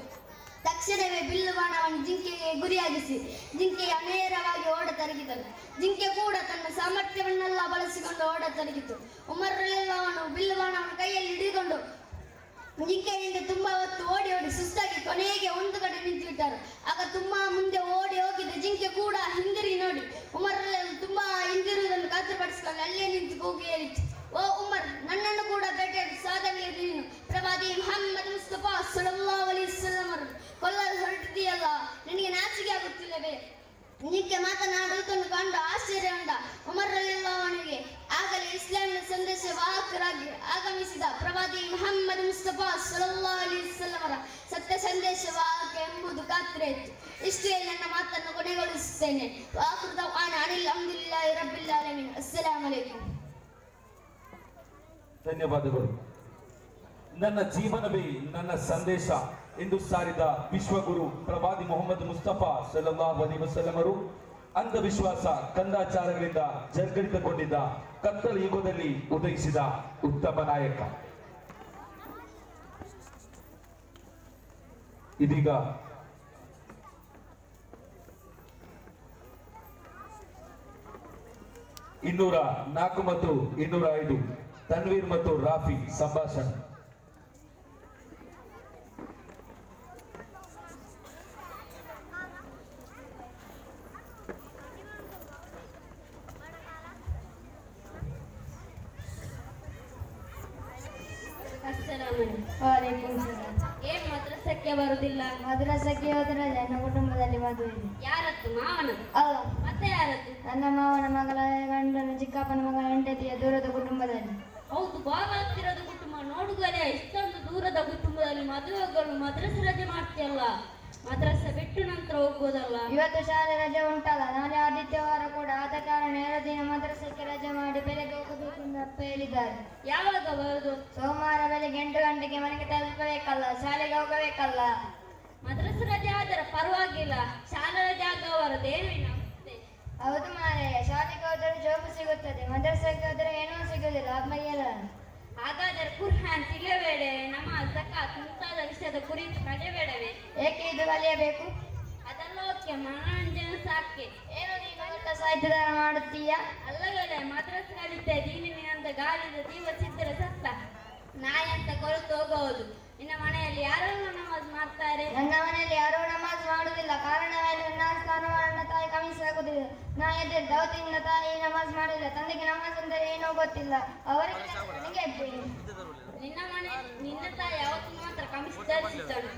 ತಕ್ಷಣವೇ ಬಿಲ್ಲು ಬಾಣವನ್ನು ಜಿಂಕೆಗೆ ಗುರಿಯಾಗಿಸಿ ಜಿಂಕೆಯ ನೇರವಾಗಿ ಓಡತೊಡಗಿದನು. ಜಿಂಕೆ ಕೂಡ ತನ್ನ ಸಾಮರ್ಥ್ಯವನ್ನೆಲ್ಲ ಬಳಸಿಕೊಂಡು ಓಡತೊಡಗಿತು. ಉಮರ್ ರಲಿಯಲ್ಲಾಹು ಅನ್ಹು ಬಿಲ್ಲು ಬಾಣವನ್ನು ಕೈಯಲ್ಲಿ ಹಿಡಿದುಕೊಂಡು ಜಿಂಕೆಯಿಂದ ತುಂಬಾ ಹೊತ್ತು ಓಡಿ ಸುಸ್ತಾಗಿ ಕೊನೆಗೆ ಒಂದು ಕಡೆ ನಿಂತುಬಿಟ್ಟರು. ಆಗ ತುಂಬಾ ಮುಂದೆ ಓಡಿ ಹೋಗಿದ್ದ ಜಿಂಕೆ ಕೂಡ ಹಿಂದಿರುಗಿ ನೋಡಿ ಉಮರ್ ರಲಿಯಲ್ಲಾಹು ತುಂಬಾ ಹಿಂದಿರುವುದನ್ನು ಖಾತ್ರಿಪಡಿಸಿಕೊಂಡು ಅಲ್ಲೇ ನಿಂತು ಕೂಗಿ ಹೇಳಿತು, ಓ ಉಮರ್, ನನ್ನನ್ನು ಕೂಡ ಬೇಟೆಯಾಡಿ ಸಾಧನೆ ನೀನು ಪ್ರವಾದಿ ಮುಹಮ್ಮದ್ ಮುಸ್ತಫಾ ಸಲ್ಲಲ್ಲಾಹು ಅಲೈಹಿ ವಸಲ್ಲಂ ಅವರನ್ನು ಕೊಲ್ಲಲು ಹೊರಟಿದೆಯಲ್ಲ, ನಿನಗೆ ನಾಚಿಕೆ ಆಗುತ್ತಿಲ್ಲವೇ? ಜಿಂಕೆ ಮಾತನಾಡುವುದನ್ನು ಕಂಡು ಆಶ್ಚರ್ಯಗೊಂಡ ಉಮರ್ ರಲಿಯಲ್ಲಾಹು ಅನ್ಹುಗೆ ಆಗಲೇ ಇಸ್ಲಾಮಿನ ಸಂದೇಶ ವಾಹಕರಾಗಿ ಆಗಮಿಸಿದ ಪ್ರವಾದಿ ಮುಹಮ್ಮದ್ ಮುಸ್ತಫಾ ಸಲ್ಲಲ್ಲಾಹು ಅಲೈಹಿ ವಸಲ್ಲಂ ಅವರ ಸತ್ಯ ಸಂದೇಶ ವಾಹಕ ಎಂಬುದು ಖಾತ್ರಿಯಾಯಿತು. ಇಷ್ಟೇ ನನ್ನ ಮಾತನ್ನು ಕೊನೆಗೊಳಿಸುತ್ತೇನೆ. ವಾಖಿರು ದಅವಾನಾ ಅನಿಲ್ ಹಮ್ದುಲಿಲ್ಲಾಹಿ ರಬ್ಬಿಲ್ ಆಲಮೀನ್. ಅಸ್ಸಲಾಮು ಅಲೈಕುಂ. ಧನ್ಯವಾದಗಳು. ನನ್ನ ಜೀವನವೇ ನನ್ನ ಸಂದೇಶ ಎಂದು ಸಾರಿದ ವಿಶ್ವಗುರು ಪ್ರವಾದಿ ಮೊಹಮ್ಮದ್ ಮುಸ್ತಫಾ ಸಲ್ಲಲ್ಲಾಹು ಅಲೈಹಿ ವಸಲ್ಲಂ ಅವರು ಅಂಧವಿಶ್ವಾಸ ಕಂದಾಚಾರಗಳಿಂದ ಜರ್ಗರಿತಗೊಂಡಿದ್ದ ಕತ್ತಲ ಯುಗದಲ್ಲಿ ಉದಯಿಸಿದ ಉತ್ತಮ ನಾಯಕ. ಇದೀಗ ಇನ್ನೂರ 4 ಮತ್ತು 205 ತನ್ವೀರ್ ಮತ್ತು ರಾಫಿ ಸಂಭಾಷಣೆ. ಏನ್ ಮದ್ರಸಕ್ಕೆ ಬರುದಿಲ್ಲ? ಮದ್ರಸಕ್ಕೆ ಹೋದ್ರೆ ನನ್ನ ಕುಟುಂಬದಲ್ಲಿ ಮದುವೆ ಇದೆ. ಯಾರತ್ತು? ಮಾವನ? ಅಲ್ಲ, ಮತ್ತೆ ಯಾರತ್ತು? ನನ್ನ ಮಾವನ ಮಗಳ ಗಂಡನ ಚಿಕ್ಕಪ್ಪನ ಮಗಳ ಹೆಂಡತಿಯ ದೂರದ ಕುಟುಂಬದಲ್ಲಿ. ಹೌದು, ಬಾಳ ಹತ್ತಿರದ ಕುಟುಂಬ. ನೋಡುಗರೆ, ಇಷ್ಟೊಂದು ದೂರದ ಕುಟುಂಬದಲ್ಲಿ ಮದುವೆಗಳು ಮದ್ರಸೆ ರಜೆ ಮಾಡ್ತೀಯಲ್ಲ, ಮದ್ರಸೆ ಬಿಟ್ಟು ನಂತರ ಹೋಗ್ಬೋದಲ್ಲ? ಇವತ್ತು ಶಾಲೆ ರಜೆ ಉಂಟಲ್ಲ, ನಾಳೆ ಆದಿತ್ಯವಾರ ಕೂಡ. ಆದ ಕಾರಣ 2 ದಿನ ಮದ್ರಸಕ್ಕೆ ರಜೆ ಮಾಡಿ ಬೆಳಗ್ಗೆ ಹೋಗಬೇಕೆಂದು ಅಪ್ಪ ಹೇಳಿದ್ದಾರೆ. ಯಾವಾಗ ಬರುದು? ಸೋಮವಾರ ಬೆಳಿಗ್ಗೆ 8 ಗಂಟೆಗೆ ಮನೆಗೆ ತಲುಪಬೇಕಲ್ಲ, ಶಾಲೆಗೆ ಹೋಗಬೇಕಲ್ಲ. ಮದ್ರಸೆ ರಜೆ ಆದರೆ ಪರವಾಗಿಲ್ಲ, ಶಾಲೆ ರಜೆ ಆಗವರದೇನು ಹೌದು ಮಾರಾಯ, ಶಾಲೆಗೆ ಹೋದರೆ ಜಾಬ್ ಸಿಗುತ್ತದೆ, ಮದ್ರಸೆಗೆ ಹೋದರೆ ಏನೂ ಸಿಗುವುದಿಲ್ಲ. ಅಮ್ಮಯ್ಯಲ್ಲ. ಹಾಗಾದರೆ ಕುರ್ಆನ್ ತಿಳಿಯಬೇಡ, ನಮಾಜ್, ಝಕಾತ್ ಮುಂತಾದ ವಿಷಯದ ಕುರಿತು ಕಲಿಯಬೇಡವೇ? ಏಕೆ ಇದು ಕಲಿಯಬೇಕು? ಅದೆಲ್ಲೋಕೆ ಮನೋರಂಜನೆ ಸಾಕೆ. ಏನು ನೀನು ಒಳ್ಳೆ ಸಾಹಿತ್ಯದ ಮಾಡುತ್ತೀಯಾ? ಅಲ್ಲಗಡೆ ಮದ್ರಸ್ ಕಲಿತೆ ದೀನಿನಿಂದ ಗಾಳಿದ ಜೀವ ಸಿದ್ಧರ ಸತ್ತ ನಾಯಿ ಅಂತ ಕೊರತು ಹೋಗಬಹುದು. ನಿನ್ನ ಮನೆಯಲ್ಲಿ ಯಾರೆಲ್ಲ ನಮಾಜ್ ಮಾಡ್ತಾರೆ? ನನ್ನ ಮನೆಯಲ್ಲಿ ಯಾರೂ ನಮಾಜ್ ಮಾಡುವುದಿಲ್ಲ. ಕಾರಣವೇನು? ನನ್ನ ತಾಯಿ ಕಮಿಸಾಗುವುದಿಲ್ಲ. ನಾ ಎದ್ದಿದ್ದೆ ಅವತ್ತಿಂದ ತಾಯಿ ನಮಾಜ್ ಮಾಡಿಲ್ಲ. ತಂದೆಗೆ ನಮಾಜ್ ಅಂದರೆ ಏನೋ ಗೊತ್ತಿಲ್ಲ. ಅವರಿಗೆ ನನಗೆ ನಿನ್ನ ತಾಯಿ ಯಾವತ್ತು ಮಾತ್ರ ಕಮಿಸ್ ಧರಿಸಿದ್ದಳು.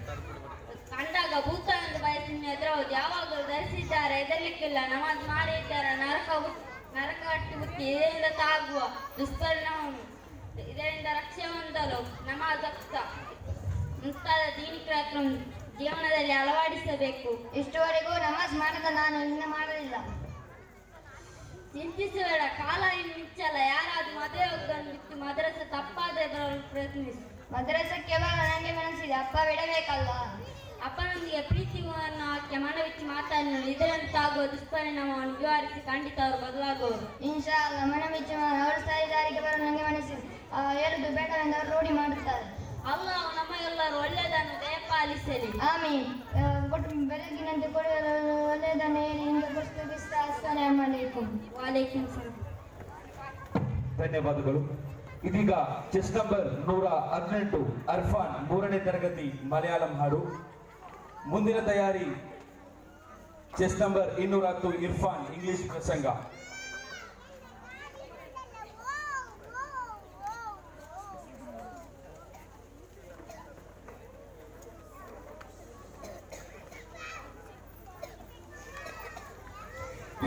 ಕಂಡಾಗ ಭೂತ ಎಂದು ಬಯಸಿನ ಎದುರಬಹುದು. ಯಾವಾಗಲೂ ಧರಿಸಿದ್ದಾರೆ, ಎದರ್ಲಿಕ್ಕಿಲ್ಲ. ನಮಾಜ್ ಮಾಡಿದ್ದಾರೆ, ನರಕ ಹಟ್ಟಿ ಹುಟ್ಟಿ ಇದರಿಂದ ತಾಗುವ ದುಷ್ಪರಿಣಾಮ, ಇದರಿಂದ ರಕ್ಷೆ ಹೊಂದಲು ನಮಾಜ್ ಮುಂತಾದ ದೀನಿ ಕಾರ್ಯಕ್ರಮ ಜೀವನದಲ್ಲಿ ಅಳವಡಿಸಬೇಕು. ಇಷ್ಟುವರೆಗೂ ನಮಾಜ್ ಮಾಡಿದ ನಾನು ಇನ್ನು ಮಾಡಲಿಲ್ಲ. ಚಿಂತಿಸಬೇಡ, ಕಾಲ ಇನ್ನು ಮಿಚ್ಚಲ್ಲ. ಯಾರಾದ್ರೂ ಮದುವೆ ಹೋಗೋದನ್ನು ಬಿಟ್ಟು ಮದ್ರಸೆ ತಪ್ಪಾದ್ರೆ ಬರಲು ಪ್ರಯತ್ನಿಸು. ಮದ್ರಸಕ್ಕೆ ಬರಲು ನನಗೆ ಮನಸ್ಸಿದೆ. ಅಪ್ಪ ಬಿಡಬೇಕಲ್ಲ. ಅಪ್ಪನೊಂದಿಗೆ ಪ್ರೀತಿಯನ್ನು ಹಾಕಿ ಮನವಿಚ್ಚಿ ಮಾತನ್ನು ಇದರಂತಾಗುವ ದುಷ್ಪರಿಣಾಮವನ್ನು ವಿವರಿಸಿ ಖಂಡಿತ ಅವರು ಬದಲಾಗುವರು. ಇನ್ಶಾ ಅಲ್ಲ, ಮನವಿಚ್ಚಿ ಅವರು ಸರಿ ದಾರಿಗೆ ಬರಲು ನನಗೆ ಮನಸ್ಸಿದೆ. ಹೇಳುದು ಬೇಡವೆಂದು ಅವರು ರೂಢಿ ಮಾಡುತ್ತಾರೆ. ಅಲ್ಲಾಹು ನಮಗೆಲ್ಲರೂ ಒಳ್ಳೆಯದನ್ನು ದಯಪಾಲಿಸಲಿ. ಆಮೀನ್. ಬೆಳಗಿನಂತೆ ಕೊಡಲು ಒಳ್ಳೆಯದನ್ನು ಹೇಳಿ ಇಂದು ಪುಸ್ತಕಿಸ್ತಾ. ಅಸ್ಸಲಾಮು ಅಲೈಕುಂ. ವಾಲೈಕುಂ ಸಲಾಂ. ಧನ್ಯವಾದಗಳು. ಇದೀಗ ಚೆಸ್ ನಂಬರ್ 118 ಅರ್ಫಾನ್ 3ನೇ ತರಗತಿ ಮಲಯಾಳಂ ಹಾಡು. ಮುಂದಿನ ತಯಾರಿ ಚೆಸ್ ನಂಬರ್ 210 ಇರ್ಫಾನ್ ಇಂಗ್ಲಿಷ್ ಪ್ರಸಂಗ.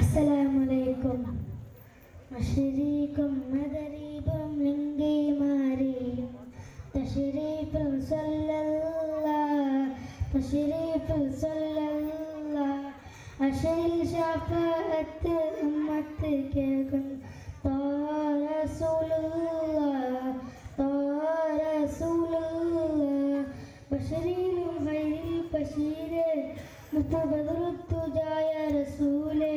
Assalamualaikum. Masyrikum madaribum linggi marim tashriful sallallah tashriful sallallah ashil syafaat ummat ke kun ta rasulullah bashirin ghairil bashire mutabadrut tujaya rasule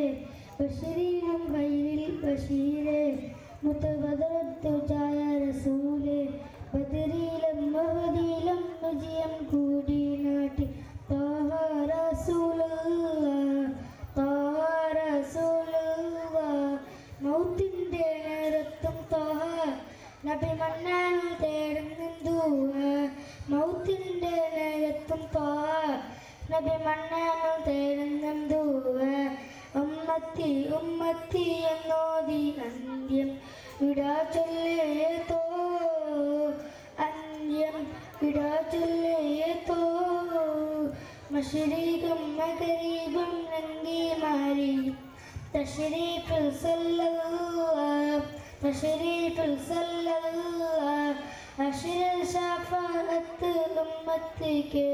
bashirin ghairil bashire mutabadrut tujaya rasule badrilam mahdilam najiyam kudi nati taha rasulullah mautinde nerathum taha nabi mannan tedundu mautinde nerathum taha nabi mannan tedundu ummati ummati എന്നോതി അന്ത്യം വിടാചൊല്ലേതോ അന്ത്യം വിടാചൊല്ലേതോ മശ്രീകം മഗരീബം നങ്കി മാരി തശ്രീഫുൽ സല്ലല്ലാഹ് അശ്രിൽ ശഫാഅത്ത് ഉമ്മത്തിക്ക്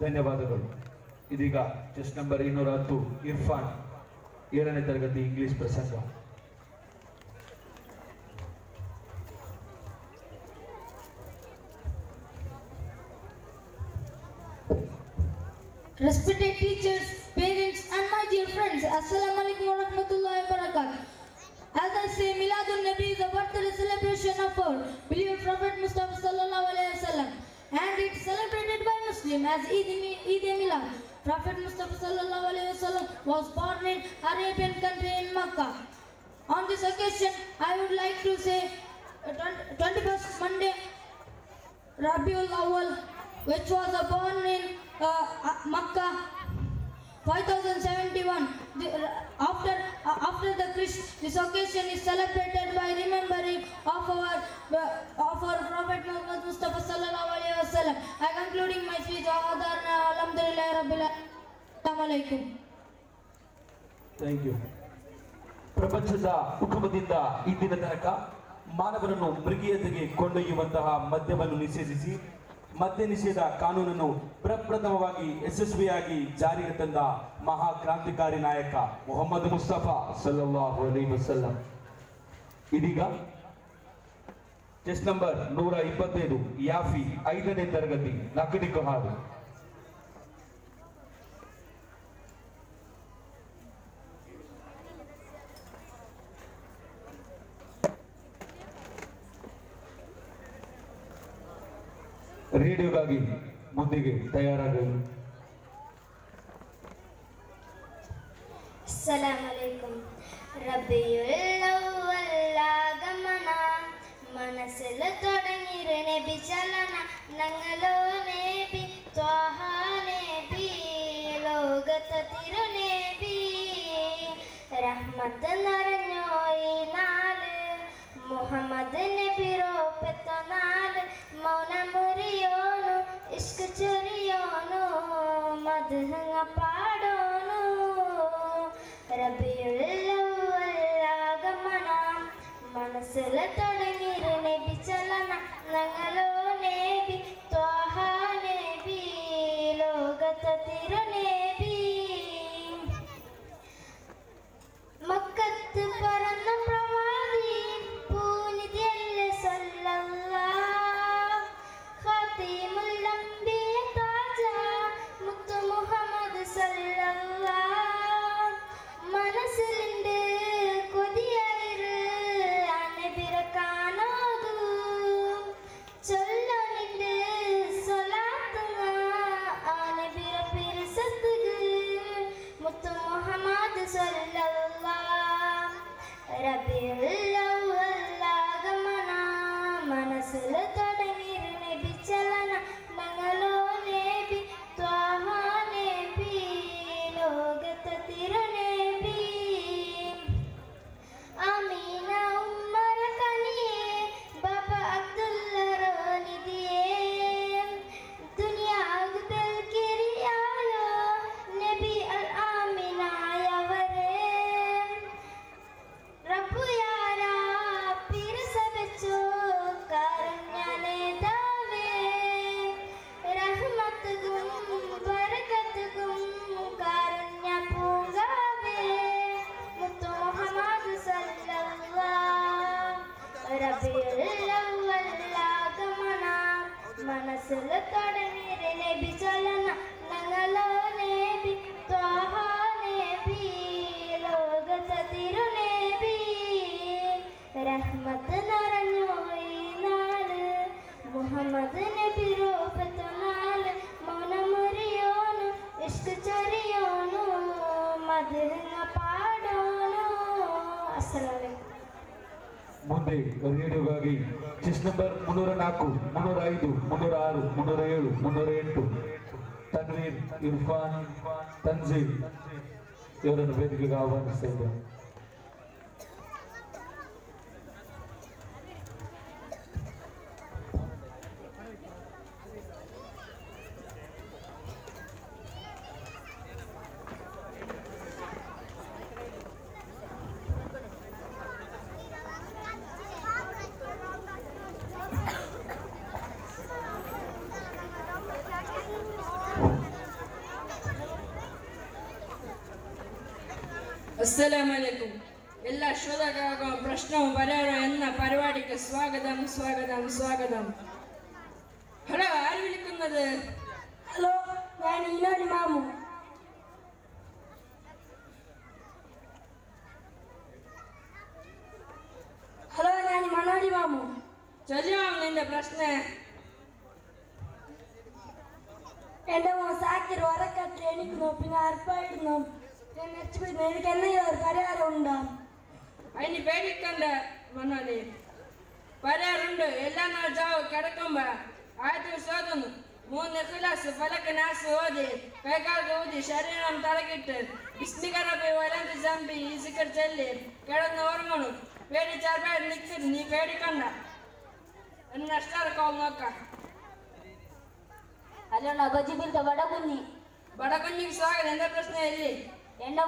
ಧನ್ಯವಾದಗಳು. ಇದೀಗ chess number 210 Irfan 7ನೇ ತರಗತಿ English ಪ್ರಸಂಗ. Respected teachers, parents and my dear friends, Assalamu alaikum wa rahmatullahi wa barakatuh. As I say, Miladun Nabi is a birthday celebration of our beloved Prophet Mustafa sallallahu alaihi wasallam, and it's celebrated by Muslims as Eid Milad. Prophet Mustafa sallallahu alaihi wasallam was born in Arabian country in Makkah. On this occasion, I would like to say 21st Monday, Rabiul Awwal, which was born in Makkah 5071. After the Christ, this occasion is celebrated by remembering of our Prophet Muhammad Mustafa sallallahu alaihi wasallam. I concluding my speech. Alhamdulillah Rabbil Alamin. Assalamu alaikum. Thank you. ಪ್ರಪಂಚದ ಹುಕುಮದಿಂದ ಇಂದಿನ ತನಕ ಮಾನವರನ್ನು ಮೃಗೀಯತೆಗೆ ಕೊಂಡೊಯ್ಯುವಂತಹ ಮದ್ಯವನ್ನು ನಿಷೇಧಿಸಿ ಮದ್ಯ ನಿಷೇಧ ಕಾನೂನನ್ನು ಪ್ರಪ್ರಥಮವಾಗಿ ಯಶಸ್ವಿಯಾಗಿ ಜಾರಿಗೆ ತಂದ ಮಹಾ ಕ್ರಾಂತಿಕಾರಿ ನಾಯಕ ಮೊಹಮ್ಮದ್ ಮುಸ್ತಫಾ ಸಲ್ಲಲ್ಲಾಹು ಅಲೈಹಿ ವಸಲ್ಲಂ ಇದೀಗ ಚೆಸ್ ನಂಬರ್ 125 ಯಾಫಿ 5ನೇ ತರಗತಿ ನಕನಿಕು ಹಾಡು. ರೇಡಿಯೋಗಾಗಿ ಮುಂದಿಗೆ ತಯಾರಾಗಲು. അസ്സലാമലൈക്കും. റബിയുൽ അവ്വൽ ആഗമന മനസ്സിൽ തുടങ്ങിയ നബി ചലന ഞങ്ങളോ നബി ത്വാഹ നബി ലോകത്ത് തിരുനബി റഹ്മത്ത് നിറഞ്ഞോയി നാല് മുഹമ്മദ് നബി റോപ്പത്തൊന്നാല് മൗനമുറിയോനു ഇഷ്ക് ചൊരിയോനു മദ്ഹങ്ങ പാടോനു റബിയുൽ അവ്വൽ ആഗമന മനസ്സിൽ തുടങ്ങിയ നബി ചലന ഞങ്ങളോ നബി ത്വാഹ നബി ലോകത്ത് തിരുനബി മക്കത്ത് പറന്ന പ്രവാദി പൂനിധിയല്ലേ സല്ലല്ലാഹ് ഖാതിമുൽ അംബിയ താജ മുത്തു മുഹമ്മദ് സല്ലല്ലാഹ് മനസ്സിലുണ്ട് കൊതിയായിര് അനബിറക്കാനോതു ചൊല്ലനിണ്ട് സ്വലാത്തുക അനബിറ പിരിസത്തുക മുത്തു മുഹമ്മദ് സല്ലല്ലാഹ് റബിയുൽ അവ്വൽ ആഗമന മനസ്സിൽ തുടങ്ങിയ നബി ചലന ഞങ്ങളോ നബി ത്വാഹ നബി ലോകത്ത് തിരുനബി അമീന ഉമ്മറ കനിയേ ബാബ അബ്ദുല്ല റോനിദിയേ ദുനിയാകുതൽ കിരിയായോ നബി അൽ ആമിനായവരേ റബ്ബു യാരാ പിരസവെച്ചു കരഞ്ഞനേതാവേ റഹ്മത്തുകും ബറകത്തുകും കരഞ്ഞ പൂങ്കാവേ മുത്തു മുഹമ്മദ് സല്ലല്ലാഹ് റബിയുൽ അവ്വൽ ആഗമന മനസ്സിൽ തുടങ്ങിയ നബി ചലന ഞങ്ങളോ നബി ത്വാഹ നബി ലോകത്ത് തിരുനബി റഹ്മത്ത് നിറഞ്ഞോയി നാല് മുഹമ്മദ് നബി റൂപത്തൊന്നാല് മൗനമുറിയോനു ഇഷ്ക് ചൊരിയോനു മദ്ഹങ്ങ പാടോനു. അസ്സലാമലൈക്കും. ಮುಂದೆ ರೇಡಿಯೋಗಾಗಿ ಚೆಸ್ ನಂಬರ್ 304 305 306 307 308 ತನ್ವೀರ್ ಇರ್ಫಾನ್ ತನ್ಜೀರ್ ಇವರನ್ನು ವೇದಿಕೆಗೆ ಆಹ್ವಾನಿಸ್ತಾ ಇದ್ದಾರೆ. അസ്സലാമലൈക്കും. എല്ലാ ശ്രോതാക്കൾക്കും പ്രശ്നവും പരിഹാരവും എന്ന പരിപാടിക്ക് സ്വാഗതം സ്വാഗതം സ്വാഗതം. ഹലോ, ആര് വിളിക്കുന്നത്? ഹലോ, ഞാൻ ഈനാലി മാമു. ഹലോ, ഞാൻ മണാലി മാമു. ചൊല്ലിയാം നിന്റെ പ്രശ്നം. എന്റെ മോൻ സാക്കിർ ഉറക്കത്തിൽ എണീക്കുന്നു, പിന്നെ അർപ്പായിടുന്നു, എനിക്ക് എന്തെങ്കിലും ഒരു പരിഹാരം ഉണ്ടോ? അതിന് പേടിക്കണ്ട മണ്ണാലി, പരിഹാരമുണ്ട്. എല്ലാ നാൾ ജാവ് കിടക്കുമ്പോ ആയത്തിൽ സോതുന്നു 3 ഇഖ്ലാസ് ഫലക്ക് നാസ് ഓതി കൈകാൽ ഊതി ശരീരം തലക്കിട്ട് ബിസ്മിക റബ്ബി വലന്ത് ജംബി ഈ സിക്കർ ചൊല്ലി കിടന്ന് ഉറങ്ങണം. പേടിച്ചാൽ നിൽക്കരുത്, നീ പേടിക്കണ്ട. എന്നെ നഷ്ടം നോക്കാം. ഹലോ, ഗജിബിന്റെ വടക്കുഞ്ഞിക്ക് സ്വാഗതം. എന്താ പ്രശ്നം ഇല്ലേ? എന്റെ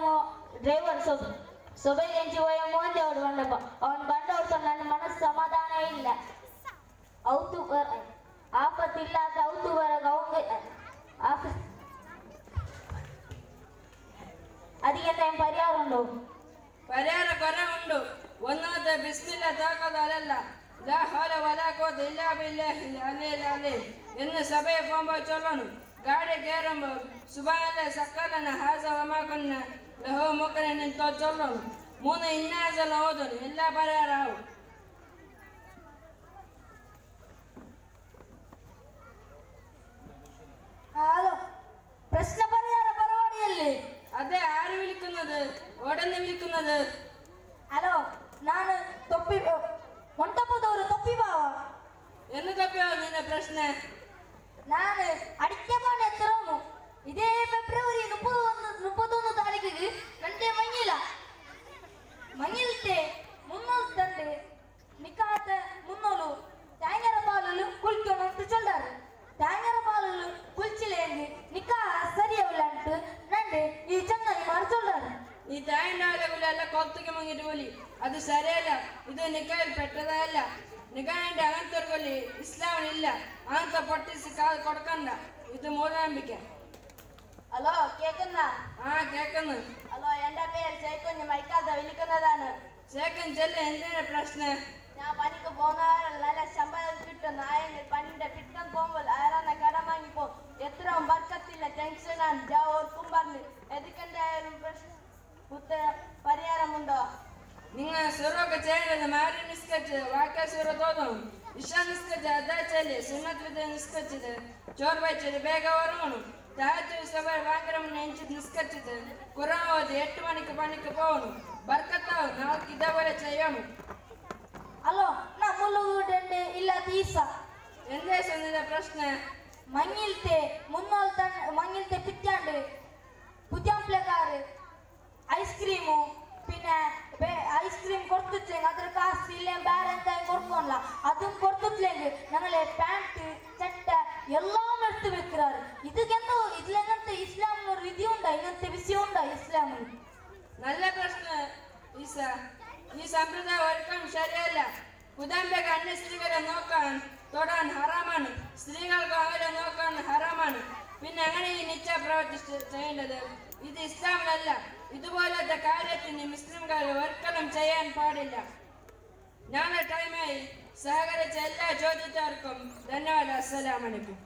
ഡ്രൈവർ സുബൈൽ എനിക്ക് പോയ മോന്റെ അവിടെ കണ്ടപ്പോ അവൻ കണ്ടോടത്തോണ്ട് എന്റെ മനസ്സ് സമാധാനം ഇല്ല. ആപത്തില്ലാത്ത അതിക്കെന്താ പരിഹാരമുണ്ടോ? പരിഹാര കുറവുണ്ട്. ഒന്നാമത്തെ ബിസ്മില്ല തോക്കതല്ല ലാ ഹൗല വലാ ഖുവത ഇല്ലാ ബില്ലാഹിൽ അലിയിൽ അലീം എന്ന് സഭയെ പോകുമ്പോൾ ചൊല്ലണം. ഗാഡി കയറുമ്പോൾ സുബ്ഹാനല്ലാഹി സക്കലന ഹാസ വമാ കുന്ന ലഹു മുഖ്രിനീൻ എന്ന് ചൊല്ലണം. 3 ഇന്നാസല ഓതണം. എല്ലാ പരിഹാരമാവും. ഹലോ, പ്രശ്ന പരിഹാര പരിപാടിയല്ലേ? അതെ, ആര് വിളിക്കുന്നത്? ഓടെന്ന് വിളിക്കുന്നത്? ഹലോ, ನಾನು ತೊಪ್ಪಿ ಮೊಂಟಪ್ಪದವರು ತೊಪ್ಪಿ ಬಾವ. എന്ന് തപ്പിയാവും നിന്റെ പ്രശ്നം? ನಾನು ಅಡಿಕೆ ಮನೆ ಎತ್ತರವು ಇದೇ ಫೆಬ್ರವರಿ 31 ತಾರೀಕಿಗೆ ನಂಟೆ ಮಂಗಿಲ್ತೆ 300 తండ్రి నికాత 300 తేంగర పాలలు కుల్కోను అంటూ చొల్లారు. తేంగర పాలలు కుల్చిలేంది నికా సరియవులంటూ నండి ఈ చెన్నై మారు చొల్లారు. ഈ തേങ്ങ കൊത്തുക്ക് മുങ്ങിട്ട് പോലി അത് ശരിയല്ല. ഇത് നിക്കായിൽ പെട്ടതല്ല. നിക്കാന്റെ അങ്ങനത്തെ ഒരു കൊല്ലി ഇസ്ലാമിനില്ല. അങ്ങനത്തെ പൊട്ടിച്ച് കൊടുക്കണ്ട. ഇത് മൂഢനമ്പിക്ക. ഹലോ, കേക്കുന്ന? ആ, കേക്കുന്നു. ഹലോ, എന്റെ പേര് ചേക്കുഞ്ഞ് മൈക്കാതെ വിളിക്കുന്നതാണ്. ചേക്കൻ ചെല്ല, എന്തിനാ പ്രശ്നം? ഞാൻ പണിക്ക് പോകുന്നവരെ നല്ല ശമ്പളം കിട്ടും. നായന് പണിന്റെ കിട്ടാൻ പോകുമ്പോൾ അയാളെ കടം വാങ്ങിപ്പോ എത്രയും ബർക്കത്തില്ല. ടെൻഷനാണ്. ഓർക്കും പറഞ്ഞു എതുക്കെന്തായാലും പരിഹാരമുണ്ടോ? നിങ്ങൾ സുറൊക്കെ ചെയ്യേണ്ടത് മാറി നിസ്കരിച്ച് വാക്യ സുറ തോന്നും. ഇഷ നിസ്കരിച്ച് അതാച്ചല്ലേ സുന്നത്ത് വിധ നിസ്കരിച്ചത് ചോറ് വച്ചത് ಬೇಗ ഉറങ്ങണം. തഹജ്ജുദ് സബ ഭയങ്കര നെഞ്ചിട്ട് നിസ്കരിച്ചത് ഖുർആൻ ഓതി 8 മണിക്ക് പണിക്ക് പോകണം. ബർക്കത്താവും. നാളെ ഇതേപോലെ ചെയ്യണം. ഹലോ, മുള്ളുകൂടുണ്ട് ഇല്ലാത്ത ഈസ. എന്താ നിന്റെ പ്രശ്നം? മങ്ങിലത്തെ പിറ്റാണ്ട് പുതിയാപ്പിളക്കാര് ഐസ്ക്രീമു പിന്നെ ഐസ്ക്രീം കൊടുത്തിട്ടില്ലെങ്കിൽ അದ್ರ കാശ് ഇല്ലേ ಬೇರೆ എന്തായാലും കൊടുക്കണല്ല. അതും കൊടുത്തിട്ടില്ലെങ്കിൽ ഞങ്ങളെ പാൻറ് ചട്ട എല്ലാം എടുത്ത് വെക്കാറ്. ഇതിലെങ്ങനത്തെ ഇസ്ലാമിനൊരു വിധിയുണ്ടോ? ഇങ്ങനത്തെ വിഷയമുണ്ടോ ഇസ്ലാമിൽ? നല്ല പ്രശ്നം ഈസ. ഈ സമ്പ്രദായം ഒരിക്കലും ശരിയല്ല. പുതാമ്പേക്ക് അന്യ സ്ത്രീകളെ നോക്കാൻ തൊടാൻ ഹറാമാണ്. സ്ത്രീകൾക്ക് അവരെ നോക്കാൻ ഹറാമാണ്. പിന്നെ അങ്ങനെ ഈ നിശ്ച പ്രവൃത്തി ചെയ്യേണ്ടത്? ഇത് ഇസ്ലാമിലല്ല. ഇതുപോലത്തെ കാര്യത്തിന് മുസ്ലിംകൾ ഒരിക്കലും ചെയ്യാൻ പാടില്ല. ഞങ്ങളുടെ ടൈമായി സഹകരിച്ച എല്ലാ ചോദ്യക്കാർക്കും ಧನ್ಯವಾದ. ಅಸ್ಸಲಾಮು ಅಲೈಕುಂ.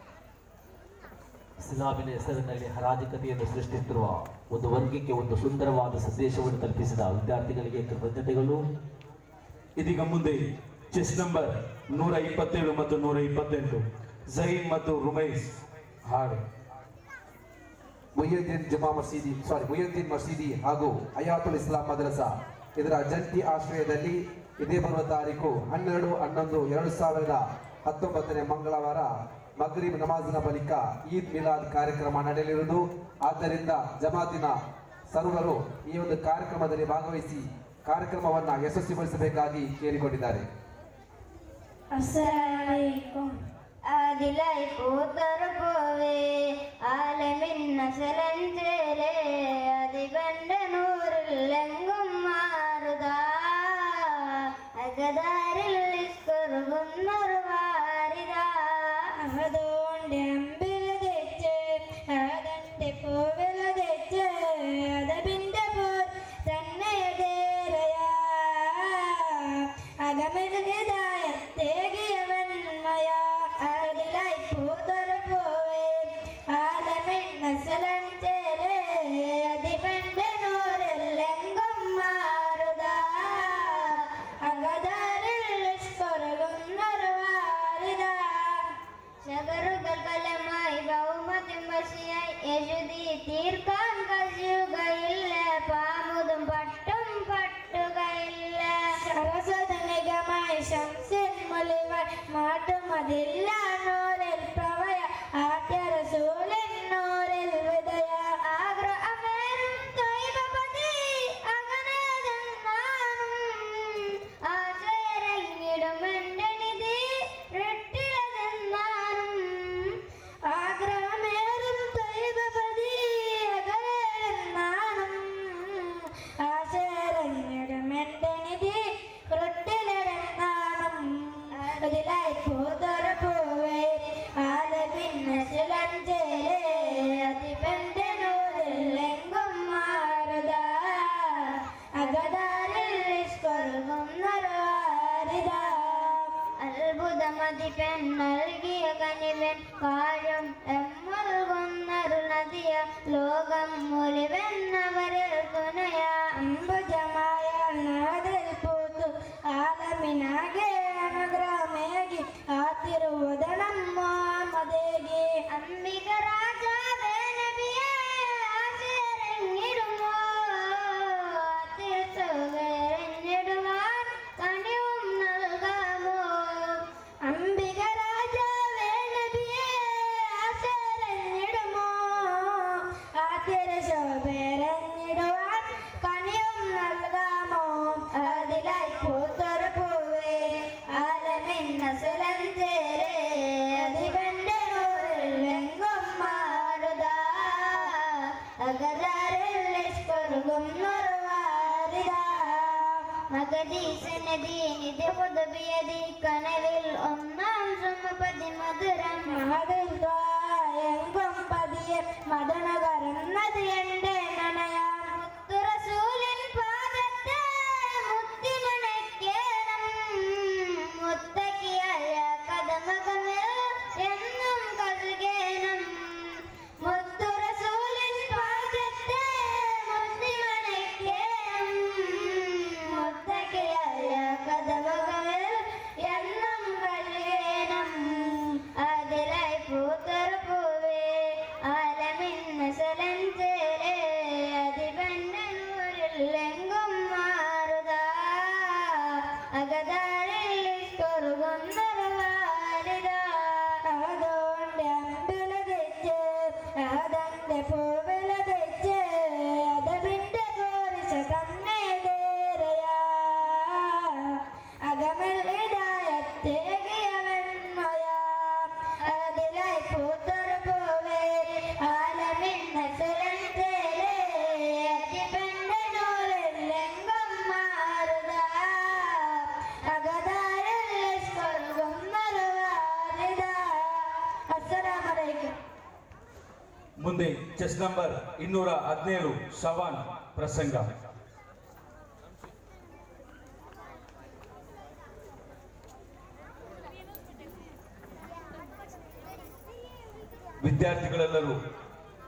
ಇಸ್ಲಾಮಿನ ಹೆಸರಿನಲ್ಲಿ ಹರಾಜಕತೆಯನ್ನು ಸೃಷ್ಟಿಸಿರುವ ಒಂದು ವರ್ಗಕ್ಕೆ ಒಂದು ಸುಂದರವಾದ ಸಂದೇಶವನ್ನು ತಲುಪಿಸಿದ ವಿದ್ಯಾರ್ಥಿಗಳಿಗೆ ಕೃತಜ್ಞತೆಗಳು. ಇದೀಗ ಮುಂದೆ ಚೆಸ್ ನಂಬರ್ 127 ಮತ್ತು 128 ಝಹೀಮ್ ಮತ್ತು ರುಮೈಸ್ ಹಾಡು. ಮುಯ್ಯುದ್ದೀನ್ ಮಸೀದಿ ಹಾಗೂ ಹಯಾತುಲ್ ಇಸ್ಲಾಂ ಮದ್ರಸಾ ಇದರ ಜಂಟಿ ಆಶ್ರಯದಲ್ಲಿ ಇದೇ ಬರುವ ತಾರೀಕು 12/11/2019 ಮಂಗಳವಾರ ಮಗ್ರಿಬ್ ನಮಾಜಿನ ಬಳಿಕ ಈದ್ ಮಿಲಾದ್ ಕಾರ್ಯಕ್ರಮ ನಡೆಯಲಿರುವುದು. ಆದ್ದರಿಂದ ಜಮಾತಿನ ಸರ್ವರು ಈ ಒಂದು ಕಾರ್ಯಕ್ರಮದಲ್ಲಿ ಭಾಗವಹಿಸಿ ಕಾರ್ಯಕ್ರಮವನ್ನು ಯಶಸ್ವಿಗೊಳಿಸಬೇಕಾಗಿ ಕೇಳಿಕೊಂಡಿದ್ದಾರೆ. അസ്സലാമലൈക്കും. ആദിലായി പൂത്തറുപോവേ ആലമിൻ നസലഞ്ചേലേ അതികണ്ട നൂറിലെങ്കും മാറുതാ അകതാരിൽ ഇസ്കുറുകുന്നൊരു വാരിതാ അതുകൊണ്ട് അമ്പിൽ തെച്ച് അതന്റെ പൂവിൽ തെച്ച് അതപിന്റെ പോർ തന്നെ േരയാ അകമിതായത്തേകിയവന്മയാ അതിലായി പൂത്തറുപോവേ ആലമിൻ നസലഞ്ചേലേ അതികണ്ട നൂറിലെങ്കും മാറുതാ അകതാരിൽ ഇസ്കുറുകുന്നൊരു വാരിതാ ശബറുകൾ കലമായി ബഹുമതിയും വശിയായി എഴുതി തീർക്കാൻ കഴിയുകയില്ല പാമുതും പട്ടും പട്ടുകയില്ല സരസതനികമായി ശംസിൻ മുലിവായി മാറ്റുമതില്ല നൂറിൽ പ്രവയ ആദ്യ റസൂലിൻ നൂറിൽ വിദയ ആഗ്രഹമേറും തൊയ്ബപതി അങ്ങനെ ജന്മാനും ആശയരങ്ങിടുമെന്റെ നിധി രട്ടിലതെന്നാനും ആഗ്രഹമേറും തൊയ്ബപതി അകലെ ജന്മാനും ആശയരങ്ങിടുമെന്റെ നിധി രട്ടിലതെന്നാനും അതിലായി പോതറ പോ ഇവൻ കാര്യം എമ്മൽകൊന്നൊരു നദിയ ലോകം മുഴുവന്നവരിൽ തുണയ അമ്പുജമായ നാടിൽ പൂത്തു ആലമിനാകെ അനുഗ്രഹമേകി ആ തിരുവദനം മുഹമ്മദേകി അംബിക രാജാവേ നബിയേ ആശയരങ്ങിടുമോ തിരുസുകരഞ്ഞിടുവാൻ കണിയും നൽകാമോ അംബിക രാജാവേ നബിയേ ആശയരഞ്ഞിടുമോ ആ തിരുസുകരഞ്ഞിടുവാൻ കണിയും നൽകാമോ അതിലായി പൂത്തൊരു പൂവേ ആലമിൻ നസുലൻ ചേരേ അതിവന്റെ നൂറിലെങ്കും മാറുതാ അകതാരിൽ ഇഷ്കൊടുകും നിർവാരിതാ മകദീസിന് ദീനിത് പുതുബിയതി കനവിൽ ഒന്നാം സുമപതി മധുരം മഹദിൽ ദ്വായെങ്കും പതിയെ മദനകരന്നത് എന്റെ നനയാം മുത്തുറസൂലിൻ പാദത്തെ മുത്തിമണയ്ക്കേണം മുത്തക്കിയായ കദമകമിൽ എന്നും കഴുകേണം മുത്തുറസൂലിൻ പാദത്തെ മുത്തിമണയ്ക്കേണം മുത്തക്കിയായ കദമകമിൽ എന്നും കഴുകേണം അതിലായി പൂത്തൊരു പൂവേ ആലമിൻ നസലൻ ചേരേ അതിവന്നൂരിലെങ്കും മാറുതാ അകതാരിൽ കൊറുകൊന്നൊരു വാരിതാ അതുകൊണ്ട് അമ്പിള തെച്ച് അതന്റെ പൂവിള തെച്ച് അതവിന്റെ കോരിച്ച കണ്ണേതേരയാ അകമൽ ഇടായത്തേകിയവന്മയാ അതിലായി പൂത്തൊരു പൂവേ ആലമിൻ നസലൻ ചേരേ അതിവന്റെ നൂറിലെങ്കും മാറുതാ അകതാരിൽ കൊറുകൊന്നൊരു വാരിതാ അസ്സലാമു അലൈക്കും ಮುಂದೆ ಚೆಸ್ ನಂಬರ್ 217 ಶವಾನ್ ಪ್ರಸಂಗ. ವಿದ್ಯಾರ್ಥಿಗಳೆಲ್ಲರೂ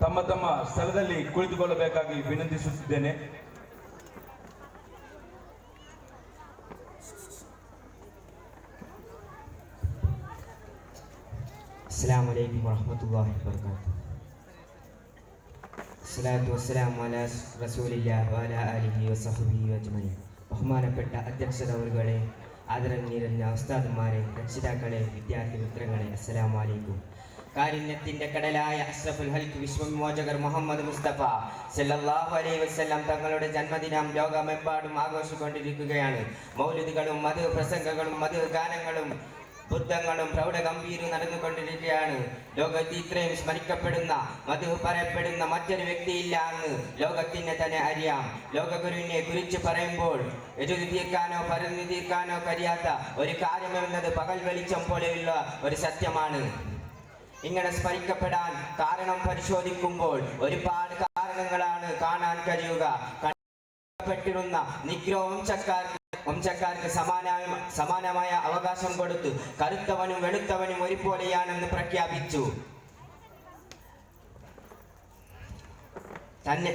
ತಮ್ಮ ತಮ್ಮ ಸ್ಥಳದಲ್ಲಿ ಕುಳಿತುಕೊಳ್ಳಬೇಕಾಗಿ ವಿನಂತಿಸುತ್ತಿದ್ದೇನೆ. അസ്സലാമു അലൈക്കും വറഹ്മത്തുള്ളാഹി വബറകാതുഹു. സ്വലാത്തു വസ്സലാമു അലാ റസൂലില്ലാഹി വഅലാ ആലിഹി വസഹ്ബിഹി അജ്മഈൻ. ബഹുമാനപ്പെട്ട അധ്യക്ഷത അവരുകളെ, ആദരണീയരായ ഉസ്താദുമാരെ, രക്ഷിതാക്കളെ, വിദ്യാർത്ഥി മിത്രങ്ങളെ, അസ്സലാമു അലൈക്കും. കാരുണ്യത്തിന്റെ കടലായ അഷ്റഫുൽ ഹൽക്ക് വിശ്വവിമോചകർ മുഹമ്മദ് മുസ്തഫ സല്ലല്ലാഹു അലൈഹി വസല്ലം തങ്ങളുടെ ജന്മദിനം ലോകമെമ്പാടും ആഘോഷിച്ചുകൊണ്ടിരിക്കുകയാണ്. മൗലിദുകളും മധു പ്രസംഗങ്ങളും മധു ഗാനങ്ങളും ബുദ്ധങ്ങളും പ്രൗഢഗംഭീരും നടന്നുകൊണ്ടിരിക്കുകയാണ്. ലോകത്ത് ഇത്രയും സ്മരിക്കപ്പെടുന്ന മധു പറയപ്പെടുന്ന മറ്റൊരു വ്യക്തിയില്ല എന്ന് ലോകത്തിന് തന്നെ അറിയാം. ലോകഗുരുവിനെ കുറിച്ച് പറയുമ്പോൾ എഴുതി തീർക്കാനോ പറഞ്ഞു തീർക്കാനോ കഴിയാത്ത ഒരു കാര്യമെന്നത് പകൽ വെളിച്ചം പോലെയുള്ള ഒരു സത്യമാണ്. ഇങ്ങനെ സ്മരിക്കപ്പെടാൻ കാരണം പരിശോധിക്കുമ്പോൾ ഒരുപാട് കാരണങ്ങളാണ് കാണാൻ കഴിയുക. പ്പെട്ടിരുന്ന നിഗ്രോ വംശക്കാർക്ക് സമാനമായ അവകാശം കൊടുത്തു കറുത്തവനും വെളുത്തവനും ഒരുപോലെയാണെന്ന് പ്രഖ്യാപിച്ചു. തന്നെ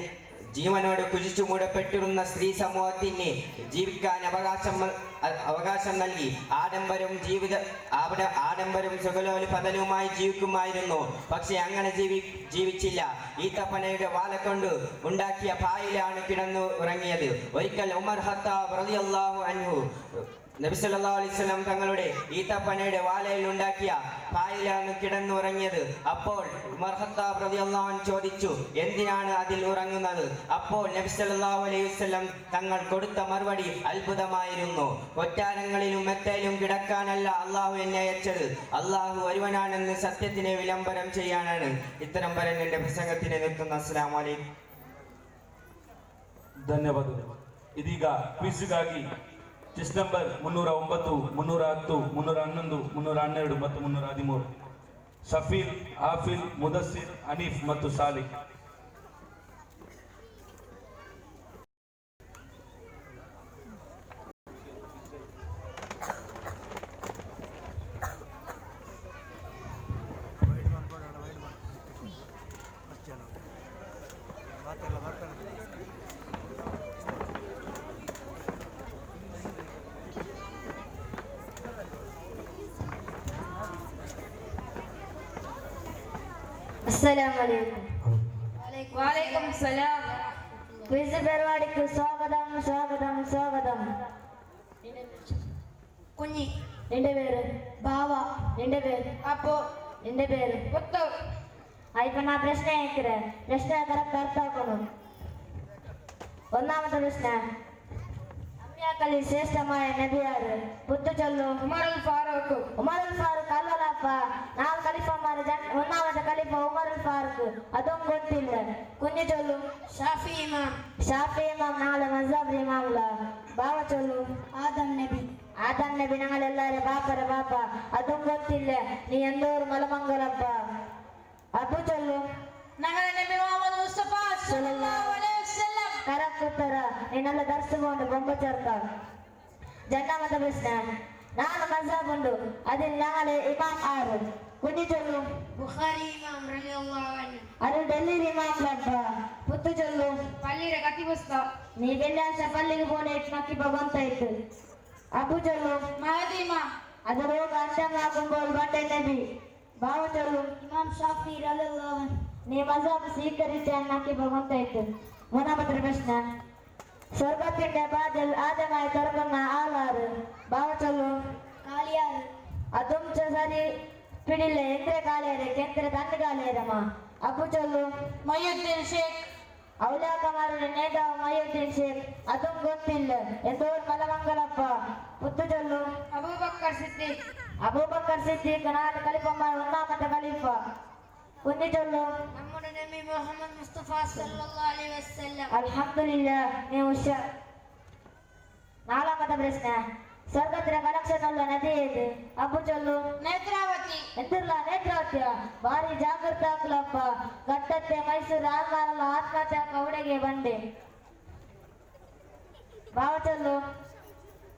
ജീവനോട് കുഴിച്ചു മൂടപ്പെട്ടിരുന്ന സ്ത്രീ സമൂഹത്തിന് ജീവിക്കാൻ അവകാശം നൽകി ആഡംബരവും സുഖലോലുപതലുമായി ജീവിക്കുമായിരുന്നു. പക്ഷെ അങ്ങനെ ജീവിച്ചില്ല. ഈത്തപ്പനയുടെ വാലക്കൊണ്ട് ഉണ്ടാക്കിയ പായിലാണ് കിടന്നു ഉറങ്ങിയത്. ഒരിക്കൽ ഉമർ ഖത്താബ് റളിയല്ലാഹു അൻഹു നബി സല്ലല്ലാഹു അലൈഹി വസല്ലം തങ്ങളുടെ ഈത്തപ്പനയുടെ വാലയിൽ ഉണ്ടാക്കിയ പായിലാണ് കിടന്നുറങ്ങിയത്. അപ്പോൾ ഉമർ ഖത്താബ് റളിയല്ലാഹു അൻഹു ചോദിച്ചു, എന്തിനാണ് അതിൽ ഉറങ്ങുന്നത്? അപ്പോൾ നബി സല്ലല്ലാഹു അലൈഹി വസല്ലം തങ്ങൾ കൊടുത്ത മറുപടി അത്ഭുതമായിരുന്നു. കൊട്ടാരങ്ങളിലും മെത്തയിലും കിടക്കാനല്ല അള്ളാഹു എന്നെ അയച്ചത്, അള്ളാഹു ഒരുവനാണെന്ന് സത്യത്തിനെ വിളംബരം ചെയ്യാനാണ്. ഇത്തരം പറഞ്ഞ് എന്റെ പ്രസംഗത്തിനെ നിർത്തുന്നു. അസ്സലാമു അലൈക്കും. ಧನ್ಯವಾದಗಳು. ಇದೀಗ ಕ್ವಿಜ್ಗಾಗಿ ಚೆಸ್ ನಂಬರ್ 309, 310, 311, 312 ಮತ್ತು 313 ಶಫೀಲ್, ಆಫಿಲ್, ಮುದಸ್ಸಿರ್, ಹನೀಫ್ ಮತ್ತು ಸಾಲಿಹ್. അസ്സലാമു അലൈക്കും. വാലൈക്കും സലാം. ക്വിസ് പരിപാടിക്ക് സ്വാഗതം സ്വാഗതം സ്വാഗതം. കുഞ്ഞി. നിന്റെ പേര്? ബാവ. നിന്റെ പേര്? അപ്പോ. നിന്റെ പേര്? പുത്തു. ഇപ്പൊ ഞാൻ പ്രശ്നം കേൾக்கிறேன். പ്രശ്നം കറക്റ്റ് അർത്ഥാക്കണം. ഒന്നാമത്തെ പ്രശ്നം, അമ്പിയാക്കളിൽ ശ്രേഷ്ഠമായ നബിയാര്? പുത്തു ചൊല്ലു. ഉമറുൽ ഫാറൂഖ്. ഉമറുൽ ഫാറൂഖ് അല്ലല്ലപ്പ. നാല് ഖലീഫമാര് ഒന്നാമത്തെ ഖലീഫ ഉമറുൽ ഫാറൂഖ്. അതും ಗೊತ್ತಿಲ್ಲ. കുഞ്ഞു ചൊല്ലു. ഷാഫി ഇമാം. ഷാഫി ഇമാം നാളെ മസ്ഹബ് ഇമാമല്ല. ബാവ ചൊല്ലു. ആദം നബി. ആദം നബി ഞങ്ങളെല്ലാരും ബാപ്പര ബാപ്പ. അതും ಗೊತ್ತಿಲ್ಲ. നീ എന്തോരു മലമംഗലപ്പ. അബു ചൊല്ലു. ഞങ്ങളുടെ നബി മുഹമ്മദ് മുസ്തഫ സല്ലല്ലാഹു അലൈഹി വസല്ലം. കറക്റ്റ് ഉത്തര. നീ നല്ല ദർസ് കൊണ്ട് ബൊമ്പ ചേർക്കാം. രണ്ടാമത്തെ പ്രശ്നം, നാല് മസ്ഹബ് ഉണ്ട്. അതിൽ ഞങ്ങളെ ഇമാം ആര്? കുഞ്ഞു ചൊല്ലു. ബുഖാരി ഇമാം റളിയല്ലാഹു അൻഹു. അത് ഡൽഹി ഇമാം ലബ്ബ. പുത്തു ചൊല്ലു. പള്ളിയുടെ കത്തിപുസ്ത. നീ വെള്ളിയാഴ്ച പള്ളിക്ക് പോയിട്ട് നക്കി ഭഗವಂತಾಯ್ತು. അബു ചൊല്ലു. മഹദി ഇമാം. അത് രോഗ അന്തമാകുമ്പോൾ വണ്ട നബി. ബാവ ചൊല്ലു. ഇമാം ഷാഫി റളിയല്ലാഹു അൻഹു. നീ മസ്ഹബ് സ്വീകരിച്ചാൽ നക്കി ഭഗವಂತಾಯ್ತು. മൂന്നാമത്തെ പ്രശ്നം, സ്വർഗത്തിന്റെ വാതിൽ ആദ്യമായി തുറക്കുന്ന ആളാറ്? ബാവ ചൊല്ലു. കാലിയാർ. അതും സരി പിടില്ല. എന്തിരെ കാലേരെ എന്തിരെ തന്റെ കാലേരമ്മ. അബു ചൊല്ലു. മൊയ്യുദ്ദീൻ ഷേഖ്. ഔലിയാക്കന്മാരുടെ നേതാവ് മൊയ്യുദ്ദീൻ ഷേഖ്. അതും ಗೊತ್ತಿಲ್ಲ. എന്തോ മലമംഗലപ്പ. പുത്തു ചൊല്ലു. അബൂബക്കർ സിദ്ദീഖ്. അബൂബക്കർ സിദ്ദീഖ് നാല് ഖലീഫമാർ ഒന്നാമത്തെ ഖലീഫ. കുഞ്ഞു ചൊല്ലു. നമ്മുടെ നബി മുഹമ്മദ് മുസ്തഫ സല്ലല്ലാഹു അലൈഹി വസല്ലം. അൽഹംദുലില്ലാ, നീ ഉഷാർ. നാലാമത്തെ പ്രശ്നം, സ്വർഗത്തിലെ കലക്ഷൻ ഉള്ള നദി ഏത്? അബു ചൊല്ലു. നേത്രാവതി. ಎಂತಿಲ್ಲ ನೇತ್ರಾವತಿಯ ಭಾರಿ ಜಾಗೃತ ಆಗ್ಲಪ್ಪ. ಘಟ್ಟತ್ತೆ ಮೈಸೂರು ಆಲ್ಮಾರಲ್ಲ ಆತ್ಮಹತ್ಯೆ ಕವಡೆಗೆ ಬಂದೆ. ಬಾವ ಚೊಲ್ಲು.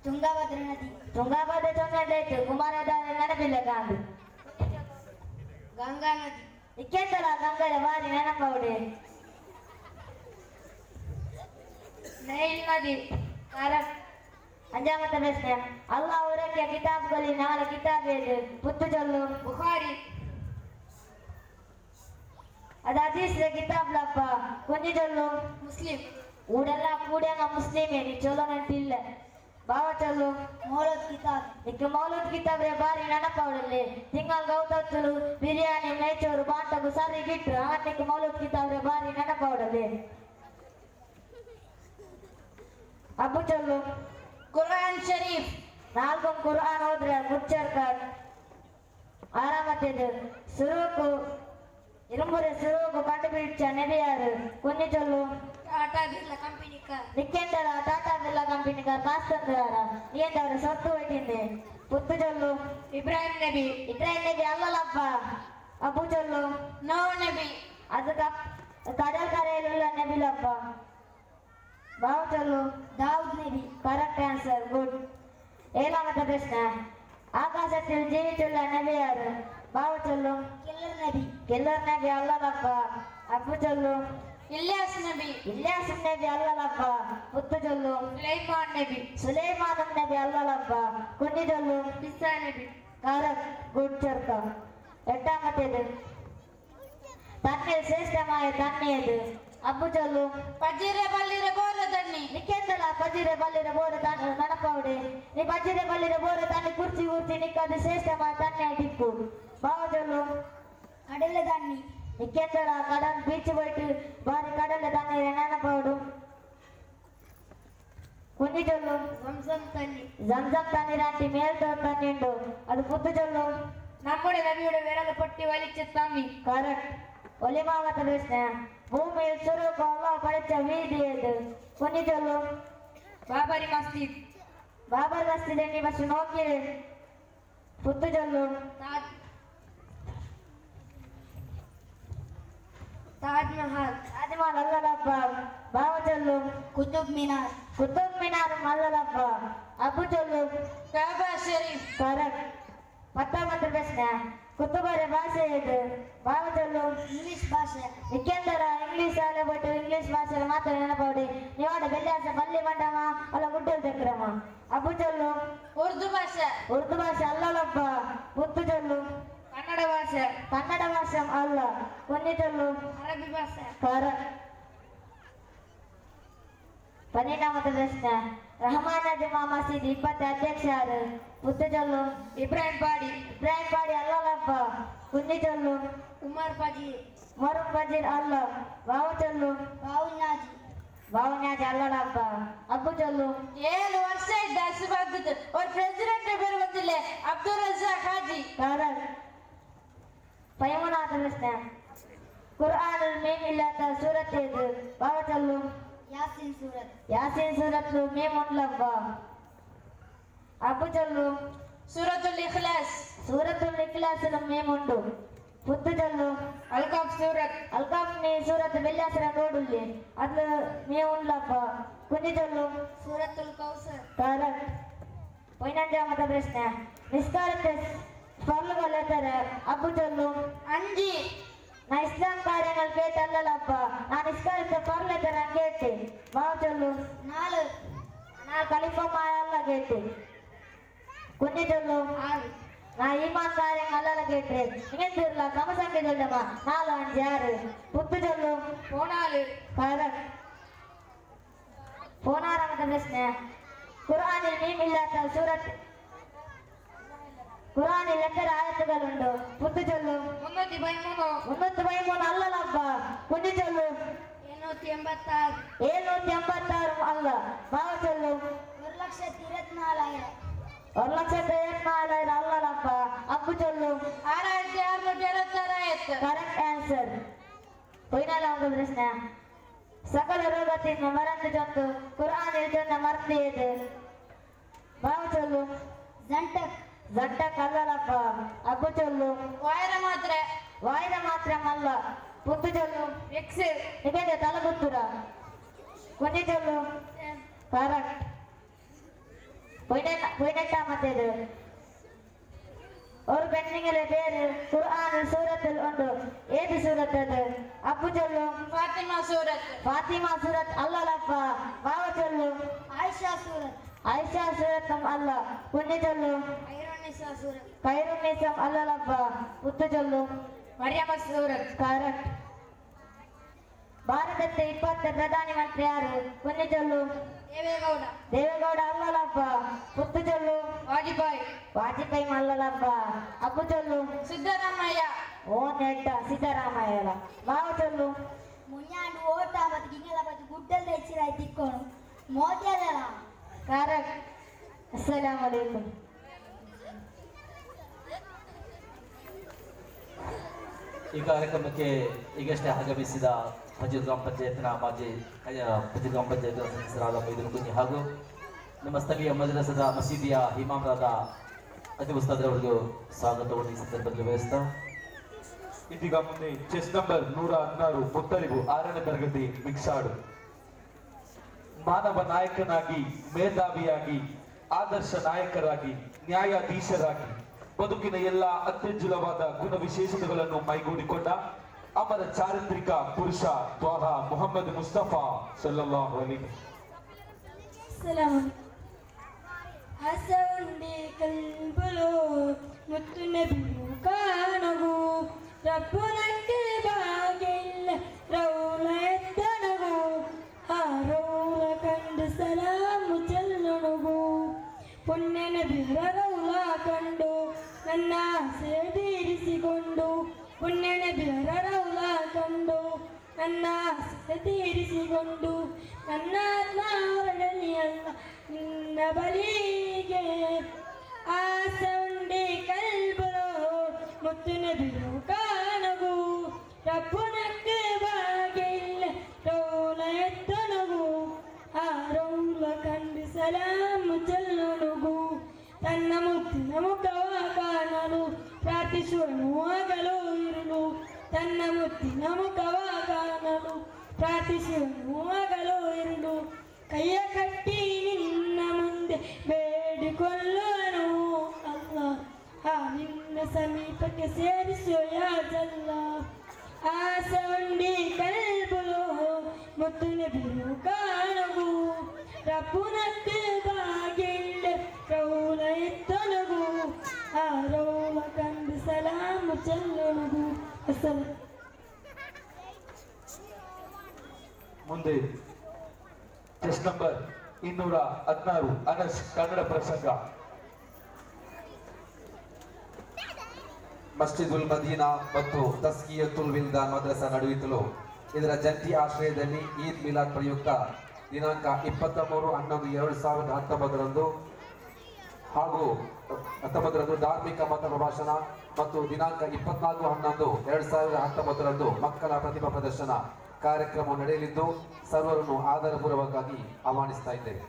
ತುಂಗಭದ್ರಾ ನದಿ. ತುಂಗಭದ್ರಾ ಚೊನ್ನದಾಯ್ತು. ಕುಮಾರಧಾರೆ ನೆನಪಿಲ್ಲ ಕಾಂದು. ಗಂಗಾ ನದಿ. ಇಕ್ಕೆಂತಲ್ಲ ಗಂಗದ ಭಾರಿ ನೆನಪವಡೆ. ನೈಲ್ ನದಿ. ಕರೆಕ್ಟ್. അഞ്ചാമത്തെ പ്രശ്നം, അള്ളാഹു ഇറക്കിയ കിതാബുകളിൽ നാല് കിതാബ് ഏത്? പുത്തു ചൊല്ലു. ബുഖാരി. അത് ഹദീസിലെ കിതാബിലപ്പ. കുഞ്ഞു ചൊല്ലു. മുസ്ലിം. ഊടെല്ല കൂടിയങ്ങ മുസ്ലിമേ, നീ ചൊല്ലണിട്ടില്ല. ಬಾವ ಚೊಲ್ಲು. ಮೌಲೂದ್ ಕಿತಾಬ್. ಇಕ್ಕೆ ಮೌಲೂದ್ ಕಿತಾಬ್ರೆ ಬಾರಿ ನೆನಪವಡಲ್ಲಿ. ತಿಂಗಳು ಗೌತತ್ತಲು ಬಿರಿಯಾನಿ ಮೇಚೂರು ಬಾಂಟಗು ಸರಿ ಗಿಟ್ರು ಆಟಕ್ಕೆ ಮೌಲೂದ್ ಕಿತಾಬ್ರೆ ಬಾರಿ ನೆನಪವಡಲ್ಲಿ. ಅಬ್ಬು ಚೊಲ್ಲು. ಕುರಾನ್ ಶರೀಫ್. ನಾಲ್ಕು ಕುರಾನ್ ಹೋದ್ರೆ ಮುಚ್ಚರ್ಕಾರ್ ಆರಾಮತ್ತಿದ್ದು. ಸುರುಕು ഇരുമ്പുരെ സുറുക്ക് കണ്ടുപിടിച്ച നബിയാര്? കുഞ്ഞു ചൊല്ലു. ടാറ്റാ ബിർല കമ്പനിക്കാർ. നിക്കേണ്ടതാ ടാറ്റാ ബിർല കമ്പനിക്കാർ കാസ്തന്താരാ? നീ എന്താ അവരെ സ്വത്ത് പോയിട്ടില്ലേ? പുത്തു ചൊല്ലു. ഇബ്രാഹിം നബി. ഇബ്രാഹിം നബി അല്ലല്ലപ്പ. അബു ചൊല്ലു. നോ നബി. അത് കടൽക്കരയിലുള്ള നബിലപ്പ. ബാവ ചൊല്ലു. ദാവൂദ് നബി. Correct answer, good. ഏഴാമത്തെ പ്രശ്നം, ആകാശത്തിൽ ജീവിച്ചുള്ള നബിയാര്? ബാവ ചൊല്ലു. കില്ലർ നബി. കില്ലർ നബി അല്ലല്ലപ്പ. അബു ചൊല്ലു. ഇല്യാസ് നബി. ഇല്യാസ് നബി അല്ലല്ലപ്പ. പുത്തു ചൊല്ലു. സുലൈമാൻ നബി. സുലൈമാൻ നബി അല്ലല്ലപ്പ. കുഞ്ഞു ചൊല്ലു. ഈസാ നബി. Correct, good ചെറുക്കം. എട്ടാമത്തേത്, തന്നിൽ ശ്രേഷ്ഠമായ തന്നെയത്? അബു ചൊല്ലു. പജിരെ പള്ളിരെ പോലെ തന്നെ. നിക്കെന്തല്ല പജിരെ പള്ളിരെ പോലെ നടപ്പവിടെ? നീ പജിരെ പള്ളിരെ പോലെ തന്നെ കുറിച്ച് കുറിച്ച് നിക്കത് ശ്രേഷ്ഠമായ തന്നെ ടിപ്പു. ബാവ ചൊല്ലു. കടലിലെ തണ്ണി. നിക്കെന്തല്ല കടൽ ബീച്ച് പോയിട്ട് ബാരി കടലിലെ തന്നെ ನೆನಪವಡು. കുഞ്ഞു ചൊല്ലു. സംസം തണ്ണി. സംസം തണ്ണീരാട്ടി മേൽത്തോ തന്നെ ഉണ്ടോ? അത് പുത്തു ചൊല്ലു. നമ്മുടെ നബിയുടെ വിരൽ പൊട്ടി വലിച്ച തമ്മി. കറക്റ്റ്. ഒലിമാമത്തെ പ്രശ്നം, ഭൂമിയിൽ സുറുക്ക് അള്ളാഹ് പഠിച്ച വീതി ഏത്? കുഞ്ഞു ചൊല്ലു. ബാബരി മസ്ജിദ്. ബാബർ മസ്ജിദ് എണ്ണി പക്ഷെ നോക്കിയത്? പുത്തു ചൊല്ലു. താജ്മഹൽ. താജ്മഹൽ അല്ലല്ലപ്പ. ബാവ ചൊല്ലു. കുതുബ് മിനാർ. കുത്തുബ് മിനാറും അല്ലല്ലപ്പ. അബു ചൊല്ലു. കാബ ഷരീഫ്. കറക്റ്റ്. പത്താമത്തെ പ്രശ്നം, കുത്തുബയുടെ ഭാഷ ഏത്? ബാവ ചൊല്ലു. ഇംഗ്ലീഷ് ഭാഷ. നിക്കെന്തര ಇಂಗ್ಲಿಷ್ ಶಾಲೆ ಬಿಟ್ಟು ಇಂಗ್ಲಿಷ್ ಭಾಷೆಯಲ್ಲಿ ಮಾತ್ರ ನೆನಪಡಿ. ನೀವಾಡ ಬೆಲ್ಲಾಸ ಪಲ್ಲಿ ಮಂಡಮ ಅಲ್ಲ ಗುಡ್ಡಲ್ ತೆಕ್ರಮ. ಅಬು ಚೊಲ್ಲು. ಉರ್ದು ಭಾಷೆ. ಉರ್ದು ಭಾಷೆ ಅಲ್ಲಲ್ಲಪ್ಪ. ಪುತ್ತು ಚೊಲ್ಲು. ಕನ್ನಡ ಭಾಷೆ ಅಲ್ಲ ಕೊನ್ನಿದಲ್ಲು ಅರಬಿ ಭಾಷೆ. ಪರಿಣಾಮದ ಪ್ರಶ್ನೆ ರಹಮಾನ ಜುಮಾ ಮಸೀದಿ 20 ಅಧ್ಯಕ್ಷರು ಪುತ್ತಜಲ್ಲು ಇಬ್ರಾಹಿಂ ಪಾಡಿ ಅಲ್ಲಲ್ಲಪ್ಪ ಕುನ್ನಿಜಲ್ಲು ಉಮರ್ ಫಜಿ ಮರುಂ ಬಜೀರ್ ಅಲ್ಲ ಬಾವುಚಲ್ಲು ಬಾವುನ್ಯಾಜಿ ಅಲ್ಲಲ್ಲಪ್ಪ ಅಬ್ಬು ಚಲ್ಲು 7 ವರ್ಷ ಇದ್ದ ಅಸುಬಾಗುದು ಅವ್ರ ಪ್ರೆಸಿಡೆಂಟ್ ಬೇರೆ ಗೊತ್ತಿಲ್ಲ ಅಬ್ದುಲ್ ರಜಾಕ್ ಹಾಜಿ. ಪೈಮುನಾದ ಪ್ರಶ್ನೆ ಕುರ್ಆನ್ ಮೇಮ್ ಇಲ್ಲದ ಸೂರತ್ ಇದು ಬಾವುಚಲ್ಲು ಯಾಸೀನ್ ಸೂರತ್ಲು ಮೇಮ್ ಉಂಡ್ಲಪ್ಪ ಅಬ್ಬು ಚಲ್ಲು ಸೂರತುಲ್ ಇಖ್ಲಾಸ್ ಮೇಮ್ ಉಂಡು ಪುತ್ತು ಚಲ್ಲು ಅಲ್ಕಾಫ್ ಸೂರತ್ ಅಲ್ಕಾಫ್ನಿ ಸೂರತ್ ಬೆಲ್ಲಾಸರ ನೋಡುಲ್ಲಿ ಅದು ಮೇಮ್ ಉಂಡ್ಲಪ್ಪ ಕುಂಜಿಚಲ್ಲು ಸೂರತುಲ್ ಕೌಸರ್. ಕರೆಕ್ಟ್. ಪೈನಂಜಾಮದ ಪ್ರಶ್ನೆ ನಿಸ್ಕಾರತೆ ಸ್ಪರ್ಲುಗಳೆತ್ತರ ಅಬ್ಬು ಚಲ್ಲು ಅಂಜಿ ನಾ ಇಸ್ಲಾಂ ಕಾರ್ಯಗಳು ಕೇಟಲ್ಲಪ್ಪ ನಾನು ನಿಸ್ಕಾರತೆ ಪರ್ಲೆತ್ತರ ಕೇಟಿ ಬಾವು ಚಲ್ಲು ನಾ ಕಲಿಫಮ್ಮ ಅಲ್ಲ ಕೇಟಿ ಕುಂಜಿಚಲ್ಲು ನಾ ಈಮಾನ್ ಕಾರ್ಯಗಳಲ್ಲ ಕೇಟ್ರಿ ಹಿಂಗೆಂದಿರ್ಲ ಕ್ರಮ ಸಂಖ್ಯೆ ಚೊಲ್ಲಮ್ಮ 4 5 6 ಪುತ್ತು ಚಲ್ಲು ಪೋನಾಲು ಕರೆಕ್ಟ್. ಪೋನಾರಾಮದ ಪ್ರಶ್ನೆ ಕುರ್ಆನಿಲ್ ಮೀಮ್ ಇಲ್ಲದ ಸೂರತ್ ಕುರ್ಆನಿಲ್ ಎತ್ತರ ಆಯತ್ತುಗಳುಂಡು ಪುತ್ತು ಚಲ್ಲು 313 ಅಲ್ಲಲ್ಲಪ್ಪ ಕುಂಜಿ ಚಲ್ಲು 786 ಅಲ್ಲ ಬಾವ ಚಲ್ಲು 1,24,000 ಅಲ್ಲಲ್ಲಪ್ಪ ಅಬ್ಬು ಚಲ್ಲು 6,676 ಕರೆಕ್ಟ್ ಆನ್ಸರ್. ಫೈನಲ್ ಒಂದು ಪ್ರಶ್ನೆ ಸಕಲ ರೋಗತಿನ್ನು ಮರಂದು ಚೊಂದು ಕುರ್ಆನಿಲ್ ಚೊಂದ ಮರ್ತಿಯದು ಬಾವ ಚಲ್ಲು ಜಂಟಕ್ ಅಲ್ಲಲ್ಲಪ್ಪ ಅಬ್ಬು ಚಲ್ಲು ವಾಯರ ಮಾತ್ರ ಅಲ್ಲ ಪುತ್ತು ಚಲ್ಲು ಎಕ್ಸೆಲ್ ನಿಮಗೆ ತಲಗುತ್ತುರ ಕುಂಜಿ ಚಲ್ಲು ಕರೆಕ್ಟ್. ಪೊಯ್ನೆಟ್ಟ ಮತ್ತೇದು ஒரு பெண்ணிங்கள பேரு குர்ஆன் சூரத்தில் உண்டு ஏது சூரத் அது அப்பு சொல்லு ஃபாத்திமா சூரத் அல்லலப்பா பாவ சொல்லு ஆயிஷா சூரத்தம் அல்ல குன்னி சொல்லு ಖೈರುನ್ ನಿಸಂ ಅಲ್ಲಲಪ್ಪ ಉತ್ತು ಚೊಲ್ಲು ಮರಿಯಮ ಸೂರತ್. ಕರೆಕ್ಟ್. ಭಾರತದ 20 ಪ್ರಧಾನಿ ಮಂತ್ರಿ ಯಾರು ಕುನ್ನಿ ಚೊಲ್ಲು ದೇವೇಗೌಡ ಅಲ್ಲಲಪ್ಪ ಉತ್ತು ಚೊಲ್ಲು ವಾಜಪೇಯಿ ಅಲ್ಲಲಪ್ಪ ಅಬ್ಬು ಚೊಲ್ಲು ಸಿದ್ದರಾಮಯ್ಯ ಓ ನೆಟ್ಟ ಸಿದ್ದರಾಮಯ್ಯ ಬಾವು ಚೊಲ್ಲು ಮುನ್ಯಾಡು ಓಟ ಮತ್ತು ಗಿಂಗಲ ಮತ್ತು ಗುಡ್ಡಲ್ಲಿ ಹೆಚ್ಚಿರಾಯಿ ತಿಕ್ಕೋಣ ಮೋದಿ ಅದಲ್ಲ. ಕರೆಕ್ಟ್. ಅಸ್ಸಲಾಮು ಅಲೈಕುಂ. ಈ ಕಾರ್ಯಕ್ರಮಕ್ಕೆ ಈಗಷ್ಟೇ ಆಗಮಿಸಿದ ಪಂಜೂರು ಗ್ರಾಮ ಪಂಚಾಯತ್ನ ಮಾಜಿ ಪಂಜೂರು ಗ್ರಾಮ ಪಂಚಾಯತ್ ಸದಸ್ಯರಾದ ಮೈದೂರು ಕುഞ്ഞി ಹಾಗೂ ನಮ್ಮ ಸ್ಥಳೀಯ ಮದ್ರಸದ ಮಸೀದಿಯ ಇಮಾಮರಾದ ಅತಿ ಉಸ್ತಾದ್ರವರಿಗೂ ಸ್ವಾಗತವನ್ನು ಈ ಸಂದರ್ಭದಲ್ಲಿ ಬಯಸ್ತಾ ಇದೀಗ ಮುಂದೆ ಚೆಸ್ ನಂಬರ್ 116 ಪುತ್ತರಿಗೂ 6ನೇ ತರಗತಿ ಮಿಕ್ಸಾಡು. ಮಾನವ ನಾಯಕನಾಗಿ ಮೇಧಾವಿಯಾಗಿ ಆದರ್ಶ ನಾಯಕರಾಗಿ ನ್ಯಾಯಾಧೀಶರಾಗಿ ಬದುಕಿನ ಎಲ್ಲ ಅತ್ಯುಜ್ವಲವಾದ ಗುಣ ವಿಶೇಷತೆಗಳನ್ನು ಮೈಗೂಡಿಕೊಂಡ ಅಮರ ಚಾರಿತ್ರಿಕ ಪುರುಷ ತ್ವಾಹ ಮುಹಮ್ಮದ್ ಮುಸ್ತಫಾ ಸಲ್ಲಲ್ಲಾಹು ಅಲೈಹಿ వసల్లం. హసండి కల్బులో ముత్తు నబియు కానగు రబ్బునకి బాగిల్ రౌల ఎత్తనగు ఆ రౌల కండు ಸಲಾಮು ಚೆಲ್ಲಣಗು ಪುಣ್ಯ ನಬಿ ರೌಲ ಕಂಡು ನನ್ನ ಆಸೆ ತೀರಿಸಿಕೊಂಡು ಪುಣ್ಯ ನಬಿ ರೌಲ ಕಂಡು ನನ್ನ ಆಸೆ ತೀರಿಸಿಕೊಂಡು ನನ್ನ ಆತ್ಮಾವರಲ್ಲಿ ಅಲ್ಲ ನಿನ್ನ ಬಲಿಗೆ ಆಸೆ ಉಂಡಿ ಕಲ್ಬುರೋ ಮುತ್ತು ನಬಿರು ಕಾಣಗು ರಬ್ಬುನಕ್ಕೆ ಬಾಗಿಲ್ಲ ರೌಲ ಎತ್ತನಗು ಆ ರೌಲ ಕಂಡು ಸಲಾಮು ಚೆಲ್ಲಣಗು ತನ್ನ ಮುತ್ತಿನ ಮುಖವ ಕಾಣಲು ಪ್ರಾರ್ಥಿಸುವನು ಆಗಲು ಇರುಳು ತನ್ನ ಮುತ್ತಿನ ಮುಖವ ಕಾಣಲು ಪ್ರಾರ್ಥಿಸುವನು ಆಗಲು ಇರುಳು ಕೈಯ ಕಟ್ಟಿ ನಿನ್ನ ಮುಂದೆ ಬೇಡಿಕೊಳ್ಳುವನು ಅಲ್ಲ ಆ ನಿನ್ನ ಸಮೀಪಕ್ಕೆ ಸೇರಿಸುವ ಯಾಜಲ್ಲ ಆಸೆ ಉಂಡಿ ಕಲ್ಬುಲು ಮುತ್ತು ನಬಿರು ಕಾಣಗು ರಬ್ಬುನಕ್ಕೆ ಬಾಗಿಲ್ಲ ರೌಲ ಎತ್ತನಗು ಆ ರೌಲ ಕಂಡು ಸಲಾಮು ಚೆಲ್ಲುವುದು ಅಸಲು. ಮುಂದೆ ಚೆಸ್ ನಂಬರ್ 216 ಅನಸ್ ಕನ್ನಡ ಪ್ರಸಂಗ. ಮಸ್ಜಿದುಲ್ ಮದೀನಾ ಮತ್ತು ತಸ್ಕಿಯತುಲ್ ವಿಲ್ದಾನ್ ಮದ್ರಸಾ ನಡುವಿತಲು ಇದರ ಜಂಟಿ ಆಶ್ರಯದಲ್ಲಿ ಈದ್ ಮಿಲಾದ್ ಪ್ರಯುಕ್ತ ದಿನಾಂಕ 23/11/2019 ಹಾಗೂ 19 ಧಾರ್ಮಿಕ ಮತ ಪ್ರಭಾಷಣ ಮತ್ತು ದಿನಾಂಕ 24/11/2019 ಮಕ್ಕಳ ಪ್ರತಿಭಾ ಪ್ರದರ್ಶನ ಕಾರ್ಯಕ್ರಮ ನಡೆಯಲಿದ್ದು ಸರ್ವರನ್ನು ಆಧಾರಪೂರ್ವಕವಾಗಿ ಆಹ್ವಾನಿಸ್ತಾ ಇದ್ದೇವೆ.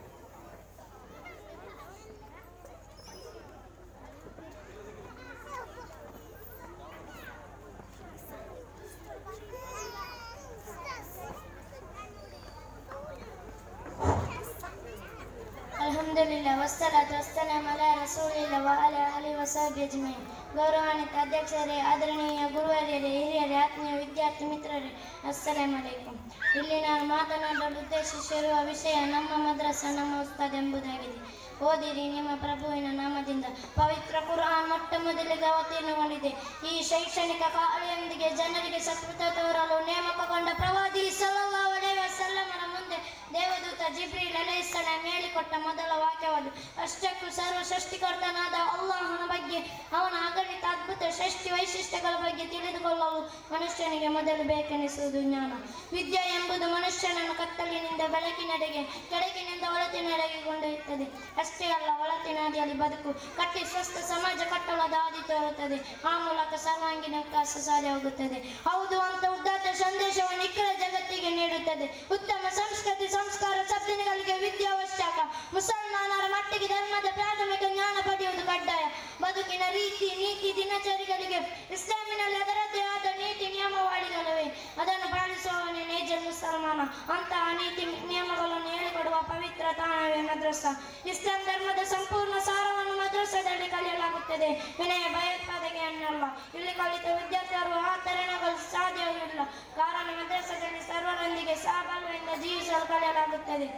ಅಲ್ಹಮ್ದುಲಿಲ್ಲಾ ವಸ್ಸಲಾತು ವಸ್ಸಲಾಮು ಅಲಾ ರಸೂಲಿಲ್ಲಾ ವ ಅಲಾ ಆಲಿಹಿ ವಸಹ್ಬಿಹಿ ಅಜ್ಮഈನ್. ಗೌರವಾನ್ವಿತ ಅಧ್ಯಕ್ಷರೇ, ಆದರಣೀಯ ಗುರುವರ್ಯರೇ, ಹಿರಿಯರೇ, ಆತ್ಮೀಯ ವಿದ್ಯಾರ್ಥಿ ಮಿತ್ರರೇ, ಅಸ್ಸಲಾಮು ಅಲೈಕುಂ. ಇಲ್ಲಿ ನಾನು ಮಾತನಾಡಲು ಉದ್ದೇಶಿಸಿರುವ ವಿಷಯ ನಮ್ಮ ಮದ್ರಸಾ ನಮ್ಮ ಉಸ್ತಾದ್ ಎಂಬುದಾಗಿದೆ. ಓದಿರಿ ನಿಮ್ಮ ಪ್ರಭುವಿನ ನಾಮದಿಂದ. ಪವಿತ್ರ ಕುರ್ಆನ್ ಮೊಟ್ಟ ಮೊದಲಿಗೆ ಅವತೀರ್ಣಗೊಂಡಿದೆ. ಈ ಶೈಕ್ಷಣಿಕ ಕಾರ್ಯದೊಂದಿಗೆ ಜನರಿಗೆ ಸತ್ಪಥ ತೋರಲು ನೇಮಕಗೊಂಡ ಪ್ರವಾದಿ ಸಲ್ಲಲ್ಲಾಹು ಅಲೈಹಿ ವಸಲ್ಲಮರ ಮುಂದೆ ದೇವದೂತ ಜಿಬ್ರೀಲ್ ಅಲೈಹಿಸ್ಸಲಾಂ ಹೇಳಿಕೊಟ್ಟ ಮೊದಲ ವಾಕ್ಯವಾದು. ಅಷ್ಟಕ್ಕೂ ಸರ್ವ ಸೃಷ್ಟಿಕರ್ತನಾದ ಅಲ್ಲಾಹನ ಬಗ್ಗೆ, ಅವನ ಅಗಣಿತ ಅದ್ಭುತ ಸೃಷ್ಟಿ ವೈಶಿಷ್ಟ್ಯಗಳ ಬಗ್ಗೆ ತಿಳಿದುಕೊಳ್ಳಲು ಮನುಷ್ಯನಿಗೆ ಮೊದಲು ಬೇಕೆನಿಸುವುದು ಜ್ಞಾನ. ವಿದ್ಯೆ ಎಂಬುದು ಮನುಷ್ಯನನ್ನು ಕತ್ತಲಿನಿಂದ ಬೆಳಕಿನೆಡೆಗೆ, ಕೆಳಗಿನಿಂದ ಒಳತಿನೆಡೆಗೆ ಕೊಂಡೊಯ್ಯುತ್ತದೆ. ಅಷ್ಟೇ ಅಲ್ಲ, ಒಳತಿನಾದಿಯಲ್ಲಿ ಬದುಕು ಕಟ್ಟಿ ಸ್ವಸ್ಥ ಸಮಾಜ ಕಟ್ಟಲಾದ ಹಾದಿ ತೋರುತ್ತದೆ. ಆ ಮೂಲಕ ಸರ್ವಾಂಗೀಣ ವಿಕಾಸ ಸಾಧ್ಯವಾಗುತ್ತದೆ. ಹೌದು ಅಂತ ಉದಾತ್ತ ಸಂದೇಶವನ್ನು ನಿಖರ ಜಗತ್ತಿಗೆ ನೀಡುತ್ತದೆ. ಉತ್ತಮ ಸಂಸ್ಕೃತಿ ಸಂಸ್ಕಾರ ಸದ್ದಿನಗಳಿಗೆ ವಿದ್ಯೆ ಅವಶ್ಯಕ. ಮುಸಲ್ಮಾನರ ಮಟ್ಟಿಗೆ ಧರ್ಮದ ಪ್ರಾಥಮಿಕ ಜ್ಞಾನ ಪಡೆಯುವುದು ಕಡ್ಡಾಯ. ಬದುಕಿನ ರೀತಿ ನೀತಿ ದಿನಚರಿಗಳಿಗೆ ಇಸ್ಲಾಮಿನಲ್ಲಿ ಅದರದ್ದೇ ಆದ ನೀತಿ ನಿಯಮವಾಡಿಗಳಿವೆ. ಅದನ್ನು ಪಾಲಿಸುವವನೇ ನೈಜ ಮುಸಲ್ಮಾನ. ಅಂತಹ ನೀತಿ ನಿಯಮಗಳನ್ನು ಹೇಳಿಕೊಡುವ ಪವಿತ್ರ ತಾಣವೇ ಮದ್ರಸಾ. ಇಸ್ಲಾಂ ಧರ್ಮದ ಸಂಪೂರ್ಣ ಸಾರವನ್ನು ಮದ್ರಸಾದಲ್ಲಿ ಕಲಿಯಲಾಗುತ್ತದೆ. ವಿನಯ ಭಯೋತ್ಪಾದನೆಯನ್ನಲ್ಲ. ಇಲ್ಲಿ ಕಲಿತ ವಿದ್ಯಾರ್ಥಿಗಳು ಆಚರಣೆಗಳು ಸಾಧ್ಯವಿಲ್ಲ. ಕಾರಣ ಮದ್ರಸಾದಲ್ಲಿ ಸರ್ವರೊಂದಿಗೆ ಸಹಬಾಳ್ವೆಯಿಂದ ಜೀವಿಸಲು ಕಲಿಯಲಾಗುತ್ತದೆ.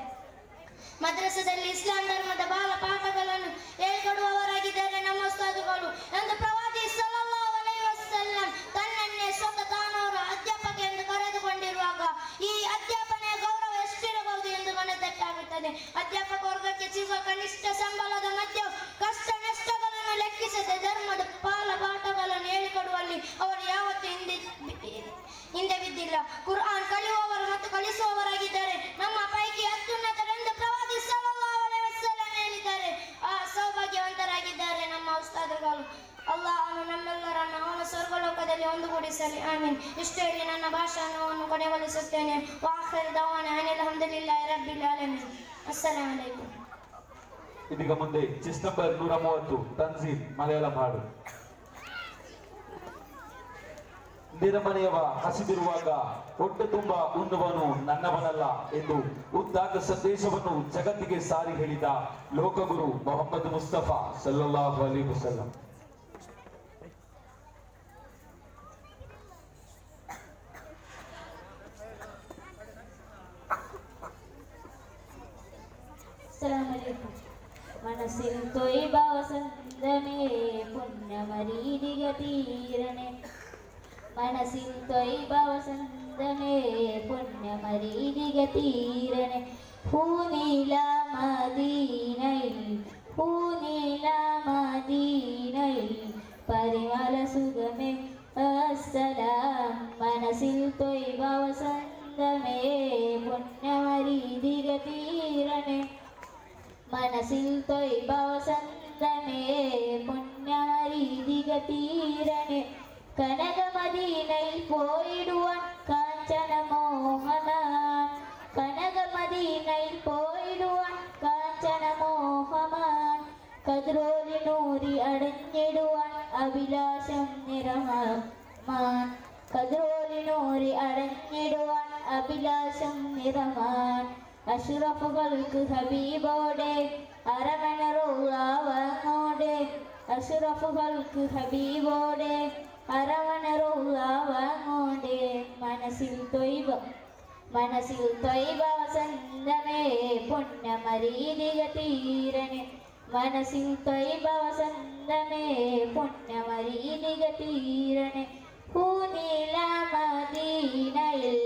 ಮದ್ರಸಾದಲ್ಲಿ ಇಸ್ಲಾಂ ಧರ್ಮದ ಬಾಲ ಪಾಠಗಳನ್ನು ಹೇಳಿಕೊಡುವವರಾಗಿದ್ದಾರೆ ನಮ್ಮ ಉಸ್ತಾದುಗಳು ಎಂದು ಪ್ರವಾದಿ ಸಲ್ಲಲ್ಲಾಹು ಅಲೈಹಿ ವಸಲ್ಲಂ ತನ್ನನ್ನೇ ಸ್ವತಃ ತಾನವರು ಅಧ್ಯಾಪಕ ಎಂದು ಕರೆದುಕೊಂಡಿರುವಾಗ ಈ ಅಧ್ಯಾಪನೆಯ ಗೌರವ ಎಷ್ಟಿರಬಹುದು ಎಂದು ಮನದಟ್ಟಾಗುತ್ತದೆ. ಅಧ್ಯಾಪಕ ವರ್ಗಕ್ಕೆ ಸಿಗುವ ಕನಿಷ್ಠ ಸಂಬಳದ ಮಧ್ಯ ಕಷ್ಟ ನಷ್ಟಗಳನ್ನು ಲೆಕ್ಕಿಸದೆ ಧರ್ಮದ ಬಾಲ ಪಾಠಗಳನ್ನು ಹೇಳಿಕೊಡುವಲ್ಲಿ ಅವರು ಯಾವತ್ತೂ ಹಿಂದೆ ಬಿದ್ದಿಲ್ಲ. ಕುರ್ಆನ್ ಕಲಿಯುವವರು ಮತ್ತು ಕಲಿಸುವವರಾಗಿದ್ದಾರೆ. ನಮ್ಮ ಪೈಕಿ ಅತ್ಯುನ್ನತರೆಂದು ಪ್ರವಾದಿ ಸಲ್ಲಲ್ಲಾಹು ಅಲೈಹಿ ವಸಲ್ಲಂ ಹೇಳಿದ್ದಾರೆ. ಆ ಸೌಭಾಗ್ಯವಂತರಾಗಿದ್ದಾರೆ ನಮ್ಮ ಉಸ್ತಾದರುಗಳು. ಅಲ್ಲಾಹನು ನಮ್ಮೆಲ್ಲರನ್ನು ಅವನ ಸ್ವರ್ಗಲೋಕದಲ್ಲಿ ಒಂದುಗೂಡಿಸಲಿ, ಆಮೀನ್. ಇಷ್ಟು ಹೇಳಿ ನನ್ನ ಭಾಷಣವನ್ನು ಕೊನೆಗೊಳಿಸುತ್ತೇನೆ. ವಾಖಿರ್ ದವಾನಾ ಅನಿಲ್ ಹಮ್ದುಲಿಲ್ಲಾಹಿ ರಬ್ಬಿಲ್ ಆಲಮೀನ್. ಅಸ್ಸಲಾಮು ಅಲೈಕುಂ. ಇದೀಗ ಮುಂದೆ ಚೆಸ್ ನಂಬರ್ 130 ತನ್ಜೀಮ್ ಮಲಯಾಳಂ ಹಾಡು. ನಿರಮನೆಯವ ಹಸಿದಿರುವಾಗ ಹೊಟ್ಟೆ ತುಂಬ ಉಣ್ಣುವನು ನನ್ನವನಲ್ಲ ಎಂದು ಉದ್ದಾತ್ತ ಸಂದೇಶವನ್ನು ಜಗತ್ತಿಗೆ ಸಾರಿ ಹೇಳಿದ ಲೋಕಗುರು ಮೊಹಮ್ಮದ್ ಮುಸ್ತಫಾ ಸಲ್ಲಲ್ಲಾಹು ಅಲೈಹಿ ವಸಲ್ಲಂ. മനസ്സിൽ തൊയ്ബ വസന്തമേ പുണ്യമരീതിക തീരണേ. മനസ്സിൽ തൊയ്ബ വസന്തമേ പുണ്യമരീതിക തീരണേ. പൂനീല മദീനയിൽ പൂനീല മദീനയിൽ പരിമല സുഖമേ അസ്സലാം. മനസ്സിൽ തൊയ്ബ വസന്തമേ പുണ്യമരീതിക തീരണേ. മനസ്സിൽ തൊയ്ബ വസന്തമേ പുണ്യമരീതിക തീരണേ. കനകമദീനയിൽ പോയിടുവാൻ കാഞ്ചന മോഹമാൻ. കനകമദീനയിൽ പോയിടുവാൻ കാഞ്ചന മോഹമാൻ. കതിരോലിനൂരി അടഞ്ഞിടുവാൻ അഭിലാഷം നിറമാൻ. കതിരോലിനൂരി അടഞ്ഞിടുവാൻ അഭിലാഷം നിറമാൻ. അഷ്റഫുകൾക്ക് ഹബീബോടെ അരവണറുള്ളവങ്ങോടെ. അഷ്റഫുകൾക്ക് ഹബീബോടെ അരവണറുള്ളവങ്ങോടെ. മനസ്സിൽ തൊയ്ബ മനസ്സിൽ തൊയ്ബ വസന്തമേ പുണ്യമരീതിക തീരണേ. മനസ്സിൽ ത്വയ്ബ വസന്തമേ പുണ്യമരീതിക തീരണേ പൂനീല മദീനയിൽ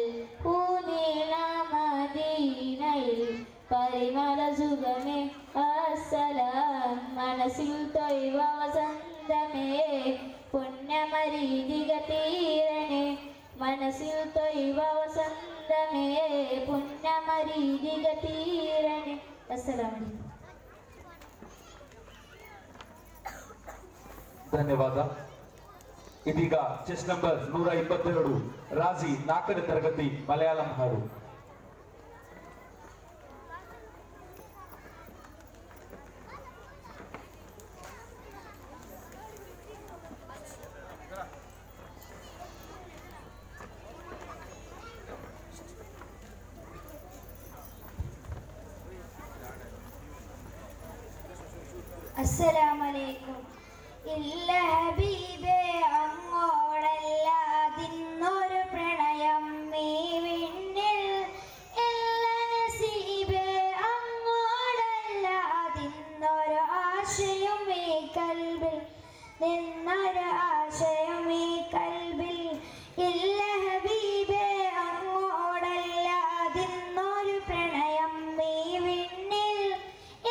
പരിമള സുഖമേ അസ്സലാം മനസ്സിൽ ത്വയ്ബ വസന്തമേ പുണ്യമരീതിക തീരണേ മനസ്സിൽ ത്വയ്ബ വസന്തമേ പുണ്യമരീതിക തീരണേ. അസ്സലാമു അലൈക്കും. ಧನ್ಯವಾದ. ಇದೀಗ ಚೆಸ್ ನಂಬರ್ 122 ರಾಜಿ 4ನೇ ತರಗತಿ ಮಲಯಾಳಂ ಹಾಡು. അസ്സലാമലൈക്കും. ഇല്ല ഹബീബേ അങ്ങോടല്ലാതിന്നൊരു പ്രണയം ഈ വിണ്ണിൽ ഇല്ല നസീബേ അങ്ങോടല്ലാതിന്നൊരു ആശയം ഈ കൽബിൽ നിന്നൊരു ആശയം ഈ കൽബിൽ ഇല്ല ഹബീബേ അങ്ങോടല്ലാതിന്നൊരു പ്രണയം ഈ വിണ്ണിൽ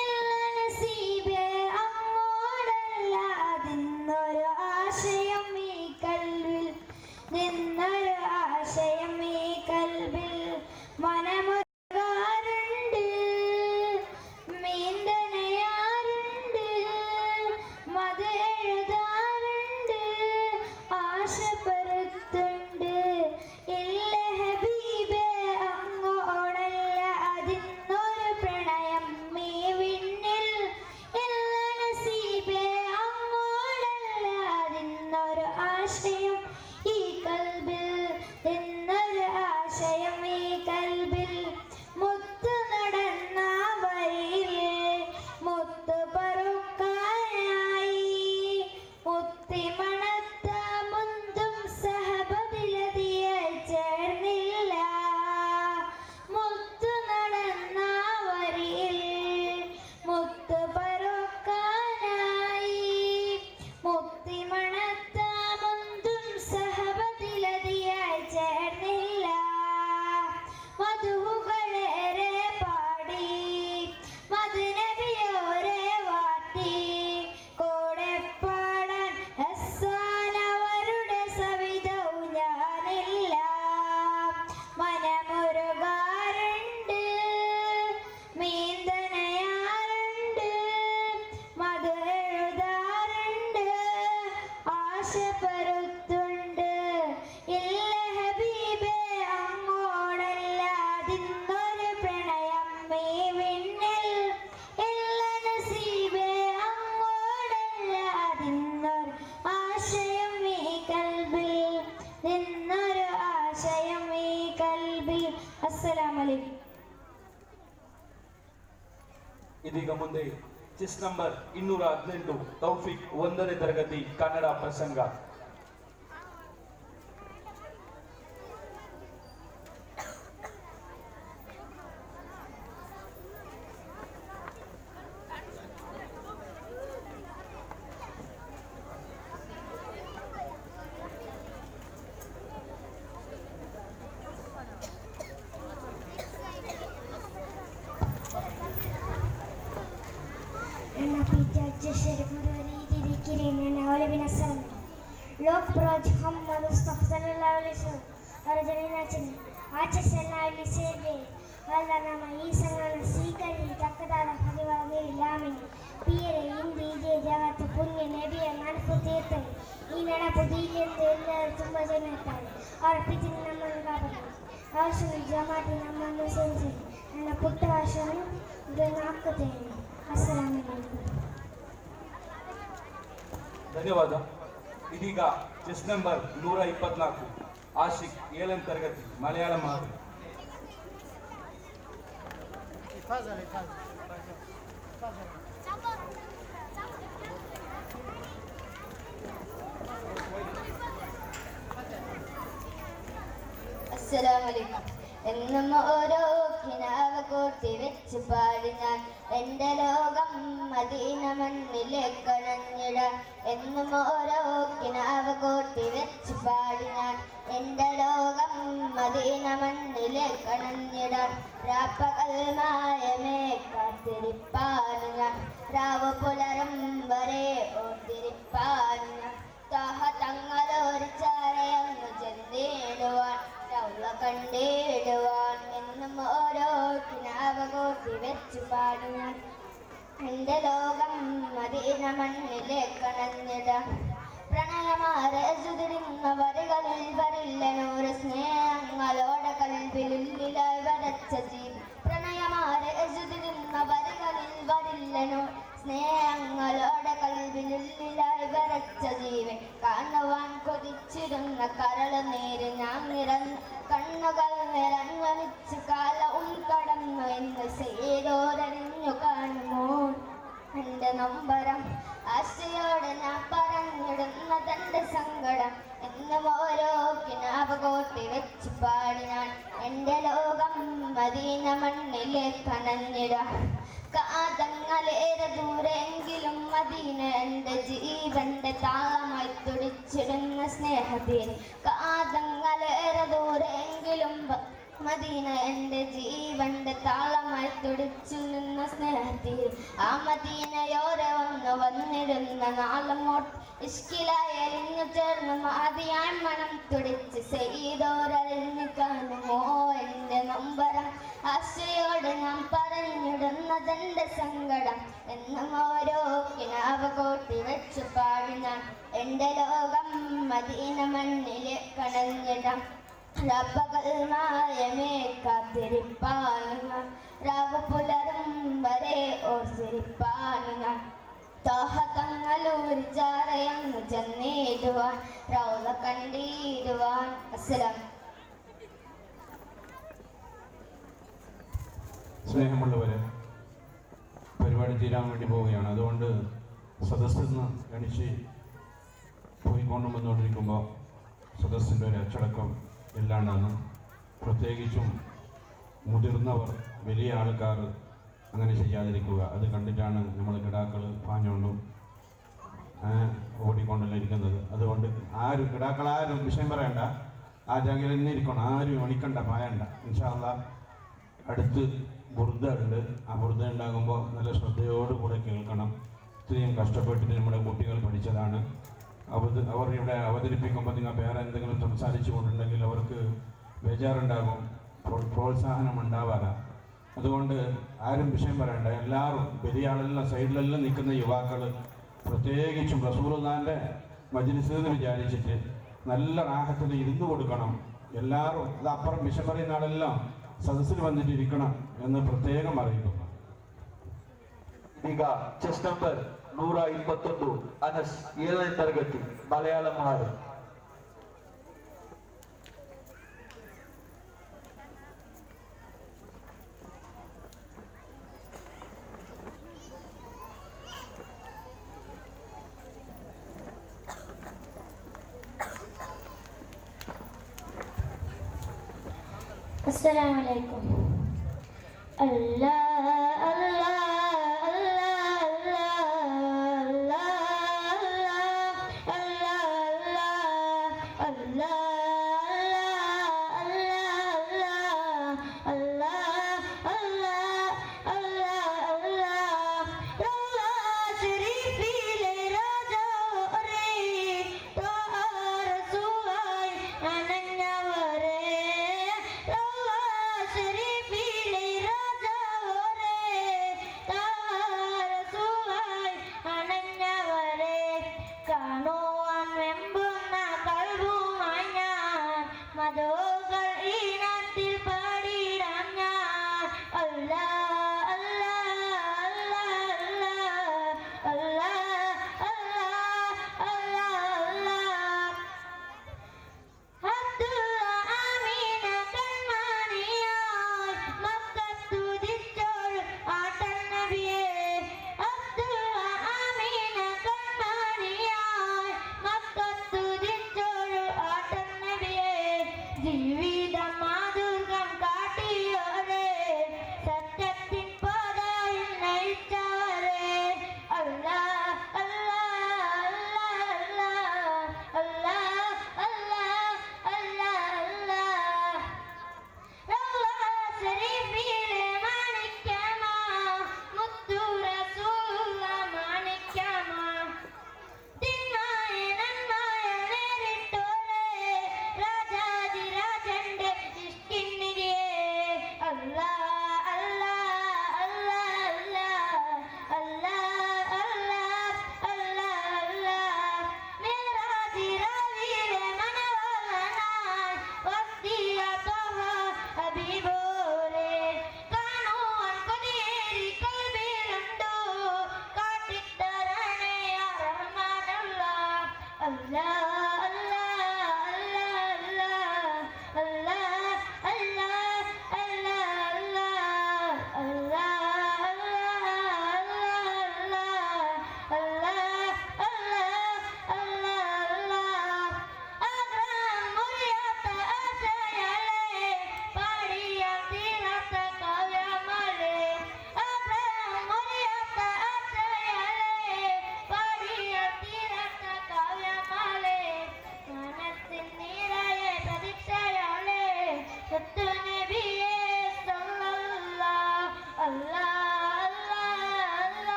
ഇല്ല നസീബേ അങ്ങോടല്ലാതിന്നൊരു ആശയം ഈ കൽബിൽ നിന്നൊരു ആശയം ഈ കൽബിൽ മനമൊരുകാറുണ്ട് മീന്തനയാറുണ്ട് മത എഴുതാറുണ്ട് ആശ പരത്തുണ്ട് ഇല്ല ഹബീബേ അങ്ങോടല്ലാതിന്നൊരു പ്രണയം ഈ വിണ്ണിൽ ഇല്ല നസീബേ അങ്ങോടല്ലാതിന്നൊരു ആശയം ഈ കൽബിൽ നിന്നൊരു ആശയം ഈ കൽബിൽ മുത്തു നടന്ന വഴിയിൽ മുത്തു പറക്കാനായി മുത്തി മണത്ത മുന്തും സഹബദിലതിയായി ചേർന്നില്ല മുത്തു നടന്ന വഴിയിൽ മുത്തു പറക്കാനായി മുത്തി മണത്ത മുന്തും സഹബദിലതിയായി ചേർന്നില്ല മധുകളേറെ പാടി മധുനബിയോരെ വാട്ടി കൂടെ പാടാൻ ഹസ്സാനവരുടെ സവിധവും ഞാനില്ല മനമൊരുകാറുണ്ട് മീന്തനയാറുണ്ട് മധു എഴുതാറുണ്ട് ആശ പരുത്തുണ്ട് ഇല്ല ഹബീബേ അങ്ങോടല്ലാതിന്നൊരു പ്രണയം ഈ വിണ്ണിൽ ഇല്ല നസീബേ അങ്ങോടല്ലാതിന്നൊരു ആശയം ഈ കൽബിൽ നിന്നൊരു ആശയം ഈ കൽബിൽ. അസ്സലാമു അലൈക്കും. ಇದೀಗ ಮುಂದೆ ಚೆಸ್ ನಂಬರ್ 218 ತೌಫಿಕ್ 1ನೇ ತರಗತಿ ಕನ್ನಡ ಪ್ರಸಂಗ. लोग प्रोज मोहम्मद मुस्तफा सल्लल्लाहु अलैहि वसल्लम और जमीना चले आचे सेनाली सेगे वल्ला नाम ಈ ಸಂಗನ ಸೀಕರಿ ತಕ್ಕದಾದ ಪರಿವಾರ ಮೇಲೆ ಲಾಮಿನಿ ಪೀರೆ ಹಿಂದಿ ಇದೆ ಜಗತ್ತು ಪುಣ್ಯ ನಬಿಯ ನೆನಪು ತೀರ್ತದೆ ಈ ನೆನಪು ದೀಗೆಂದು ಎಲ್ಲರೂ ತುಂಬ ಜನ ಇರ್ತಾರೆ ಅವರ ಪ್ರೀತಿ ನಮ್ಮನ್ನು ಕಾಪಾಡಲಿ ಅವಶ್ಯ ಜಮಾತಿ ನಮ್ಮನ್ನು ಸೇರಿಸಿ ನನ್ನ ಪುಟ್ಟ ಆಶಯನ್ನು ಇದನ್ನು ಹಾಕುತ್ತೇನೆ. ಅಸ್ಸಲಾಮು ಅಲೈಕುಂ. ಧನ್ಯವಾದ. ಇದೀಗ ಚೆಸ್ ನಂಬರ್ 124 ಆಶಿಕ್ 7ನೇ ತರಗತಿ ಮಲಯಾಳಂ ಹಾಡು. അസ്സലാമു അലൈക്കും. എന്നും ഓരോ കിനാവ് കൂട്ടി വെച്ച് പാടി ഞാൻ എൻ്റെ ലോകം മദീന മണ്ണിലേക്ക് അണഞ്ഞിടാൻ എന്നും ഓരോ കിനാവ് കൂട്ടി വെച്ച് പാടി ഞാൻ എൻ്റെ ലോകം മദീന മണ്ണിലേക്ക് അണഞ്ഞിടാൻ രാപ്പകൽ മായമേ കാത്തിരിപ്പാൻ ഞാൻ രാവ് പുലരും വരെ ഓർത്തിരിപ്പാൻ ഞാൻ തങ്ങളൊരു ചാരയങ്ങ് ചെന്നിടുവാൻ രൗള കണ്ടിടുവാൻ എന്നും ഓരോ കിനാവ് കൂട്ടി വെച്ചു പാടുവാൻ എൻ്റെ ലോകം മദീന മണ്ണിലേക്ക് അണഞ്ഞിടാൻ പ്രണയമാരസുതിരുന്ന വരികളിൽ വരില്ല നൂറ് സ്നേഹങ്ങളോടെ കൽവിലുള്ളിലായി വരച്ച ജീവി പ്രണയമാരസുതിരുന്ന വരികളിൽ വരില്ല നൂറ് സ്നേഹങ്ങളോടെ കൽവിലുള്ളിലായി വരച്ച ജീവൻ കാണുവാൻ കൊതിച്ചിരുന്ന കരള് നീര് ഞാൻ നിറഞ്ഞു കണ്ണുകൾ നിറഞ്ഞൊലിച്ച് കാലവും കടന്നു എന്ന് ചെയ്തോരറിഞ്ഞു കാണുമോ എൻ്റെ നൊമ്പരം ആശയോടെ ഞാൻ പറഞ്ഞിടുന്ന തൻ്റെ സങ്കടം എന്നും ഓരോ കിനാവ് കൂട്ടി വെച്ച് പാടി ഞാൻ എൻ്റെ ലോകം മദീന മണ്ണിലേക്ക് അണഞ്ഞിടാൻ കാതങ്ങളേറെ ദൂരെങ്കിലും മദീന എൻ്റെ ജീവന്റെ താളമായി തുടിച്ചിടുന്ന സ്നേഹത്തിന് കാതങ്ങളേറെ ദൂരെങ്കിലും മദീന എൻ്റെ ജീവന്റെ താളമായി തുടിച്ചു നിന്ന സ്നേഹത്തിൽ ആ മദീനയോരെ വന്നിടുന്ന നാളമോട്ട് ഇഷ്കിലായി അലിഞ്ഞു ചേർന്ന് മാതിയായി മനം തുടിച്ച് ചെയ്തോരറിഞ്ഞു കാണുമോ എൻ്റെ നൊമ്പരം ആശയോടെ ഞാൻ പറഞ്ഞിടുന്നതെൻ്റെ സങ്കടം എന്നും ഓരോ കിനാവ് കൂട്ടി വെച്ചു പാടി ഞാൻ എൻ്റെ ലോകം മദീന മണ്ണിലെ കണഞ്ഞിടം രാപ്പകൽ മായമേ കാത്തിരിപ്പാനുങ്ങ രാവ് പുലരും വരെ ഓർത്തിരിപ്പാനുങ്ങ തങ്ങളൂരി ചാരയങ്ങ് ചെന്നിടുവാൻ റൗള കണ്ടിടുവാൻ അസ്സലാം. സ്നേഹമുള്ളവരെ, പരിപാടി തീരാൻ വേണ്ടി പോവുകയാണ്. അതുകൊണ്ട് സദസ്സിൽ നിന്ന് എണിച്ച് പോയിക്കൊണ്ട് വന്നുകൊണ്ടിരിക്കുമ്പോൾ സദസ്സിൻ്റെ ഒരു അച്ചടക്കം ഇല്ലാണ്ടാണ്. പ്രത്യേകിച്ചും മുതിർന്നവർ, വലിയ ആൾക്കാർ അങ്ങനെ ചെയ്യാതിരിക്കുക. അത് കണ്ടിട്ടാണ് നമ്മൾ കിടാക്കൾ പാഞ്ഞുകൊണ്ടും ഓടിക്കൊണ്ടല്ല ഇരിക്കുന്നത്. അതുകൊണ്ട് കിടാക്കളാരും വിഷയം പറയണ്ട, ആ ജാഗയിൽ തന്നെ ഇരിക്കണം, ആരും എണിക്കണ്ട, പായണ്ട. ഇൻഷാ അല്ലാഹ് അടുത്ത് ബുർദ ഉണ്ട്. ആ ബുർദ ഉണ്ടാകുമ്പോൾ നല്ല ശ്രദ്ധയോടുകൂടെ കേൾക്കണം. ഇത്രയും കഷ്ടപ്പെട്ടിട്ട് നമ്മുടെ കുട്ടികൾ പഠിച്ചതാണ്. അവർ ഇവിടെ അവതരിപ്പിക്കുമ്പോൾ നിങ്ങൾ വേറെ എന്തെങ്കിലും സംസാരിച്ചു കൊണ്ടുണ്ടെങ്കിൽ അവർക്ക് ബേജാറുണ്ടാകും, പ്രോത്സാഹനം ഉണ്ടാവാറ. അതുകൊണ്ട് ആരും വിഷയം പറയണ്ട. എല്ലാവരും വലിയ ആളെല്ലാം സൈഡിലെല്ലാം നിൽക്കുന്ന യുവാക്കൾ പ്രത്യേകിച്ചും റസൂലുള്ളാഹിന്റെ മജ്‌ലിസ് എന്ന് വിചാരിച്ചിട്ട് നല്ല റാഹത്തിൽ ഇരുന്ന് കൊടുക്കണം. എല്ലാവരും അത് അപ്പുറം വിഷയം പറയുന്ന ആളെല്ലാം സദസ്സിൽ വന്നിട്ടിരിക്കണം എന്ന് പ്രത്യേകം അറിയിക്കുന്നു. ಈಗ ಚೆಸ್ ನಂಬರ್ 121 ಅನಸ್ 7ನೇ ತರಗತಿ ಮಲಯಾಳಂ ಹಾಡು. अस्सलामु अलैकुम. अल्लाह अल्लाह ജീവിതം മാതൃകം കാട്ടിയോരേ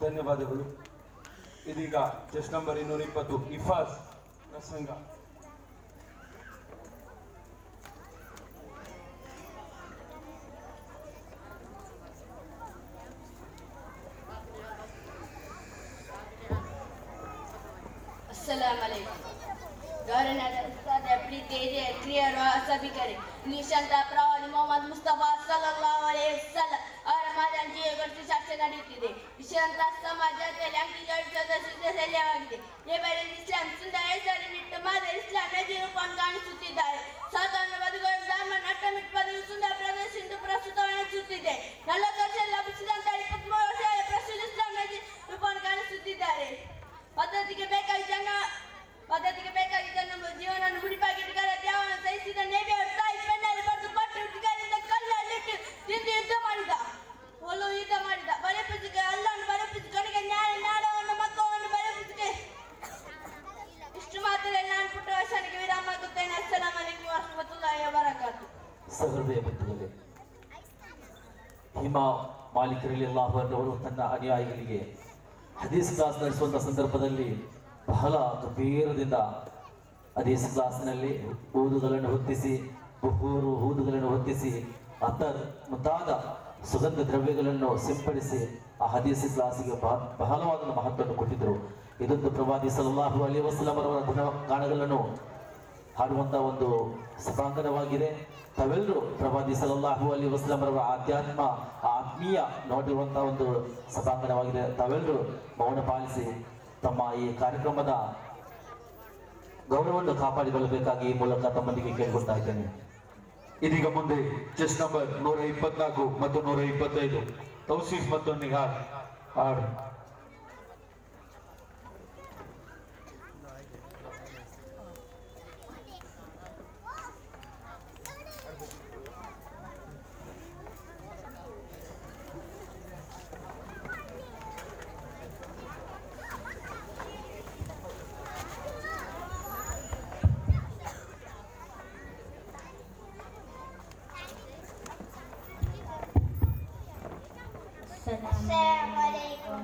ಧನ್ಯವಾದಗಳು. ಇದೀಗ ಚೆಸ್ ನಂಬರ್ 220 ಇಫಾಜ್ ಪ್ರಸಂಗ. Assalamualaikum. ಗೌರವನಾದ ಉಸ್ತಾದ ಪ್ರೀತಿ ಇದೆ ಕ್ರಿಯರು ಸಭಿಕರೇ ನಿಶಾಂತ ಪ್ರವಾದಿ ಮೊಹಮ್ಮದ್ ಮುಸ್ತಫಾ ಸಲ್ಲಲ್ಲಾಹು ಅಲೈಹಿ ವಸಲ್ಲಂ ಅವರ ಮಾದಂಜಿಯಗೊಳಿಸಿ ಚರ್ಚೆ ನಡೆಯುತ್ತಿದೆ. ನಿಶಾಂತ ಸಮಾಜದಲ್ಲಿ ಅಂಕಿ ಜೋಡಿಸದ ಶಲ್ಯವಾಗಿದೆ. ಈ ಬಾರಿ ಇಸ್ಲಾಂ ಸುಂದರ ಹೆಸರಿನಿಟ್ಟು ಮಾದರಿ ಇಸ್ಲಾಂ ರೂಪವನ್ನು ಕಾಣಿಸುತ್ತಿದ್ದಾರೆ. ಸಾಧಾರಣ ಬದುಕುಗಳ ಧರ್ಮ ನಟ್ಟಮಿಟ್ಟು ಬದುಕು ಸುಂದರ ಪ್ರದರ್ಶಿಸಿದ್ದು ಪ್ರಸ್ತುತಗೊಳಿಸುತ್ತಿದೆ. 40 ವರ್ಷ ಲಭಿಸಿದಂತ 23 ವರ್ಷ ಪ್ರಸ್ತುತ ಇಸ್ಲಾಂ ರೂಪವನ್ನು ಕಾಣಿಸುತ್ತಿದ್ದಾರೆ. ಪದ್ಧತಿಗೆ ಬೇಕಾಗಿದ್ದ ನಮ್ಮ ಜೀವನವನ್ನು ಮುಡಿಪಾಗಿಟ್ಟುಕಾರ ತ್ಯಾಗವನ್ನು ಸಹಿಸಿದ ನೇಬಿಯವರು ತಾಯಿ ಪೆನ್ನಲ್ಲಿ ಬರೆದು ಕೊಟ್ಟು ಹುಟ್ಟಿಗಾರಿಂದ ಕಲ್ಲಲ್ಲಿಟ್ಟು ತಿಂದು ಯುದ್ಧ ಮಾಡಿದ. ಬಲಿಪಿಸಿಕೆ ಅಲ್ಲನ್ನು ಬಲಿಪಿಸಿ ಕಡೆಗೆ ಜ್ಞಾನವನ್ನು ಮಕ್ಕಳನ್ನು ಬಲಿಪಿಸಿಕೆ. ಇಷ್ಟು ಮಾತ್ರ ನಾನು ಪುಟ್ಟ ವರ್ಷನಿಗೆ ವಿರಾಮ ಆಗುತ್ತೇನೆ. ಅಸ್ಸಲಾಮು ಅಲೈಕುಂ ವರಹಮತುಲ್ಲಾಹಿ ವಬರಕಾತು. ಸಹೃದಯ ಬಂಧುಗಳೇ, ಹಿಮಾ ಮಾಲಿಕರಲ್ಲಿ ಅಲ್ಲಾಹು ತನ್ನ ಅನುಯಾಯಿಗಳಿಗೆ ಹದೀಸ್ ಕ್ಲಾಸ್ ನಡೆಸುವಂಥ ಸಂದರ್ಭದಲ್ಲಿ ಬಹಳ ಗಂಭೀರದಿಂದ ಹದೀಸ್ ಕ್ಲಾಸ್ನಲ್ಲಿ ಊದುಗಳನ್ನು ಹೊತ್ತಿಸಿ ಊದುಗಳನ್ನು ಹೊತ್ತಿಸಿ ಅತರ್ ಮುಂತಾದ ಸುಗಂಧ ದ್ರವ್ಯಗಳನ್ನು ಸಿಂಪಡಿಸಿ ಆ ಹದೀಸ್ ಕ್ಲಾಸಿಗೆ ಬಹಳವಾದ ಮಹತ್ವವನ್ನು ಕೊಟ್ಟಿದ್ದರು. ಇದೊಂದು ಪ್ರವಾದಿ ಸಲ್ಲಲ್ಲಾಹು ಅಲೈಹಿ ವಸಲ್ಲಂ ಅವರ ಗುಣಗಾನಗಳನ್ನು ಹಾಡುವಂಥ ಒಂದು ಸಭಾಂಗಣವಾಗಿದೆ. ತಾವೆಲ್ಲರೂ ಪ್ರವಾದಿ ಸಲ್ಲಲ್ಲಾಹು ಅಲೈಹಿ ವಸಲ್ಲಂ ಅವರ ಆತ್ಮೀಯ ನೋಡಿರುವಂತಹ ಒಂದು ಸಭಾಂಗಣವಾಗಿದೆ. ತಾವೆಲ್ಲರೂ ಮೌನ ಪಾಲಿಸಿ ತಮ್ಮ ಈ ಕಾರ್ಯಕ್ರಮದ ಗೌರವವನ್ನು ಕಾಪಾಡಿಕೊಳ್ಳಬೇಕಾಗಿ ಈ ಮೂಲಕ ತಮ್ಮೊಂದಿಗೆ ಕೇಳಿಕೊಳ್ತಾ ಇದ್ದೇನೆ. ಇದೀಗ ಮುಂದೆ ಚೆಸ್ ನಂಬರ್ 124 ಮತ್ತು 125 ತೌಸೀಫ್ ಮತ್ತು ನಿಹಾರ್ ಹಾಡು. Assalamualaikum.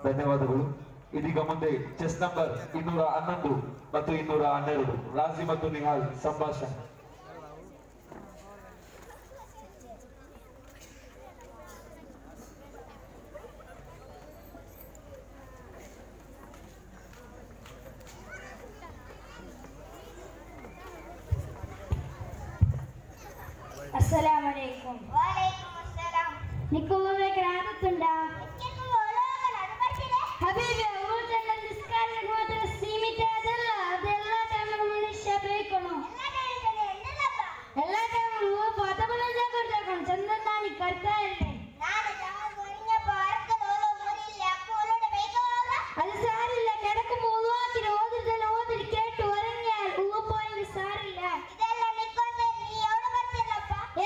ಧನ್ಯವಾದಗಳು. ಇದೀಗ ಮುಂದೆ ಚೆಸ್ ನಂಬರ್ 211 ಮತ್ತು 212 ರಾಜಿ ಮತ್ತು ನಿಹಾಲ್ ಸಂಭಾಷಣೆ. അസ്സലാമലൈക്കും. വലൈക്കും അസ്സലാം. നിക്കുമ്പോഴേക്ക് രാഗത്തുണ്ടാ ഹബീബി ಊಟದ ನಿಸ್ಕಾರಕ್ಕೆ ಮಾತ್ರ ಸೀಮಿತ ಅದಲ್ಲ, ಅದೆಲ್ಲ ಟೈಮ್ ಮನುಷ್ಯ ಬೇಕಣು. ಎಲ್ಲ ಟೈಮ್ ಪದಬಲ ಜಾಗೃತ ಚಂದನಾನಿ ಕರ್ತಾ ಇಲ್ಲ. അത് സാരില്ല, കിടക്കുമ്പോ ഉളവാക്കിന് ഓതിരതെല്ലാം ഓതിരി കേട്ടു ഉറങ്ങിയാൽ ഉളപ്പോയെങ്കിൽ സാരില്ല.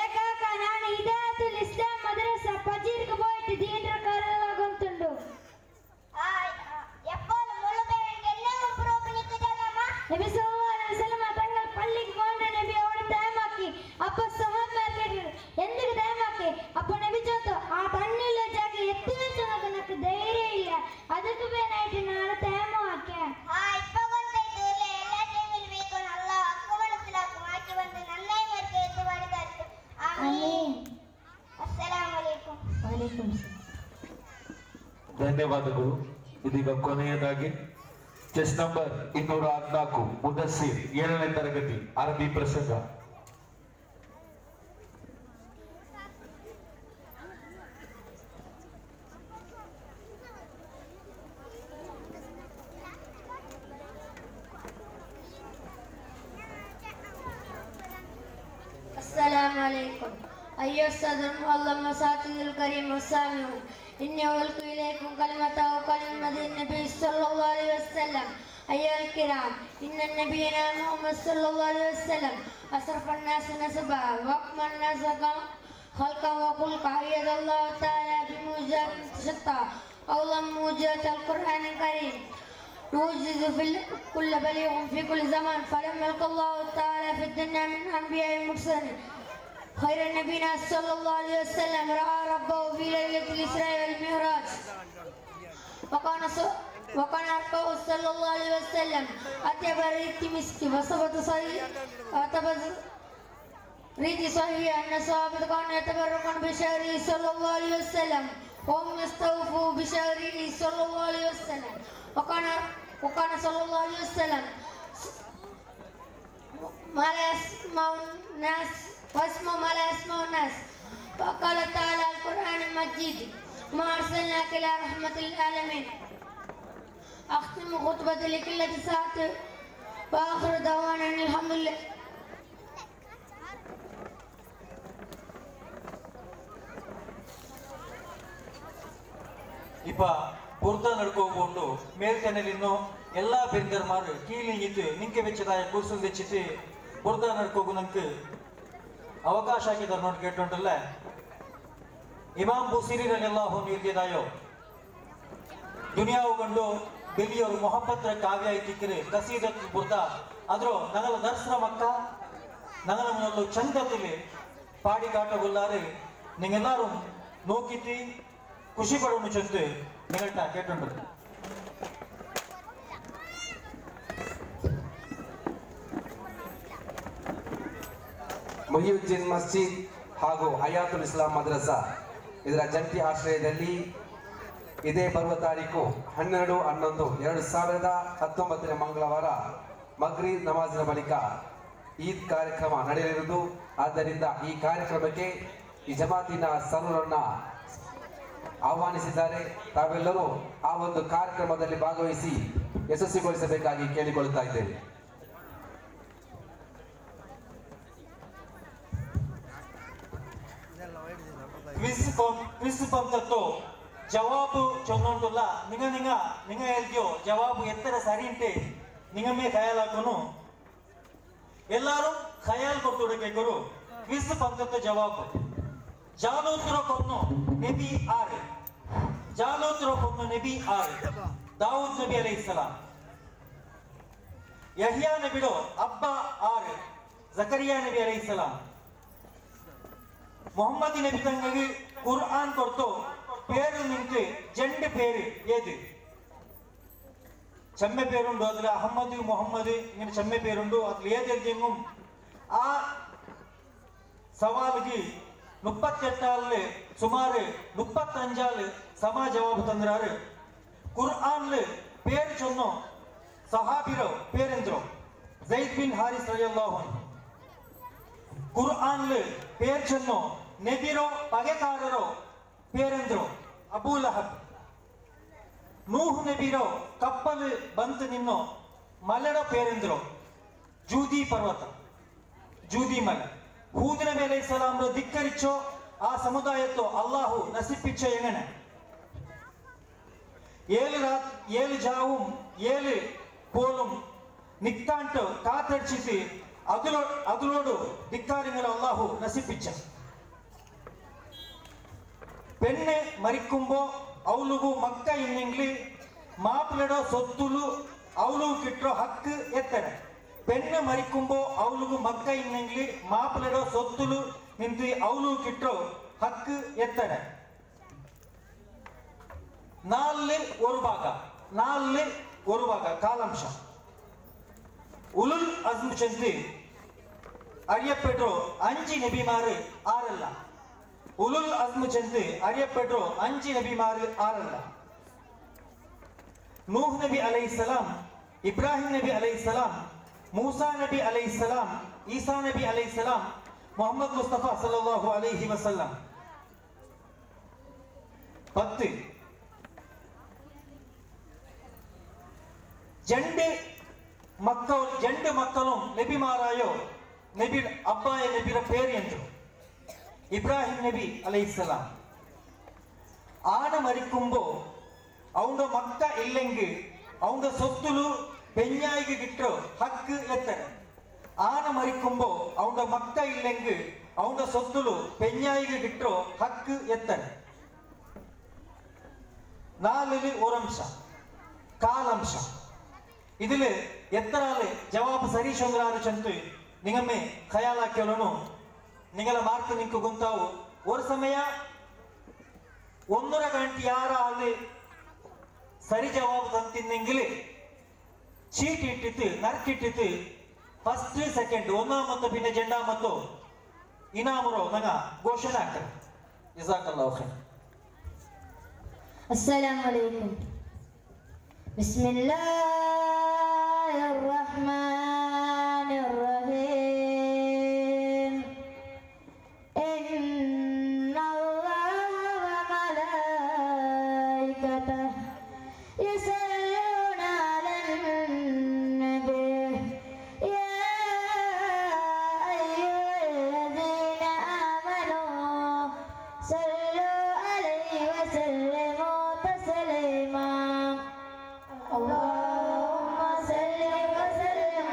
ഏക്കാക്ക ഞാൻ ഹിദായത്തുൽ ഇസ്ലാം മദ്രസ പജീർക്ക് പോയിട്ട് ദീനക്കാരെല്ലാകുന്നുണ്ട്. നബി സല്ലല്ലാഹു അലൈഹി വസല്ലം തങ്ങൾ പള്ളിക്ക് പോകേണ്ട നബി അവിടെ തേമാക്കി. അപ്പൊ സഹാബാർ കേട്ടു എന്തിനു തേമാക്കി? അപ്പൊ നബി ചോദിച്ചു ആ തണ്ണിയുള്ള ജാഗ എത്തി വെച്ചു നോക്കാൻ എനിക്ക് ധൈര്യം ഇല്ല, അതൊക്കെ പേനായിട്ട് നാളെ തേമാക്കിയ. ಧನ್ಯವಾದಗಳು. ಇದೀಗ ಕೊನೆಯದಾಗಿ ಚೆಸ್ ನಂಬರ್ 214 ಮುದಸ್ಸಿರ್ 7ನೇ ತರಗತಿ ಅರಬಿ ಪ್ರಸಂಗ. السلام عليكم أيها السادة المعلم وأساتذة الكريم والسامعون. إني ألقي إليكم كلمة وكلمة النبي صلى الله عليه وسلم. أيها الكرام، إن نبينا محمد صلى الله عليه وسلم أشرف الناس نسبا وأكمل الناس خلقا وخلقا. أيد الله تعالى بموجبات شتى أولا موجبات القرآن الكريم يوجز في كل بليغ في كل زمان. فلم يلق الله تعالى في الدنيا من أنبياء المرسلين خير نبينا صلى الله عليه وسلم رأى ربه في ليلة الإسراء والمعراج. وكان أرقاه صلى الله عليه وسلم أطيب ريح مسك وثبت ريح صحيح أن الصحابة كانوا يتبركون بشهره صلى الله عليه وسلم وهم يستوفوا بشهره صلى الله عليه وسلم. وكان صلى الله عليه وسلم ما لا يسمع الناس واسمه ما لا يسمع الناس. فقال تعالى القرآن المجيد ما أرسلناك إلى رحمة للعالمين. أختم خطبتي لكلة ساعة وآخر دعوانا الحمد لله. ഇപ്പ പുറത്ത് നടക്കുകൊണ്ട് മേൽക്കനലിന്നോ എല്ലാ ബെങ്കർമാർ കീഴിലിങ്ങിട്ട് നിനക്ക് വെച്ചതായ കുർസിൽ വെച്ചിട്ട് പുറത്ത് നടക്കുക നമുക്ക് അവകാശ ആക്കി തരണോട് കേട്ടോണ്ടല്ലേ. ഇമാം ബുസീരി റളിയല്ലാഹു അൻഹു എഴുതിയതായോ ദുനിയാവ് കണ്ടു വലിയൊരു ಮೊಹಬ್ಬತ್ರ ಕಾವ್ಯ ಐತಿಕ್ಕರೆ ಕಸೀದತ್ ಬುರ್ದ ಆದ್ರೂ ನಗಲ ದರ್ಶನ ಮಕ್ಕ ನಗಲ ಮುನ್ನೊಂದು ಚಂದದಲ್ಲಿ ಪಾಡಿ ಕಾಟಗೊಲ್ಲಾರೆ ನಿಂಗೆಲ್ಲಾರು ನೋಕಿತಿ ಖುಷಿ ಪಡೋನು ಚಂದ ನಿಗಳ್ಟ ಕೇಟುಂಡು. ಮೊಹಿಯುದ್ದೀನ್ ಮಸ್ಜಿದ್ ಹಾಗೂ ಹಯಾತುಲ್ ಇಸ್ಲಾಂ ಮದ್ರಸಾ ಇದರ ಜಂಟಿ ಆಶ್ರಯದಲ್ಲಿ ಇದೇ ಬರುವ ತಾರೀಕು 12/11/2019 ಮಂಗಳವಾರ ಮಗ್ರಿಬ್ ನಮಾಜಿನ ಬಳಿಕ ಈದ್ ಕಾರ್ಯಕ್ರಮ ನಡೆಯಲಿರುವುದು. ಆದ್ದರಿಂದ ಈ ಕಾರ್ಯಕ್ರಮಕ್ಕೆ ಈ ಜಮಾತಿನ ಸರ್ವರನ್ನ ಆಹ್ವಾನಿಸಿದ್ದಾರೆ. ತಾವೆಲ್ಲರೂ ಆ ಒಂದು ಕಾರ್ಯಕ್ರಮದಲ್ಲಿ ಭಾಗವಹಿಸಿ ಯಶಸ್ವಿಗೊಳಿಸಬೇಕಾಗಿ ಕೇಳಿಕೊಳ್ಳುತ್ತಾ ಇದ್ದೇವೆ. ಕ್ವಿಸ್ ಪಂತತ್ತು ಜವಾಬು ಚೊನ್ನೊಂದುಲ್ಲ ನಿಂಗ ಹೇಳ್ತೀಯೋ ಜವಾಬು ಎತ್ತರ ಸರಿ ಉಂಟೆ ನಿಂಗಮ್ಮೆ ಖಯಾಲ್ ಹಾಕೋನು ಎಲ್ಲಾರು ಖಯಾಲ್ ಕೊಡ್ತುಡಕ್ಕೆ ಗುರು. ಕ್ವಿಸ್ ಪಂತತ್ತು ಜವಾಬು ಜಾಲೋತ್ತರ ಕೊನ್ನು ನಬಿ ಆರ್ ಜಾಲೋತ್ತರ ಕೊನ್ನು ನಬಿ ಆರ್ ದಾವೂದ್ ನಬಿ ಅಲೈಹಿಸ್ಸಲಾಂ ಯಹ್ಯಾ ನಬಿಡು ಅಬ್ಬಾ ಆರ್ ಜಕರಿಯಾ ನಬಿ ಅಲೈಹಿಸ್ಸಲಾಂ ಮೊಹಮ್ಮದ್ ನಬಿ ತಂಗಗೆ ಕುರ್ಆನ್ ಕೊಡ್ತು പേര് നിങ്ങൾക്ക് രണ്ട് പേര് ഏത് ചെമ്മ പേരുണ്ടോ അതിൽ അഹമ്മദ് മുഹമ്മദ് ഇങ്ങനെ ചെമ്മ പേരുണ്ടോ അതിൽ ഏതെങ്കിലും ആ സവാലിക്ക് 38 സുമാറ് 35 സമ ജവാബ് തന്നിരാറ് ഖുർആനില് പേര് ചൊന്നോ സഹാബിരോ പേരെന്തോ സയ്യിദ് ബിൻ ഹാരിസ് റളിയല്ലാഹു അൻഹു ഖുർആനില് പേര് ചൊന്നോ നബിരോ പകകാരരോ പേരെന്തോ അബൂ ലഹബ് നൂഹ് നബിരോ കപ്പല് ಬಂತು ನಿನ್ನೋ ಮಲಡ പേരെന്തോ ജൂതി പർവത ജൂതി മല ഹൂദ് നബി അലൈഹി സലാം ധിക്കരിച്ചോ ആ സമുദായത്തോ അല്ലാഹു നശിപ്പിച്ചോ എങ്ങനെ 7 ജാവും 7 പോലും നിക്കാണ്ട് കാത്തടിച്ചിട്ട് അതിലോട് ധിക്കാരങ്ങൾ അല്ലാഹു നശിപ്പിച്ച പെണ്ണ് മരിക്കുമ്പോ ಅವಳಿಗೂ ಮಕ್ಕ ಇನ್ನೆಂಗ್ಲಿ ಮಾಪಿಳಡೋ ಸೊತ್ತುಲು ಅವಳಿಗೂ ಕಿಟ್ಟೋ ಹಕ್ಕು ಎತ್ತರ പെണ്ണ് മരിക്കുമ്പോ അവളുക്ക് മക്ക ഇന്നെങ്കിൽ മാപ്പിളയുടെ സ്വത്തുല് നിന്ന് അവളുക്ക് കിട്ടോ ഹക്ക് എത്തര നാലില് ഒരു ഭാഗ കാലാംശ ഉലുൽ അസ്മ ചെന്ന് അറിയപ്പെട്ടോ 5 നബിമാര് ആരല്ല ഉലുൽ അസ്മ ചെന്ന് അറിയപ്പെട്ടോ 5 നബിമാര് ആരല്ല നൂഹ് നബി അലൈഹിസ്സലാം ഇബ്രാഹിം നബി അലൈഹിസ്സലാം മൂസാ നബി അലൈഹിസ്സലാം ഈസാ നബി അലൈഹിസ്സലാം മുഹമ്മദ് മുസ്തഫ സല്ലല്ലാഹു അലൈഹി വസല്ലം 10 രണ്ട് മക്കളും നബിമാരായോ നബി അബ്ബായ നബിയുടെ പേര് എന്തു ഇബ്രാഹിം നബി അലൈഹിസ്സലാം ആണ് മരിക്കുമ്പോ അവന്റെ മക്ക ഇല്ലെങ്കിൽ അവന്റെ സ്വത്തുലു പെഞ്ഞായിക്ക് കിട്ടോ ഹക്ക് എത്തര ആന മരിക്കുമ്പോ അവന്റെ മക്ക ഇല്ലെങ്കിൽ അവന്റെ സ്വത്തുലു പെഞ്ഞായിക്ക് കിട്ടോ ഹക്ക് എത്തര 4 ഒരംശ കാലംശ ഇതില് എത്ര ആള് ജവാബ് സരീഷൊಂದರಾರು ಚಂತು ನಿಗಮ್ಮೆ ಖಯಾಲಾಕ್ಯೋನು ನಿಗಲ ಮಾರ್ಕ್ ನಿಂಕು ಗೊಂತಾವು ഒരു സമയ 1.5 ಗಂಟೆ ಯಾರ ಆള് സരി ജവാബ് തന്നിന്നെങ്കിൽ ചീട്ട് ഇട്ടിട്ട് നറുക്കിട്ടിട്ട് ഫസ്റ്റ് സെക്കൻഡ് ഒന്നാമത്തോ പിന്നെ രണ്ടാമത്തോ ഇനാമറോ നങ്ങ ഘോഷണ ആക്കണം ജസാക്കല്ലാഹു ഖൈർ السلام عليكم بسم الله الرحمن الرحيم إن الله وملائكته يصلون على النبي يا أيها الذين آمنوا صلوا عليه وسلموا تسليما اللهم صل وسلم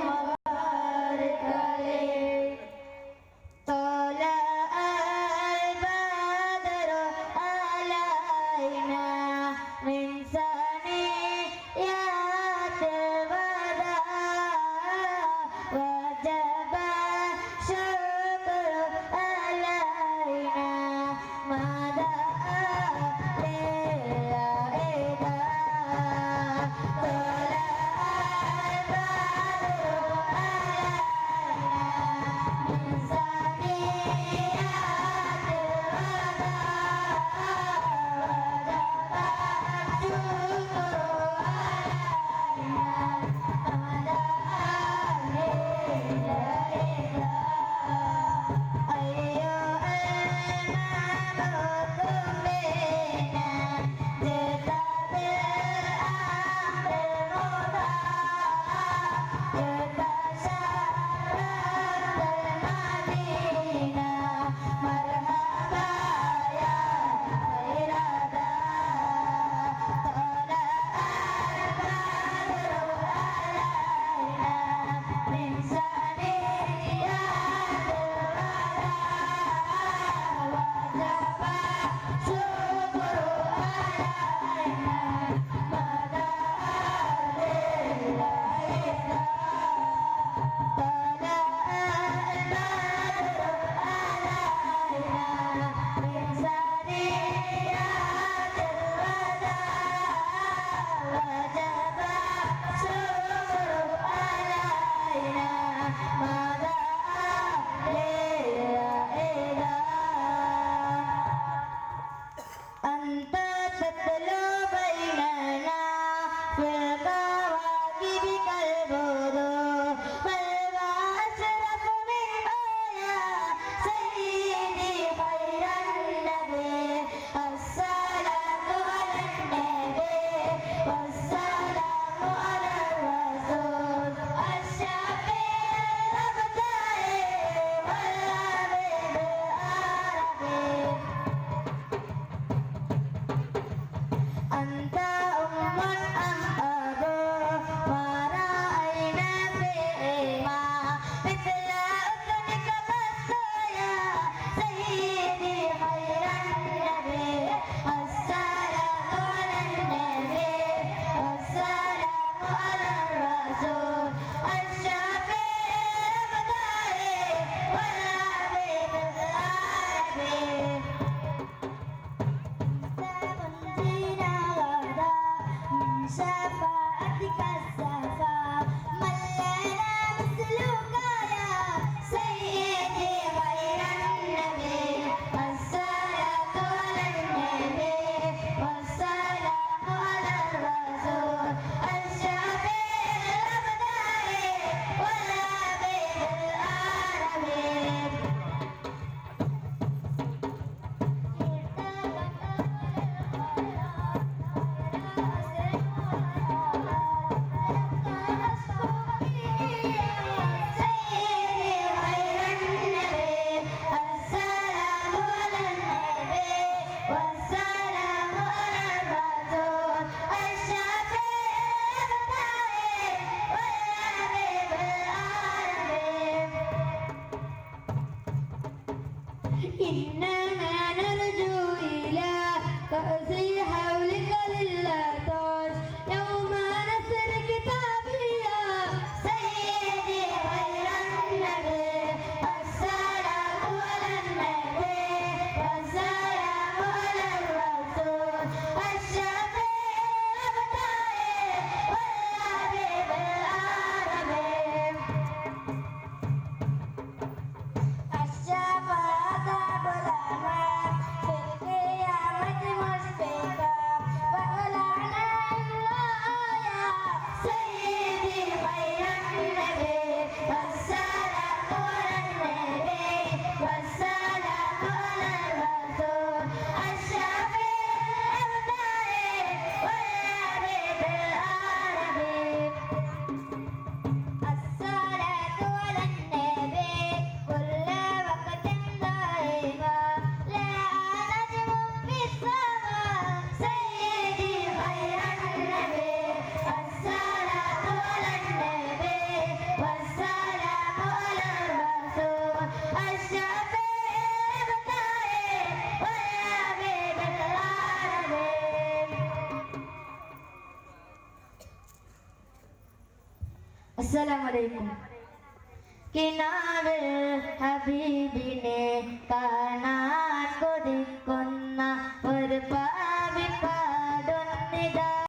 അസ്സലാമലൈക്കും. കിനാവിൽ ഹബീബിനെ കാണാൻ